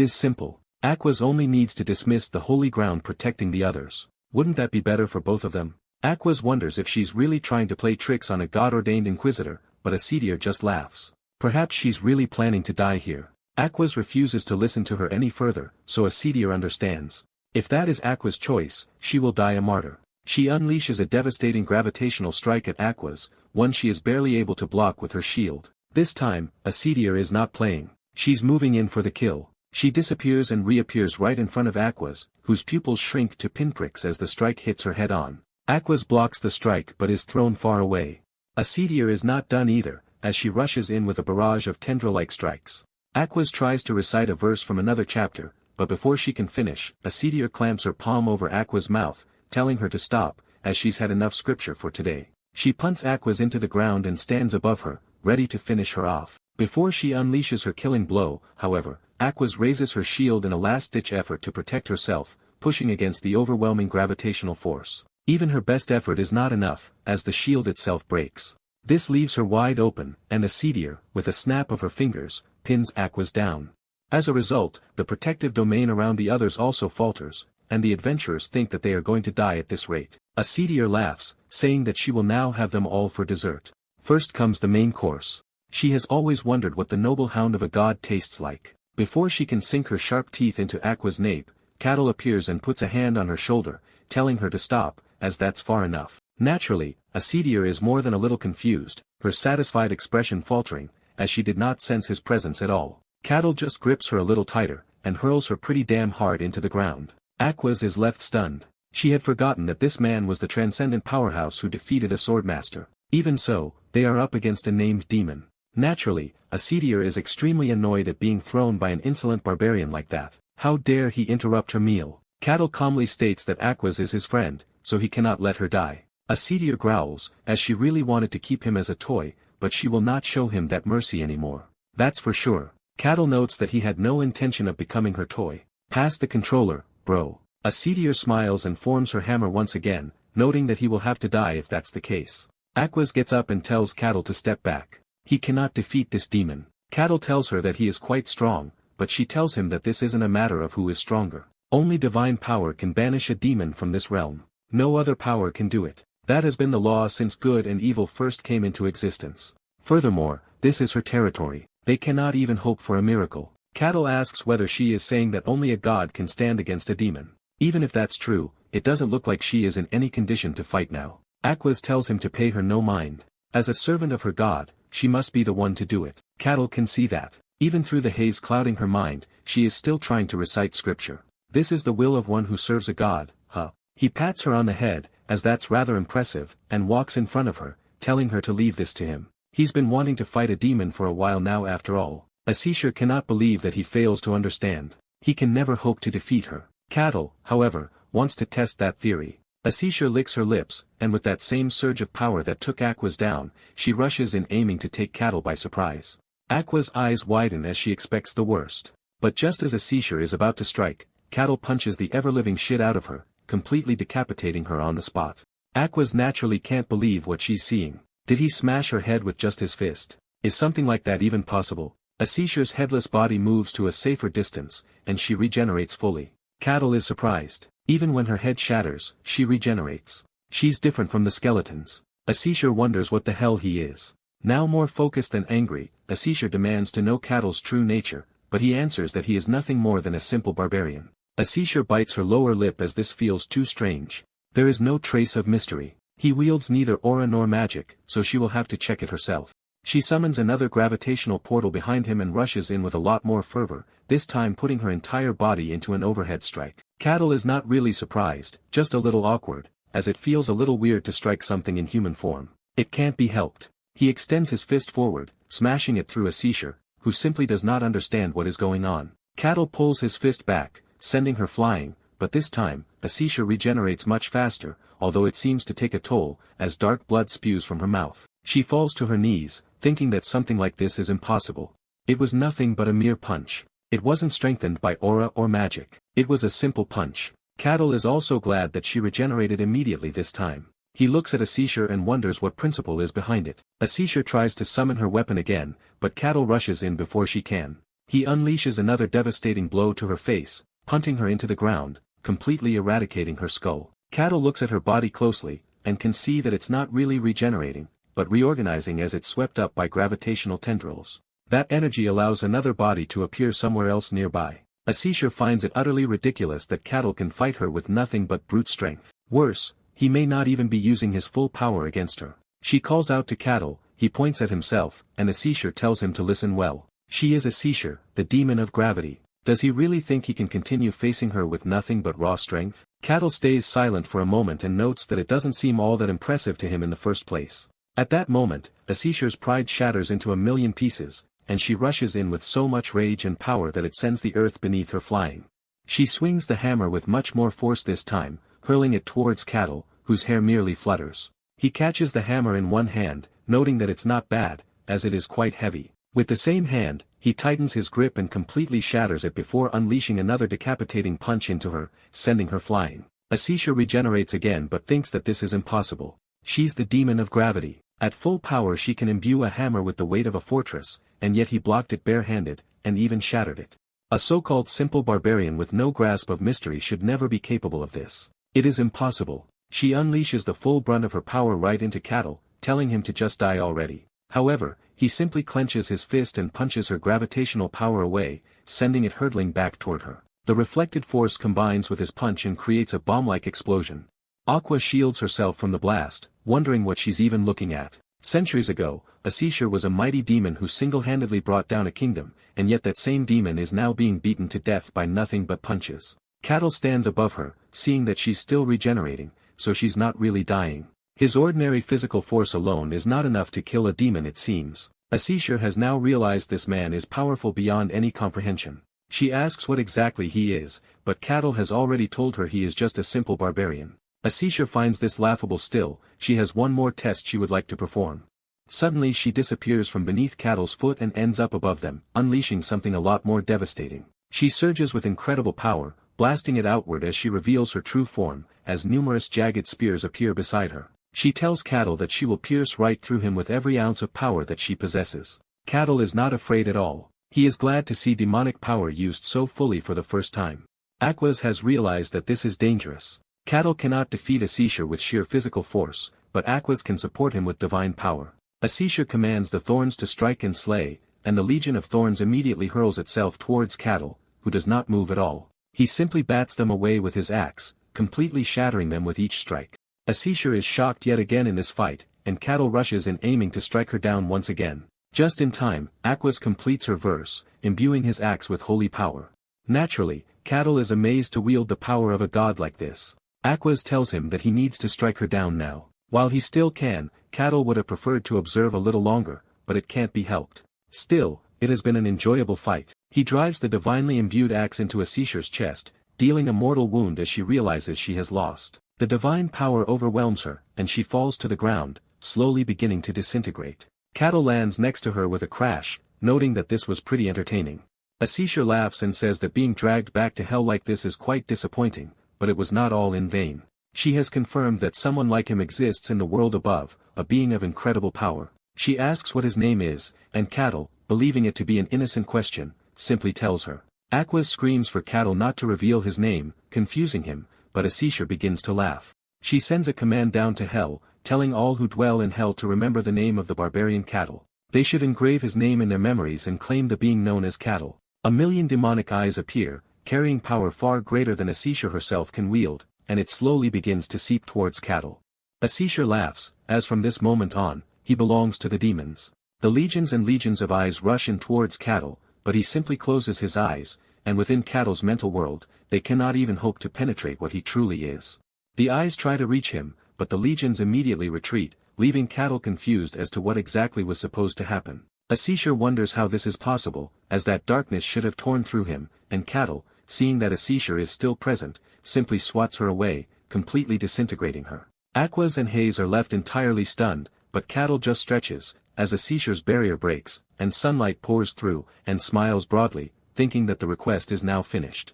is simple. Aquas only needs to dismiss the holy ground protecting the others. Wouldn't that be better for both of them? Aquas wonders if she's really trying to play tricks on a god-ordained inquisitor, but a Seedier just laughs. Perhaps she's really planning to die here. Aquas refuses to listen to her any further, so a Seedier understands. If that is Aqua's choice, she will die a martyr. She unleashes a devastating gravitational strike at Aquas, one she is barely able to block with her shield. This time, a Seedier is not playing. She's moving in for the kill. She disappears and reappears right in front of Aquas, whose pupils shrink to pinpricks as the strike hits her head on. Aquas blocks the strike but is thrown far away. A Seedier is not done either, as she rushes in with a barrage of tendril-like strikes. Aquas tries to recite a verse from another chapter, but before she can finish, a Seedier clamps her palm over Aqua's mouth, telling her to stop, as she's had enough scripture for today. She punts Aquas into the ground and stands above her, ready to finish her off. Before she unleashes her killing blow, however, Aquas raises her shield in a last-ditch effort to protect herself, pushing against the overwhelming gravitational force. Even her best effort is not enough, as the shield itself breaks. This leaves her wide open, and a Seedier, with a snap of her fingers, pins Aquas down. As a result, the protective domain around the others also falters, and the adventurers think that they are going to die at this rate. A Seedier laughs, saying that she will now have them all for dessert. First comes the main course. She has always wondered what the noble hound of a god tastes like. Before she can sink her sharp teeth into Aqua's nape, Cattle appears and puts a hand on her shoulder, telling her to stop, as that's far enough. Naturally, a Seedier is more than a little confused, her satisfied expression faltering, as she did not sense his presence at all. Cattle just grips her a little tighter, and hurls her pretty damn hard into the ground. Aquas is left stunned. She had forgotten that this man was the transcendent powerhouse who defeated a swordmaster. Even so, they are up against a named demon. Naturally, a courtier is extremely annoyed at being thrown by an insolent barbarian like that. How dare he interrupt her meal? Cattle calmly states that Aquas is his friend, so he cannot let her die. A courtier growls, as she really wanted to keep him as a toy, but she will not show him that mercy anymore. That's for sure. Cattle notes that he had no intention of becoming her toy. Pass the controller, bro. A courtier smiles and forms her hammer once again, noting that he will have to die if that's the case. Aquas gets up and tells Cattle to step back. He cannot defeat this demon. Cattle tells her that he is quite strong, but she tells him that this isn't a matter of who is stronger. Only divine power can banish a demon from this realm. No other power can do it. That has been the law since good and evil first came into existence. Furthermore, this is her territory. They cannot even hope for a miracle. Cattle asks whether she is saying that only a god can stand against a demon. Even if that's true, it doesn't look like she is in any condition to fight now. Aquas tells him to pay her no mind. As a servant of her god, she must be the one to do it. Cattle can see that. Even through the haze clouding her mind, she is still trying to recite scripture. This is the will of one who serves a god, huh? He pats her on the head, as that's rather impressive, and walks in front of her, telling her to leave this to him. He's been wanting to fight a demon for a while now after all. Asishur cannot believe that he fails to understand. He can never hope to defeat her. Cattle, however, wants to test that theory. Asishur licks her lips, and with that same surge of power that took Aquas down, she rushes in aiming to take Cattle by surprise. Aqua's eyes widen as she expects the worst. But just as Asishur is about to strike, Cattle punches the ever-living shit out of her, completely decapitating her on the spot. Aquas naturally can't believe what she's seeing. Did he smash her head with just his fist? Is something like that even possible? Asishur's headless body moves to a safer distance, and she regenerates fully. Cattle is surprised. Even when her head shatters, she regenerates. She's different from the skeletons. Asishur wonders what the hell he is. Now more focused than angry, Asishur demands to know Cattle's true nature, but he answers that he is nothing more than a simple barbarian. Asishur bites her lower lip as this feels too strange. There is no trace of mystery. He wields neither aura nor magic, so she will have to check it herself. She summons another gravitational portal behind him and rushes in with a lot more fervor, this time putting her entire body into an overhead strike. Cattle is not really surprised, just a little awkward, as it feels a little weird to strike something in human form. It can't be helped. He extends his fist forward, smashing it through Asishur, who simply does not understand what is going on. Cattle pulls his fist back, sending her flying, but this time, Asishur regenerates much faster, although it seems to take a toll, as dark blood spews from her mouth. She falls to her knees, thinking that something like this is impossible. It was nothing but a mere punch. It wasn't strengthened by aura or magic. It was a simple punch. Cattle is also glad that she regenerated immediately this time. He looks at Asishur and wonders what principle is behind it. Asishur tries to summon her weapon again, but Cattle rushes in before she can. He unleashes another devastating blow to her face, punting her into the ground, completely eradicating her skull. Cattle looks at her body closely, and can see that it's not really regenerating, but reorganizing as it's swept up by gravitational tendrils. That energy allows another body to appear somewhere else nearby. Asishur finds it utterly ridiculous that Cattle can fight her with nothing but brute strength. Worse, he may not even be using his full power against her. She calls out to Cattle, he points at himself, and Asishur tells him to listen well. She is Asishur, the demon of gravity. Does he really think he can continue facing her with nothing but raw strength? Cattle stays silent for a moment and notes that it doesn't seem all that impressive to him in the first place. At that moment, Asishur's pride shatters into a million pieces, and she rushes in with so much rage and power that it sends the earth beneath her flying. She swings the hammer with much more force this time, hurling it towards Cattle, whose hair merely flutters. He catches the hammer in one hand, noting that it's not bad, as it is quite heavy. With the same hand, he tightens his grip and completely shatters it before unleashing another decapitating punch into her, sending her flying. Asishur regenerates again but thinks that this is impossible. She's the demon of gravity. At full power she can imbue a hammer with the weight of a fortress, and yet he blocked it barehanded, and even shattered it. A so-called simple barbarian with no grasp of mystery should never be capable of this. It is impossible. She unleashes the full brunt of her power right into Cattle, telling him to just die already. However, he simply clenches his fist and punches her gravitational power away, sending it hurtling back toward her. The reflected force combines with his punch and creates a bomb-like explosion. Aqua shields herself from the blast, wondering what she's even looking at. Centuries ago, Asishur was a mighty demon who single-handedly brought down a kingdom, and yet that same demon is now being beaten to death by nothing but punches. Cattle stands above her, seeing that she's still regenerating, so she's not really dying. His ordinary physical force alone is not enough to kill a demon, it seems. Asishur has now realized this man is powerful beyond any comprehension. She asks what exactly he is, but Cattle has already told her he is just a simple barbarian. Asishur finds this laughable still. She has one more test she would like to perform. Suddenly she disappears from beneath Cattle's foot and ends up above them, unleashing something a lot more devastating. She surges with incredible power, blasting it outward as she reveals her true form, as numerous jagged spears appear beside her. She tells Cattle that she will pierce right through him with every ounce of power that she possesses. Cattle is not afraid at all. He is glad to see demonic power used so fully for the first time. Aquas has realized that this is dangerous. Cattle cannot defeat Asishur with sheer physical force, but Aquas can support him with divine power. Asishur commands the thorns to strike and slay, and the legion of thorns immediately hurls itself towards Cattle, who does not move at all. He simply bats them away with his axe, completely shattering them with each strike. Asishur is shocked yet again in this fight, and Cattle rushes in aiming to strike her down once again. Just in time, Aquas completes her verse, imbuing his axe with holy power. Naturally, Cattle is amazed to wield the power of a god like this. Aquas tells him that he needs to strike her down now. While he still can, Cattle would have preferred to observe a little longer, but it can't be helped. Still, it has been an enjoyable fight. He drives the divinely imbued axe into Asishur's chest, dealing a mortal wound as she realizes she has lost. The divine power overwhelms her, and she falls to the ground, slowly beginning to disintegrate. Cattle lands next to her with a crash, noting that this was pretty entertaining. Asishur laughs and says that being dragged back to hell like this is quite disappointing, but it was not all in vain. She has confirmed that someone like him exists in the world above, a being of incredible power. She asks what his name is, and Cattle, believing it to be an innocent question, simply tells her. Aquas screams for Cattle not to reveal his name, confusing him, but Asishur begins to laugh. She sends a command down to hell, telling all who dwell in hell to remember the name of the barbarian Cattle. They should engrave his name in their memories and claim the being known as Cattle. A million demonic eyes appear, carrying power far greater than Asishur herself can wield, and it slowly begins to seep towards Cattle. Asishur laughs, as from this moment on, he belongs to the demons. The legions and legions of eyes rush in towards Cattle, but he simply closes his eyes, and within Cattle's mental world, they cannot even hope to penetrate what he truly is. The eyes try to reach him, but the legions immediately retreat, leaving Cattle confused as to what exactly was supposed to happen. Asishur wonders how this is possible, as that darkness should have torn through him, and Cattle, seeing that Asishur is still present, simply swats her away, completely disintegrating her. Aquas and Haze are left entirely stunned, but Cattle just stretches, as Asishur's barrier breaks, and sunlight pours through, and smiles broadly, thinking that the request is now finished.